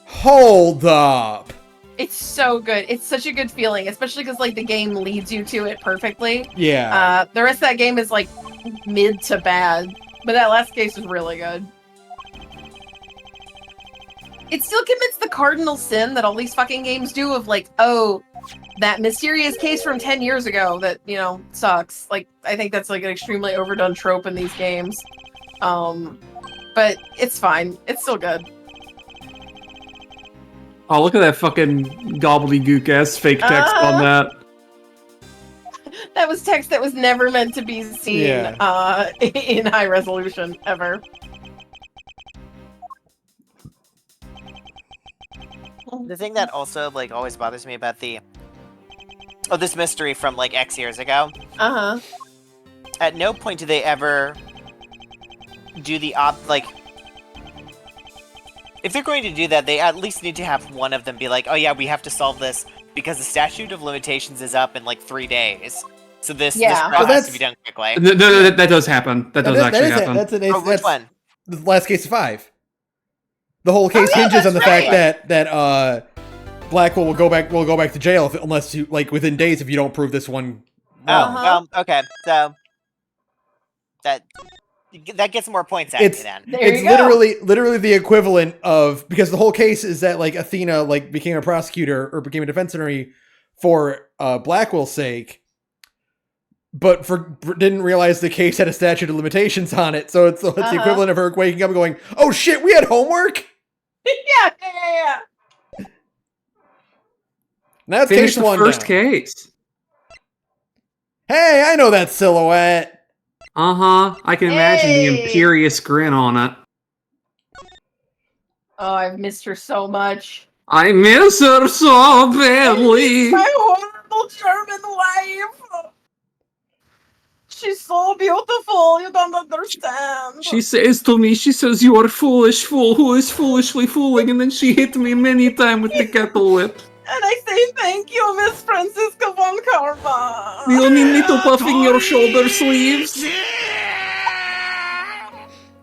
hold up. It's so good. It's such a good feeling, especially because the game leads you to it perfectly. Yeah. The rest of that game is mid to bad, but that last case is really good. It still commits the cardinal sin that all these fucking games do of oh, that mysterious case from 10 years ago that, sucks. I think that's an extremely overdone trope in these games. But it's fine. It's still good. Oh, look at that fucking gobbledygook-ass fake text on that. That was text that was never meant to be seen in high resolution, ever. The thing that also always bothers me about this mystery from X years ago. Uh-huh. At no point do they ever do the if they're going to do that, they at least need to have one of them be oh yeah, we have to solve this because the statute of limitations is up in 3 days. So this has to be done quickly. No, that does happen. That does actually happen. Which one? The last case of 5. The whole case hinges on the fact that Blackwell will go back to jail unless you within days if you don't prove this one. Well, okay, so that gets more points out of me then. It's literally the equivalent of, because the whole case is that Athena became a prosecutor or became a defense attorney for Blackwell's sake, but didn't realize the case had a statute of limitations on it. So it's the equivalent of her waking up and going, "Oh shit, we had homework." Yeah. That's finish case one. First case. Hey, I know that silhouette. Uh-huh. I can imagine the imperious grin on it. Oh, I've missed her so much. I miss her so badly. My horrible German wife. She's so beautiful. You don't understand. She says to me, you are foolish fool who is foolishly fooling, and then she hit me many times with the kettle whip. And I say thank you, Miss Francisca von Karma. You only need to puffing your shoulder sleeves.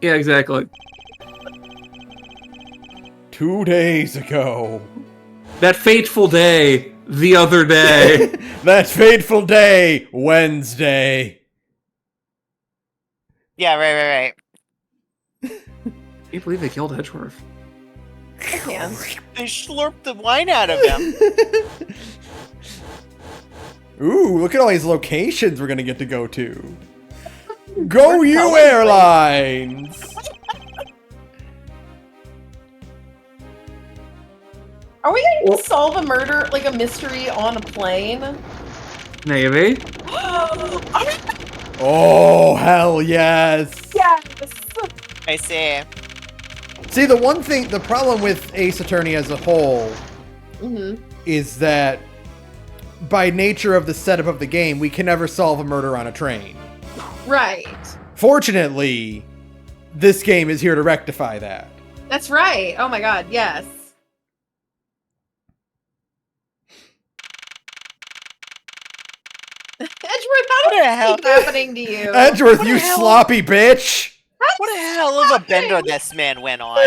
Yeah, exactly. 2 days ago. That fateful day, the other day. That fateful day, Wednesday. Yeah, right. Can you believe they killed Edgeworth? I can. They slurped the wine out of him. Ooh, look at all these locations we're gonna get to go to. Go you Airlines! Are we going to solve a murder, a mystery on a plane? Maybe. Oh, hell yes. Yes. I see. See, the problem with Ace Attorney as a whole is that by nature of the setup of the game, we can never solve a murder on a train. Right. Fortunately, this game is here to rectify that. That's right. Oh my god, yes. Edgeworth, how did that keep happening to you? Edgeworth, you sloppy bitch! What a hell of a bender this man went on.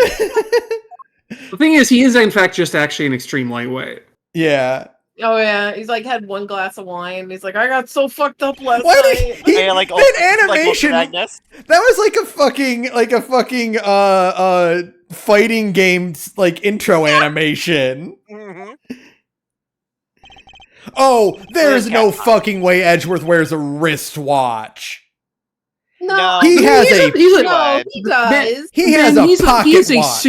The thing is, he is in fact just actually an extreme lightweight. Yeah. Oh yeah, he's like had one glass of wine. And he's like, I got so fucked up last night. That animation. That was like a fucking fighting game like intro animation. Oh, there's no fucking way Edgeworth wears a wristwatch. No, he has a. He does. He has a pocket watch.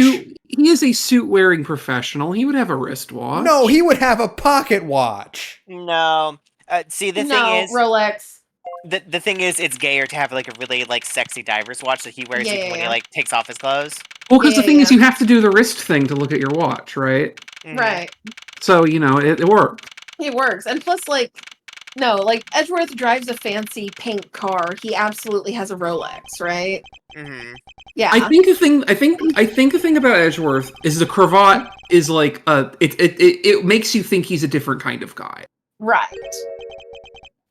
He is a suit-wearing professional. He would have a wristwatch. No, he would have a pocket watch. No. See, the thing is... Rolex. The thing is, it's gayer to have, like, a really, like, sexy diver's watch that he wears even when he, like, takes off his clothes. Well, because the thing is, you have to do the wrist thing to look at your watch, right? Right. So, you know, it works. It works. And plus, like, no, like, Edgeworth drives a fancy pink car. He absolutely has a Rolex, right? Yeah. I think the thing about Edgeworth is the cravat is like it makes you think he's a different kind of guy. Right.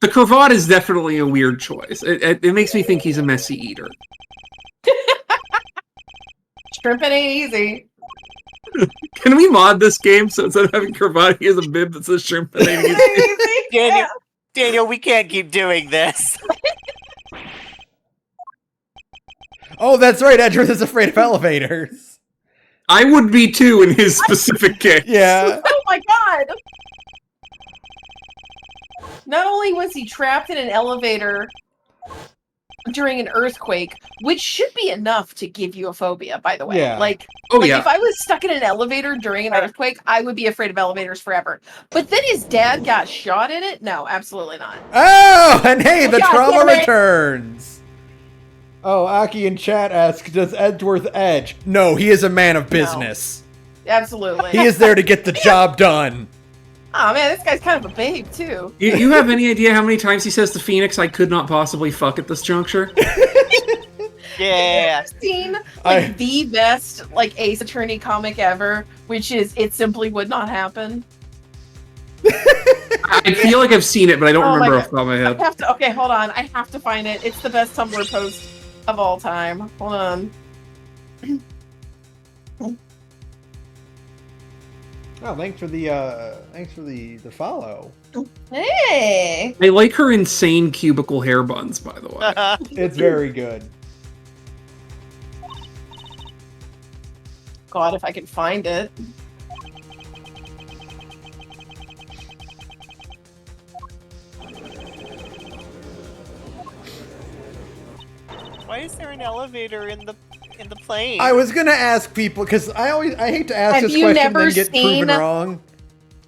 The cravat is definitely a weird choice. It makes me think he's a messy eater. Shrimping ain't easy. Can we mod this game so instead of having cravat, he has a bib that says shrimping ain't easy? Daniel, we can't keep doing this. Oh, that's right. Edgeworth is afraid of elevators. I would be too in his specific case. Yeah. Oh my god! Not only was he trapped in an elevator during an earthquake, which should be enough to give you a phobia, by the way. Yeah. If I was stuck in an elevator during an earthquake, I would be afraid of elevators forever. But then his dad got shot in it? No, absolutely not. Oh, and hey, the trauma returns. Oh, Aki in chat asks, does Edgeworth edge? No, he is a man of business. No. Absolutely. He is there to get the job done. Oh man, this guy's kind of a babe, too. You have any idea how many times he says to Phoenix, I could not possibly fuck at this juncture? Yeah. I've seen the best Ace Attorney comic ever, which is It Simply Would Not Happen. I feel like I've seen it, but I don't remember off the top of my head. Okay, hold on. I have to find it. It's the best Tumblr post of all time. Hold on. Oh, thanks for the follow. Hey. I like her insane cubicle hair buns, by the way. It's very good. God, if I can find it. Why is there an elevator in the plane? I was gonna ask people because I hate to ask this question and then get proven wrong.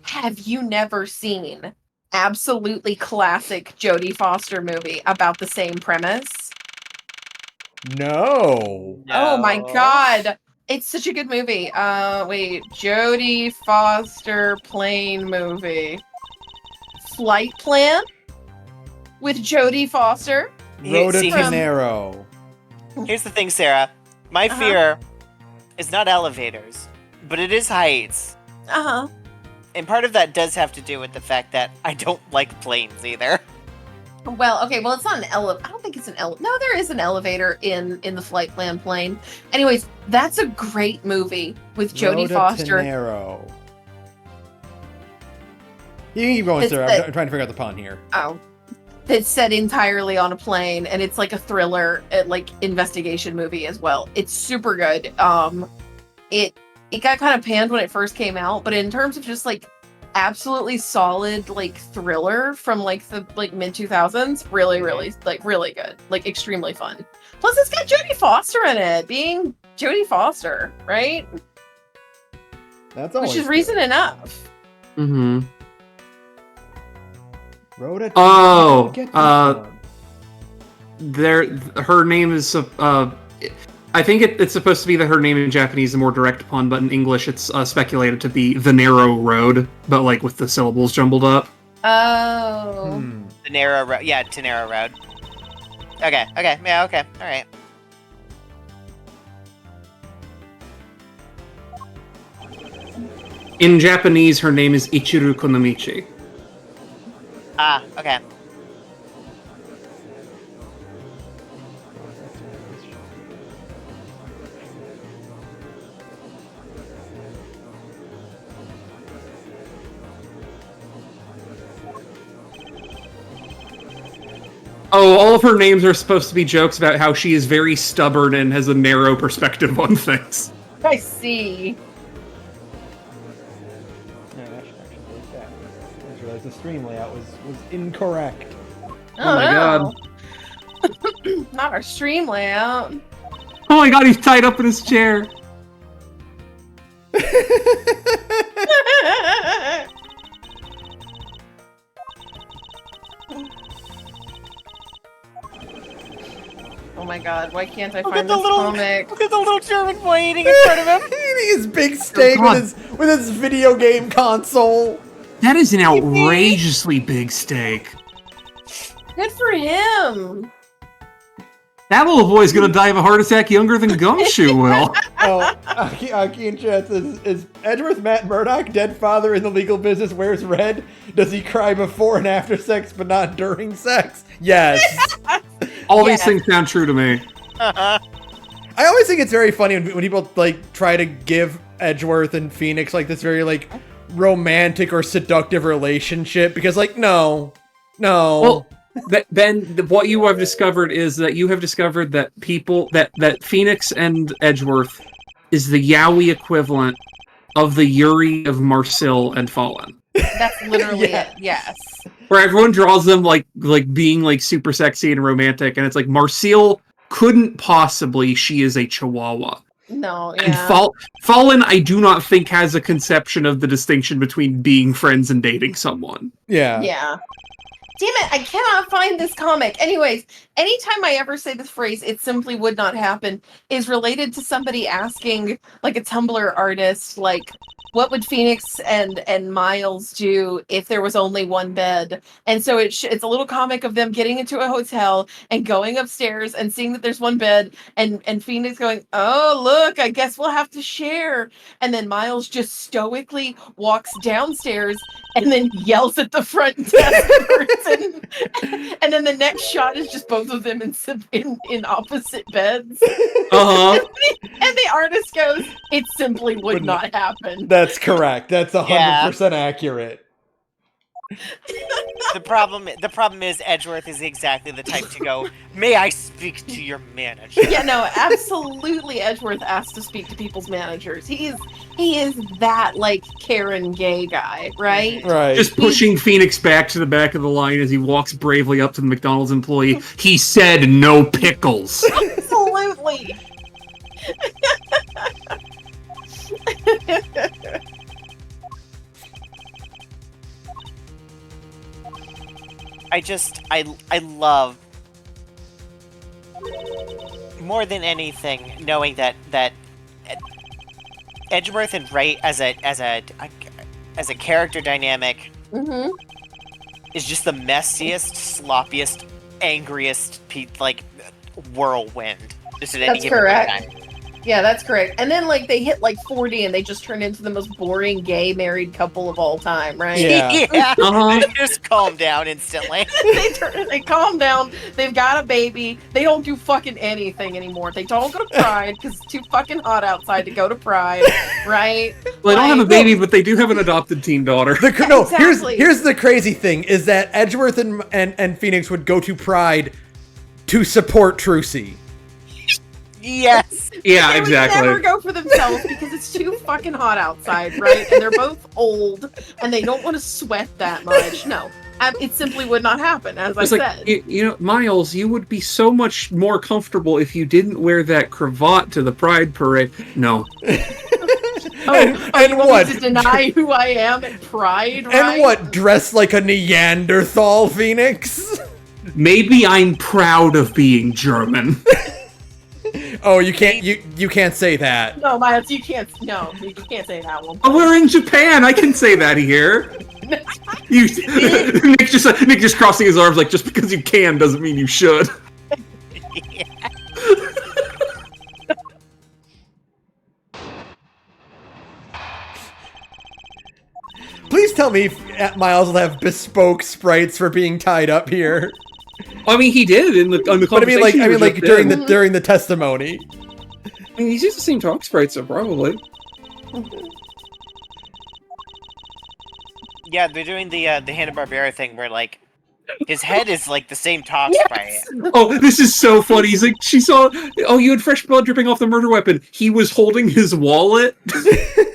Have you never seen absolutely classic Jodie Foster movie about the same premise? No. Oh my god. It's such a good movie. Wait, Jodie Foster plane movie. Flight Plan with Jodie Foster. Road to Janeiro. Here's the thing, Sarah. My fear is not elevators, but it is heights. And part of that does have to do with the fact that I don't like planes either. Well, okay, well, it's not an elevator. I don't think it's an elevator. No, there is an elevator in the Flight Plan plane. Anyways, that's a great movie with Jodie Foster. Janeiro. You can keep going, Sarah. I'm trying to figure out the pun here. Oh. It's set entirely on a plane, and it's like a thriller, investigation movie as well. It's super good. It got kind of panned when it first came out, but in terms of just absolutely solid thriller from the mid 2000s, really really good, extremely fun. Plus, it's got Jodie Foster in it, being Jodie Foster, right? That's always which is reason enough. Mm-hmm. Rhoda. Her name is. I think it's supposed to be that her name in Japanese is a more direct pun, but in English it's speculated to be the narrow road, but like with the syllables jumbled up. Oh. The narrow road. Yeah, to narrow road. Okay. Yeah. Okay. All right. In Japanese, her name is Ichiru Konomichi. Ah, okay. Oh, all of her names are supposed to be jokes about how she is very stubborn and has a narrow perspective on things. I see. The stream layout was incorrect. Oh my god. Not our stream layout. Oh my god, he's tied up in his chair. Oh my god, why can't I find this comic? Look at the little German boy eating in front of him. Eating his big steak with his video game console. That is an outrageously big steak. Good for him. That little boy's gonna die of a heart attack younger than Gumshoe will. Aki in chat says, is Edgeworth Matt Murdock, dead father in the legal business, wears red? Does he cry before and after sex, but not during sex? Yes. All these things sound true to me. I always think it's very funny when people like try to give Edgeworth and Phoenix like this very like romantic or seductive relationship, because like no. Well, Ben, what you have discovered is that you have discovered that that Phoenix and Edgeworth is the yaoi equivalent of the Yuri of Marcel and Fallen. That's literally it. Yes. Where everyone draws them like being like super sexy and romantic, and it's like Marcel couldn't possibly. She is a chihuahua. No, yeah. And Fallen, I do not think has a conception of the distinction between being friends and dating someone. Yeah. Yeah. Damn it, I cannot find this comic. Anyways, anytime I ever say this phrase, it simply would not happen, is related to somebody asking, like a Tumblr artist, like, what would Phoenix and Miles do if there was only one bed? And so it's a little comic of them getting into a hotel and going upstairs and seeing that there's one bed, and Phoenix going, oh, look, I guess we'll have to share. And then Miles just stoically walks downstairs and then yells at the front desk person. And then the next shot is just both of them in opposite beds. Uh-huh. And the artist goes, it simply would not happen. That's correct. That's 100% accurate. The problem is Edgeworth is exactly the type to go, may I speak to your manager? Yeah, no, absolutely Edgeworth asks to speak to people's managers. He is that, like, Karen gay guy, right? Right. Just pushing Phoenix back to the back of the line as he walks bravely up to the McDonald's employee. He said no pickles. Absolutely. I love more than anything knowing that Edgeworth and Wright as a character dynamic is just the messiest, sloppiest, angriest whirlwind just at any given time. Yeah, that's correct. And then, like, they hit, like, 40 and they just turn into the most boring gay married couple of all time, right? Yeah. They just calm down instantly. They calm down. They've got a baby. They don't do fucking anything anymore. They don't go to Pride because it's too fucking hot outside to go to Pride, right? Well, they don't have a baby, but they do have an adopted teen daughter. Exactly. Here's the crazy thing, is that Edgeworth and Phoenix would go to Pride to support Trucy. Yes. Yeah, they exactly. They would never go for themselves because it's too fucking hot outside, right? And they're both old, and they don't want to sweat that much. No, it simply would not happen, as I said. You know, Miles, you would be so much more comfortable if you didn't wear that cravat to the Pride Parade. No. and what? To deny who I am at Pride, right? And what? Dress like a Neanderthal, Phoenix? Maybe I'm proud of being German. Oh, you can't say that. No, Miles, you can't say that one. We're in Japan. I can say that here. Nick just crossing his arms like, just because you can doesn't mean you should. Yeah. Please tell me Miles will have bespoke sprites for being tied up here. I mean, he did in the conversation. But I mean, like during the testimony. I mean, he's used the same talk sprites, so probably. Yeah, they're doing the Hanna-Barbera thing where like his head is like the same talk sprite. Oh, this is so funny. He's like, she saw. Oh, you had fresh blood dripping off the murder weapon. He was holding his wallet.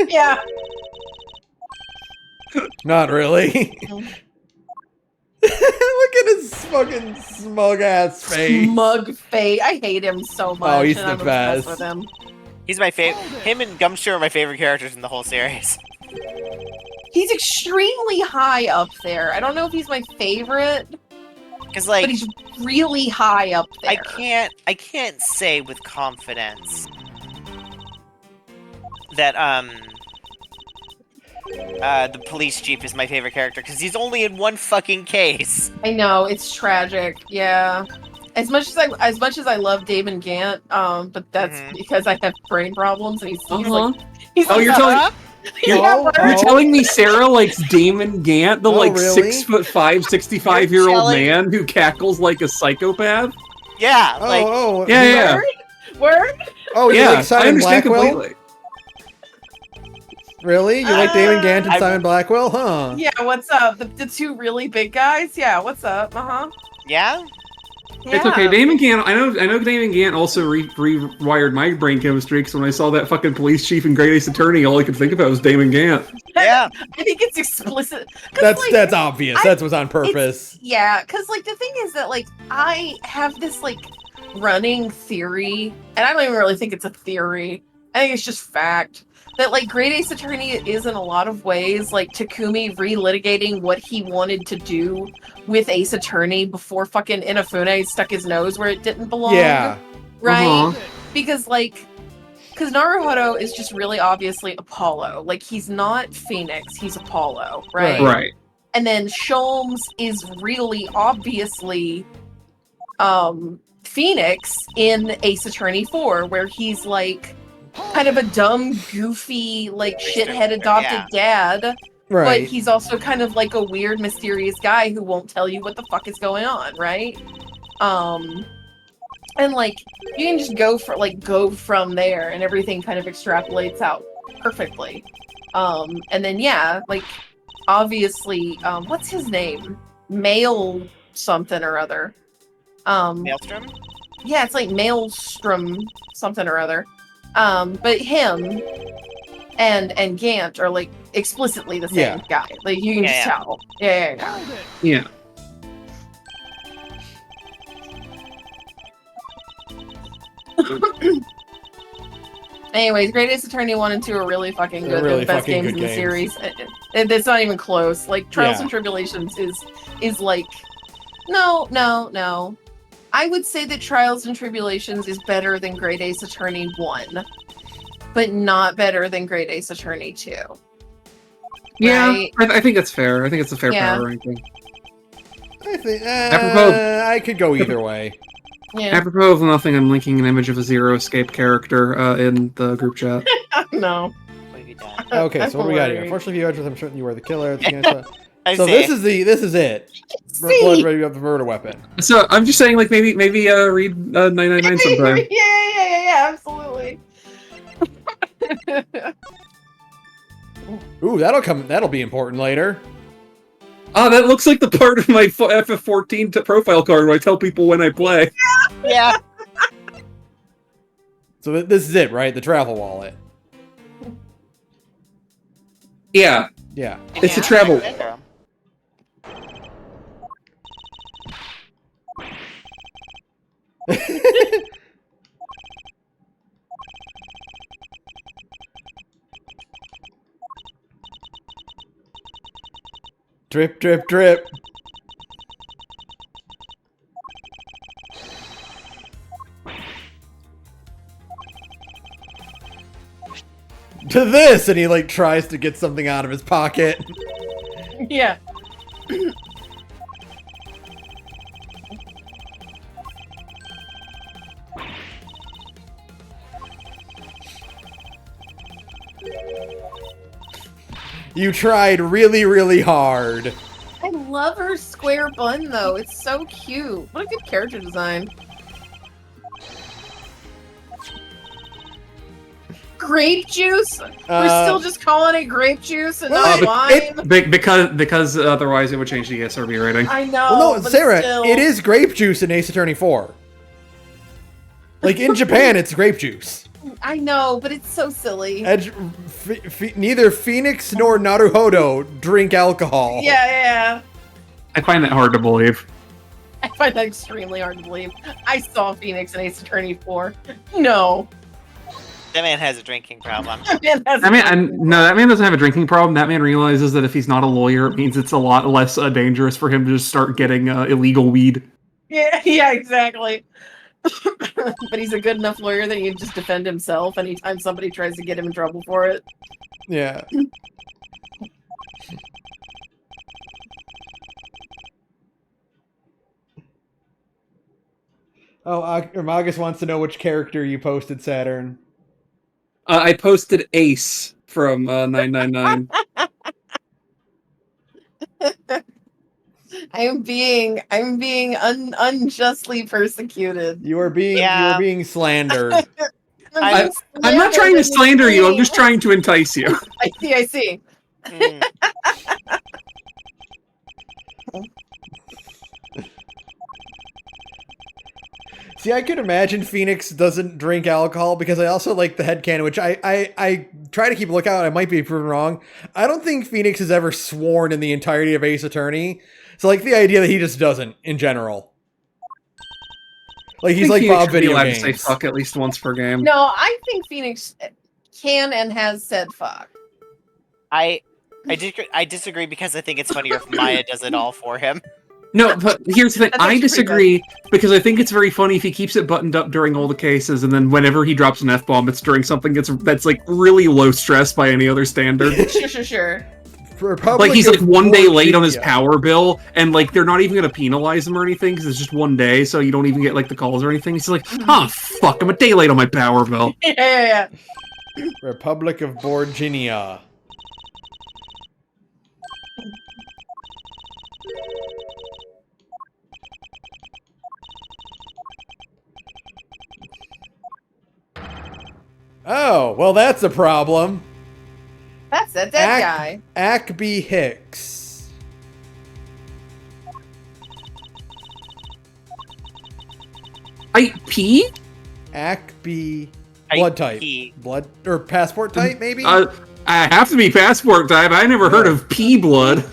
Yeah. Not really. Look at his fucking smug ass face. Smug face. I hate him so much. Oh, he's and the I'm best. With him. He's my favorite. Him and Gumshoe are my favorite characters in the whole series. He's extremely high up there. I don't know if he's my favorite, because like, but he's really high up there. I can't say with confidence that the police chief is my favorite character because he's only in one fucking case. I know, it's tragic. Yeah. As much as I love Damon Gant, but that's because I have brain problems and he's like, you're telling me Sarah likes Damon Gant, the really? 6'5", 65-year-old man who cackles like a psychopath? Yeah, yeah. Word? Oh, yeah, like Simon I understand Blackwell? completely. Really? You like Damon Gant and Simon Blackwell? Huh? Yeah, what's up? The two really big guys? Yeah, what's up? Yeah? It's okay. Damon Gant, I know Damon Gant also rewired my brain chemistry, because when I saw that fucking police chief and Great Ace Attorney, all I could think about was Damon Gant. Yeah. I think it's explicit. That's obvious. That was on purpose. Yeah, because like the thing is that like I have this like running theory, and I don't even really think it's a theory. I think it's just fact. That, like, Great Ace Attorney is, in a lot of ways, like, Takumi relitigating what he wanted to do with Ace Attorney before fucking Inafune stuck his nose where it didn't belong. Yeah. Right? Because Naruhodo is just really obviously Apollo. Like, he's not Phoenix, he's Apollo, right? Right. And then Sholmes is really obviously, Phoenix in Ace Attorney 4, where he's, like, kind of a dumb, goofy, like, shithead adopted dad. Right. But he's also kind of like a weird, mysterious guy who won't tell you what the fuck is going on, right? And like, you can just go from there and everything kind of extrapolates out perfectly. And then like, obviously, what's his name? Mail something or other. Maelstrom? Yeah, it's like Maelstrom something or other. But him and Gant are like explicitly the same guy. Like you can just tell. Yeah. Anyways, Great Ace Attorney 1 and 2 are really fucking good. They're the best games in the series. It's not even close. Like Trials and Tribulations is like no. I would say that Trials and Tribulations is better than Great Ace Attorney 1, but not better than Great Ace Attorney 2. Yeah, right? I think that's fair. I think it's a fair power ranking. I think I could go either way. Yeah. Apropos of nothing, I'm linking an image of a Zero Escape character in the group chat. No. Okay, so what do we got here? Unfortunately, you I'm certain you are the killer. So this is it. Blood ready to have the murder weapon. So I'm just saying, like maybe read 999 sometime. Yeah, absolutely. Ooh, that'll be important later. Oh, that looks like the part of my FF14 profile card where I tell people when I play. Yeah. So this is it, right? The travel wallet. Yeah. Yeah. It's a travel. Drip, drip, drip. To this, and he like tries to get something out of his pocket. Yeah. You tried really, really hard. I love her square bun, though. It's so cute. What a good character design. Grape juice? We're still just calling it grape juice and not wine? Because otherwise it would change the ESRB rating. I know. Well, no, Sarah, still... it is grape juice in Ace Attorney 4. Like, in Japan, it's grape juice. I know, but it's so silly. Neither Phoenix nor Naruhodo drink alcohol. Yeah. I find that hard to believe. I find that extremely hard to believe. I saw Phoenix in Ace Attorney 4. No. That man has a drinking problem. That man doesn't have a drinking problem. That man realizes that if he's not a lawyer, it means it's a lot less dangerous for him to just start getting illegal weed. Yeah, exactly. But he's a good enough lawyer that he can just defend himself anytime somebody tries to get him in trouble for it. Yeah. Oh, Ermagus wants to know which character you posted, Saturn. I posted Ace from 999. I'm being unjustly persecuted. You are being slandered. I'm not trying to slander you. I'm just trying to entice you. I see. See, I could imagine Phoenix doesn't drink alcohol because I also like the headcanon, which I try to keep a lookout. I might be proven wrong. I don't think Phoenix has ever sworn in the entirety of Ace Attorney. So, like, the idea that he just doesn't, in general. Like, he's like Bob video games. Say fuck at least once per game. No, I think Phoenix can and has said fuck. I disagree because I think it's funnier if Maya does it all for him. No, but here's the thing. I disagree because I think it's very funny if he keeps it buttoned up during all the cases, and then whenever he drops an F-bomb, it's during something that's like really low stress by any other standard. Sure. Like he's like one day late on his power bill, and like they're not even gonna penalize him or anything because it's just one day, so you don't even get like the calls or anything. He's like, oh fuck, I'm a day late on my power bill. Yeah. Republic of Borginia. Oh, well, that's a problem. That's a dead guy. Ackby Hicks. P? Ackby. Blood type. Blood or passport type, maybe? I have to be passport type. I never heard of P blood.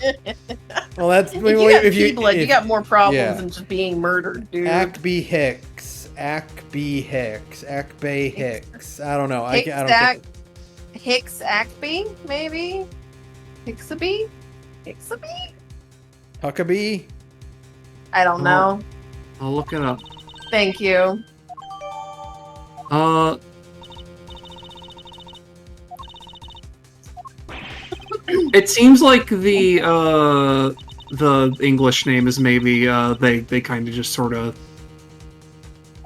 Well, that's if you blood, you got more problems than just being murdered, dude. Ackby Hicks. Ackby Hicks. Ackby Hicks. I don't know. I don't think... Hicks Ackby, maybe? Hicksaby? Huckabee? I don't know. I'll look it up. Thank you. It seems like the English name is maybe they kind of just sort of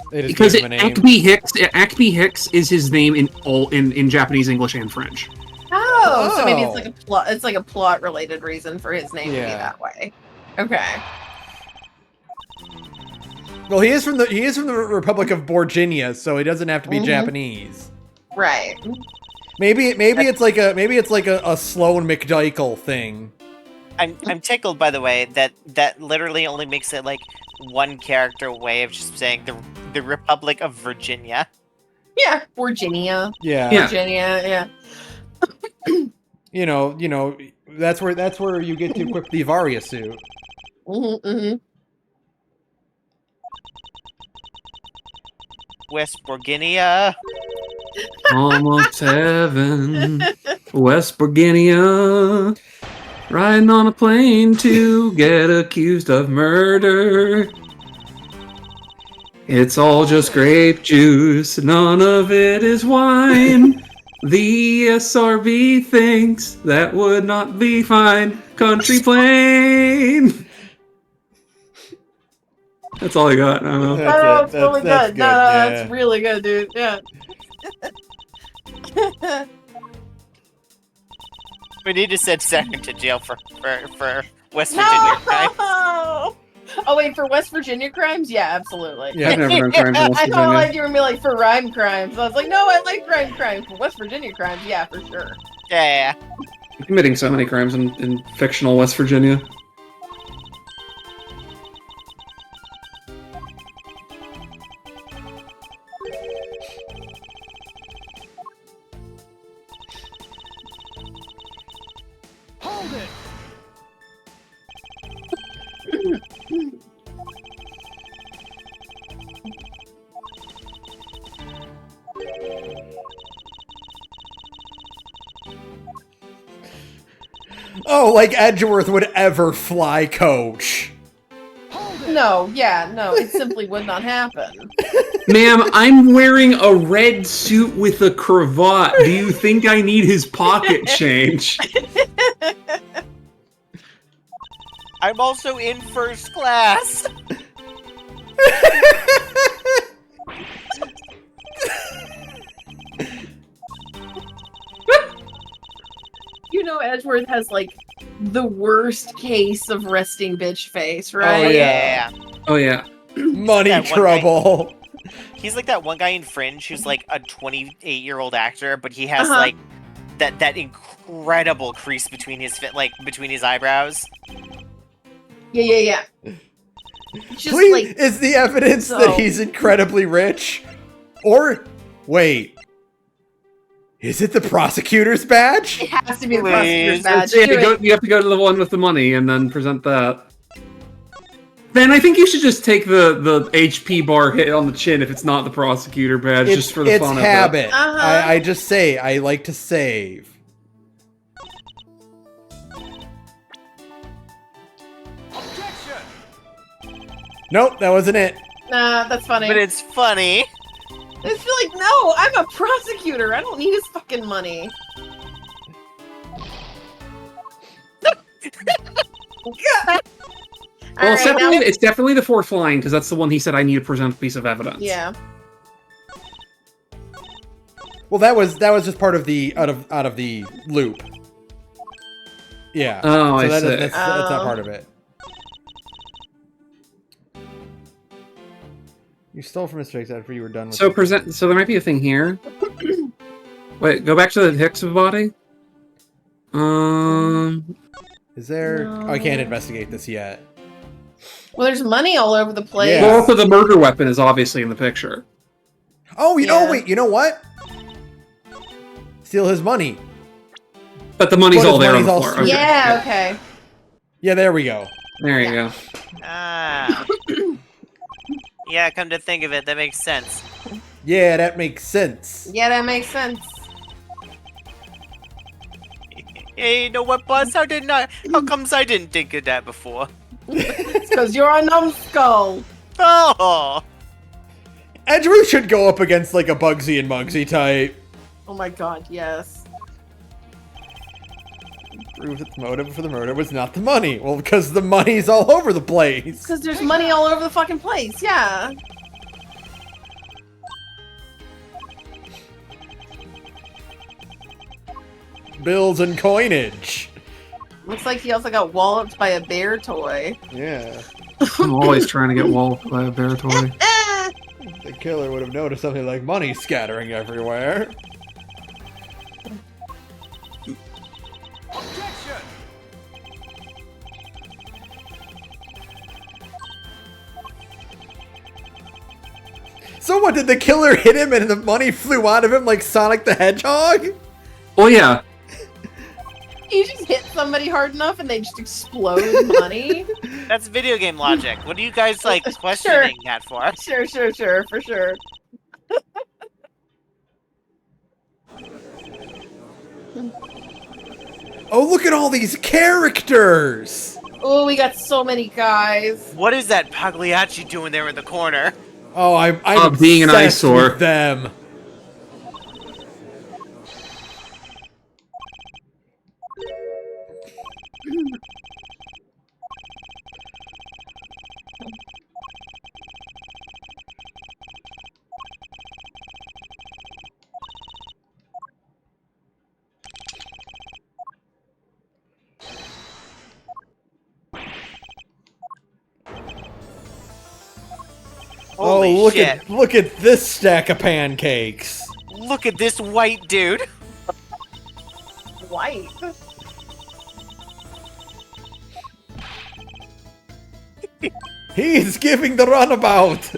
because Ackby Hicks is his name in Japanese, English, and French. Oh, so maybe it's like a plot related reason for his name to be that way. Okay. Well, he is from the Republic of Borginia, so he doesn't have to be Japanese. Right. Maybe it's like a Sloan McDykel thing. I'm tickled, by the way, that literally only makes it like one character way of just saying the Republic of Virginia. Yeah, Virginia. Yeah. Virginia. Yeah. You know, that's where you get to equip the Varia suit. West Virginia. Almost heaven. West Virginia. Riding on a plane to get accused of murder. It's all just grape juice, none of it is wine. The SRB thinks that would not be fine. Country plane. That's all I got. I don't know. That's really good. No, that's really good, dude. Yeah. We need to send Saturn to jail for West Virginia crimes. Oh wait, for West Virginia crimes? Yeah, absolutely. Yeah, I've never done crimes in West I Virginia. thought like you were gonna be like for rhyme crimes. I was like, no, I like rhyme crimes. For West Virginia crimes, yeah, for sure. Yeah. I'm committing so many crimes in fictional West Virginia. Hold it! Oh, like Edgeworth would ever fly coach. No, yeah, no, it simply would not happen. Ma'am, I'm wearing a red suit with a cravat. Do you think I need his pocket change? I'm also in first class. You know Edgeworth has like the worst case of resting bitch face, right? Oh yeah. Oh yeah. Money That one trouble. He's like that one guy in Fringe who's like a 28-year-old actor, but he has like that incredible crease between his between his eyebrows. Yeah. Just, Please, like, is the evidence so... that he's incredibly rich? Or, wait, is it the prosecutor's badge? It has to be the prosecutor's badge. You have to go to the one with the money and then present that. Then I think you should just take the HP bar hit on the chin if it's not the prosecutor badge, just for the fun of it. It's habit. I just say, I like to save. Nope, that wasn't it. Nah, that's funny. But it's funny. It's like, no, I'm a prosecutor. I don't need his fucking money. Well, it's definitely the fourth line, because that's the one he said I need to present a piece of evidence. Yeah. Well, that was just part of the out of the loop. Yeah. Oh, so I see. That's not part of it. You stole from Mr. Hicks after you were done with So there might be a thing here. Wait, go back to the Hicks body. Is there? No. Oh, I can't investigate this yet. Well, there's money all over the place. Yeah. Well, also the murder weapon is obviously in the picture. Oh, wait, you know what? Steal his money. But the money's all there on the floor. Okay. Yeah, okay. Yeah, there we go. There you go. Ah. Yeah, come to think of it, that makes sense. Yeah, that makes sense. Yeah, that makes sense. Hey, you know what, boss? How comes I didn't think of that before? It's because you're a numbskull. Oh! Edgeworth should go up against like a Bugsy and Mugsy type. Oh my god, yes. Prove that the motive for the murder was not the money. Well, because the money's all over the place. Because there's money all over the fucking place, yeah. Bills and coinage. Looks like he also got walloped by a bear toy. Yeah. I'm always trying to get walloped by a bear toy. The killer would have noticed something like money scattering everywhere. Objection! So what, did the killer hit him and the money flew out of him like Sonic the Hedgehog? Oh yeah. You just hit somebody hard enough and they just explode money? That's video game logic. What are you guys, like, questioning that for? Sure, for sure. Oh, look at all these characters! Oh, we got so many guys. What is that Pagliacci doing there in the corner? Oh, I'm being an eyesore with them. Holy shit. Look at this stack of pancakes. Look at this white dude. White. He's giving the runabout.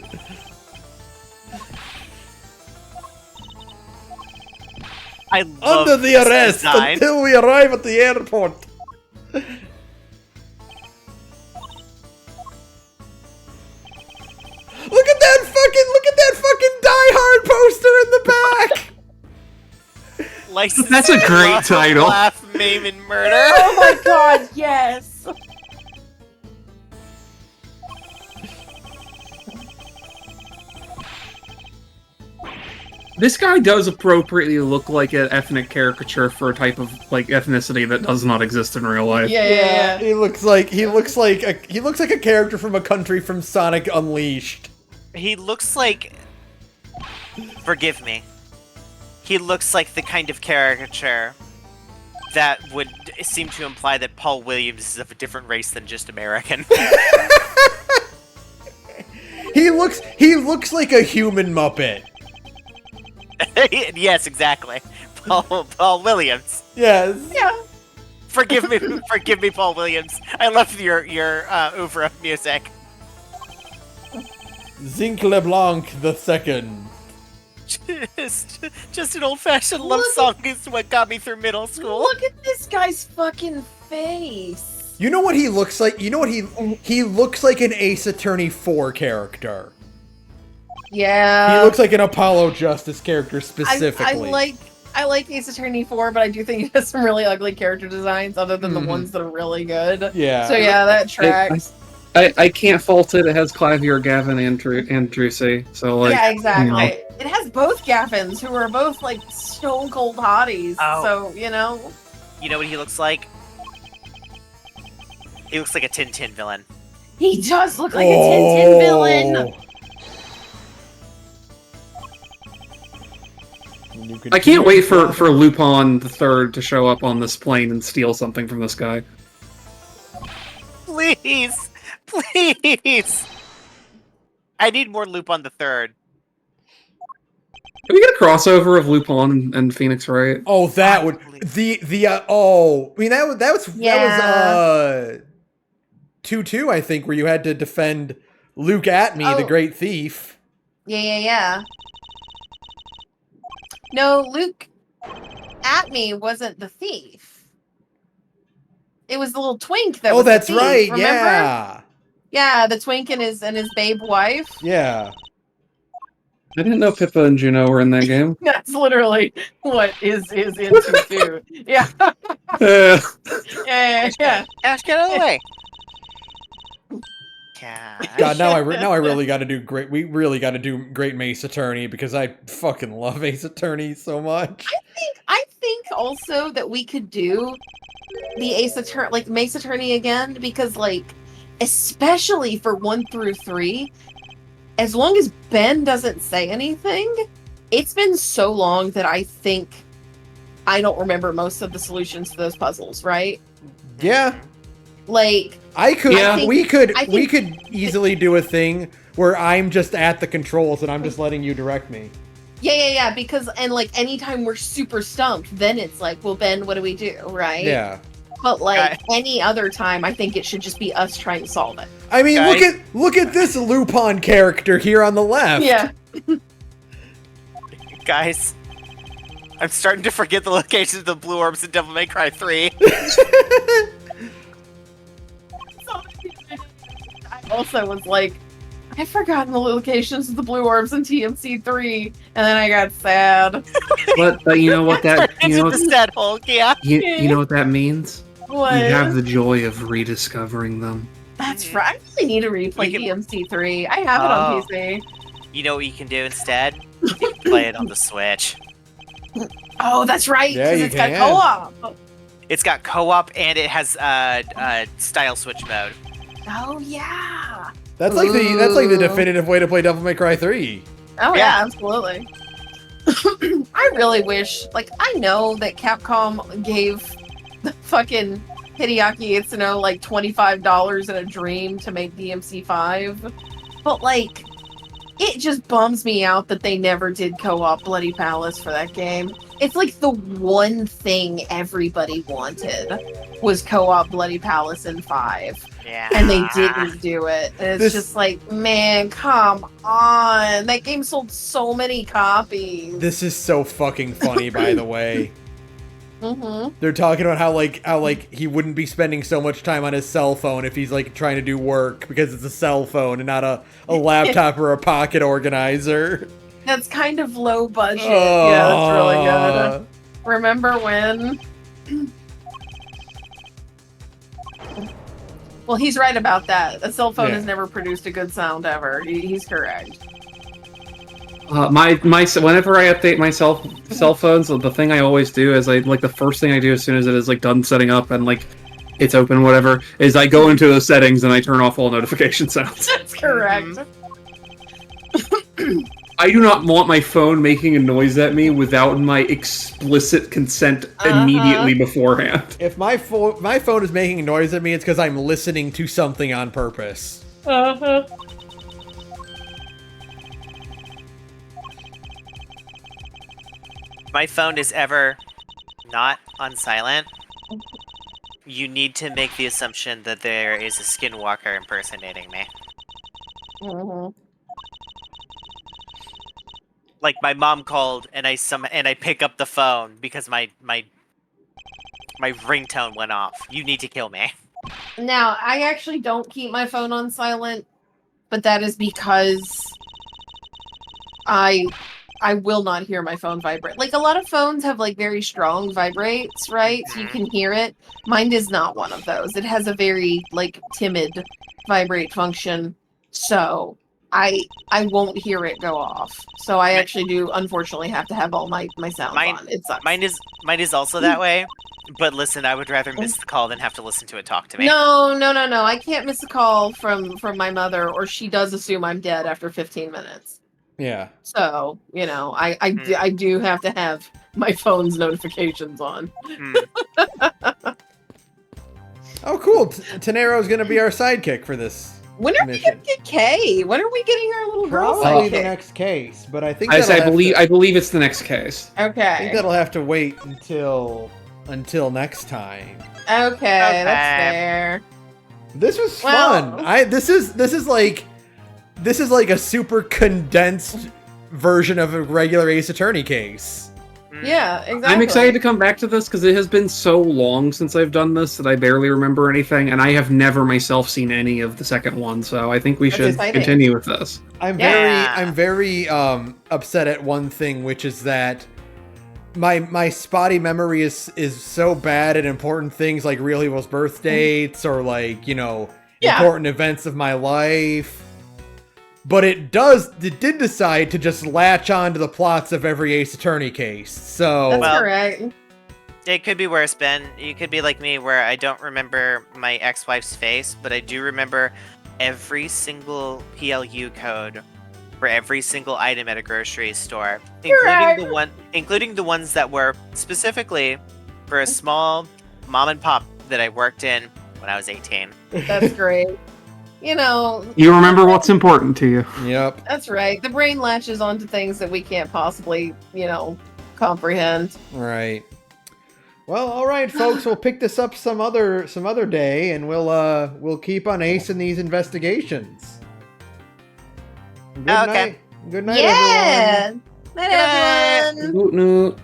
I love Under the this arrest design. until we arrive at the airport. Look at that fucking Die Hard poster in the back. License That's a great title. Laugh, maim, and murder. Oh my god, yes. This guy does appropriately look like an ethnic caricature for a type of like ethnicity that does not exist in real life. Yeah. He looks like a character from a country from Sonic Unleashed. He looks like... Forgive me. He looks like the kind of caricature that would seem to imply that Paul Williams is of a different race than just American. He looks like a human Muppet. Yes, exactly. Paul Williams. Yes. Yeah. Forgive me, Paul Williams. I love your oeuvre music. Zinc LeBlanc the Second. Just an old-fashioned love song is what got me through middle school. Look at this guy's fucking face. You know what he looks like? You know what he looks like an Ace Attorney 4 character. Yeah. He looks like an Apollo Justice character specifically. I like Ace Attorney 4, but I do think he has some really ugly character designs other than the ones that are really good. Yeah. So yeah, that tracks. I can't fault it. It has Clavier, Gavin, and Drucy. So like, yeah, exactly. You know. It has both Gaffins, who are both like stone cold hotties. Oh. So you know. You know what he looks like? He looks like a Tintin villain. He does look like a Tintin villain. I can't wait for Lupin the Third to show up on this plane and steal something from this guy. Please! Please! I need more Lupin the Third. Can we get a crossover of Lupin and Phoenix Wright? Oh, that would I mean that was 2-2, I think, where you had to defend Luke Atme, the Great Thief. Yeah. No, Luke Atme wasn't the thief. It was the little twink that was that's the thief, right. remember? Yeah. Yeah, the twink and his babe wife. Yeah. I didn't know Pippa and Juno were in that game. That's literally what is in 2-2. Yeah. Yeah. Ash, get out of the way. God, now I really got to do great. We really got to do Great Mace Attorney because I fucking love Ace Attorney so much. I think also that we could do the Ace Attorney, like Mace Attorney again, because like, especially for 1 through 3, as long as Ben doesn't say anything, it's been so long that I think I don't remember most of the solutions to those puzzles, right? Yeah. Like, we could easily do a thing where I'm just at the controls and I'm just letting you direct me. Yeah, because, and like, anytime we're super stumped, then it's like, well, Ben, what do we do, right? Yeah. But like, any other time, I think it should just be us trying to solve it. I mean, look at this Lupin character here on the left. Yeah. Guys, I'm starting to forget the locations of the blue orbs in Devil May Cry 3. I also was like, I've forgotten the locations of the blue orbs in TMC3, and then I got sad. But you know what that sad Hulk, yeah. You know what that means? What? You have the joy of rediscovering them. That's right. I really need to replay TMC3. I have it on PC. You know what you can do instead? You can play it on the Switch. Oh, that's right. Yeah, because it's got co-op. It's got co-op and it has style switch mode. Oh yeah. That's like the definitive way to play Devil May Cry 3. Oh yeah, absolutely. I really wish, like, I know that Capcom gave the fucking Hideaki Itsuno like $25 in a dream to make DMC5, but like, it just bums me out that they never did co-op Bloody Palace for that game. It's like the one thing everybody wanted was co-op Bloody Palace in 5. Yeah. And they didn't do it. And it's just like, man, come on. That game sold so many copies. This is so fucking funny, by the way. Mm-hmm. They're talking about how he wouldn't be spending so much time on his cell phone if he's like trying to do work because it's a cell phone and not a laptop or a pocket organizer. That's kind of low budget. Yeah, that's really good. Remember when? Well, he's right about that. A cell phone has never produced a good sound ever. He's correct. Whenever I update my cell phones, the thing I always do is the first thing I do as soon as it is like done setting up and like it's open, whatever, is I go into the settings and I turn off all notification sounds. That's correct. I do not want my phone making a noise at me without my explicit consent immediately beforehand. If my phone is making a noise at me, it's because I'm listening to something on purpose. My phone is ever not on silent. You need to make the assumption that there is a skinwalker impersonating me. Like my mom called and I pick up the phone because my ringtone went off. You need to kill me. Now, I actually don't keep my phone on silent, but that is because I will not hear my phone vibrate. Like, a lot of phones have, like, very strong vibrates, right? So you can hear it. Mine is not one of those. It has a very, like, timid vibrate function. So I won't hear it go off. So I actually do, unfortunately, have to have all my sounds on. It sucks. Mine is also that way. But listen, I would rather miss the call than have to listen to it talk to me. No. I can't miss a call from my mother, or she does assume I'm dead after 15 minutes. Yeah. So, you know, I do have to have my phone's notifications on. Oh, cool. Tenero's going to be our sidekick for this. When are we going to get Kay? When are we getting our little girl Probably sidekick? the next case, but I think I believe it's the next case. Okay. I think that'll have to wait until next time. Okay, that's fair. This was fun. This is like a super condensed version of a regular Ace Attorney case. Yeah, exactly. I'm excited to come back to this because it has been so long since I've done this that I barely remember anything, and I have never myself seen any of the second one. So I think we should continue with this. I'm very upset at one thing, which is that my spotty memory is so bad at important things like real people's birth dates or like, you know, important events of my life. But it did decide to just latch on to the plots of every Ace Attorney case. So that's correct. It could be worse, Ben. You could be like me where I don't remember my ex-wife's face, but I do remember every single PLU code for every single item at a grocery store, including the ones that were specifically for a small mom and pop that I worked in when I was 18. That's great. You know, you remember what's important to you. Yep. That's right. The brain latches onto things that we can't possibly, you know, comprehend. Right. Well, all right, folks. We'll pick this up some other day, and we'll keep on acing these investigations. Good night. Good night, everyone. Night, everyone. Good night.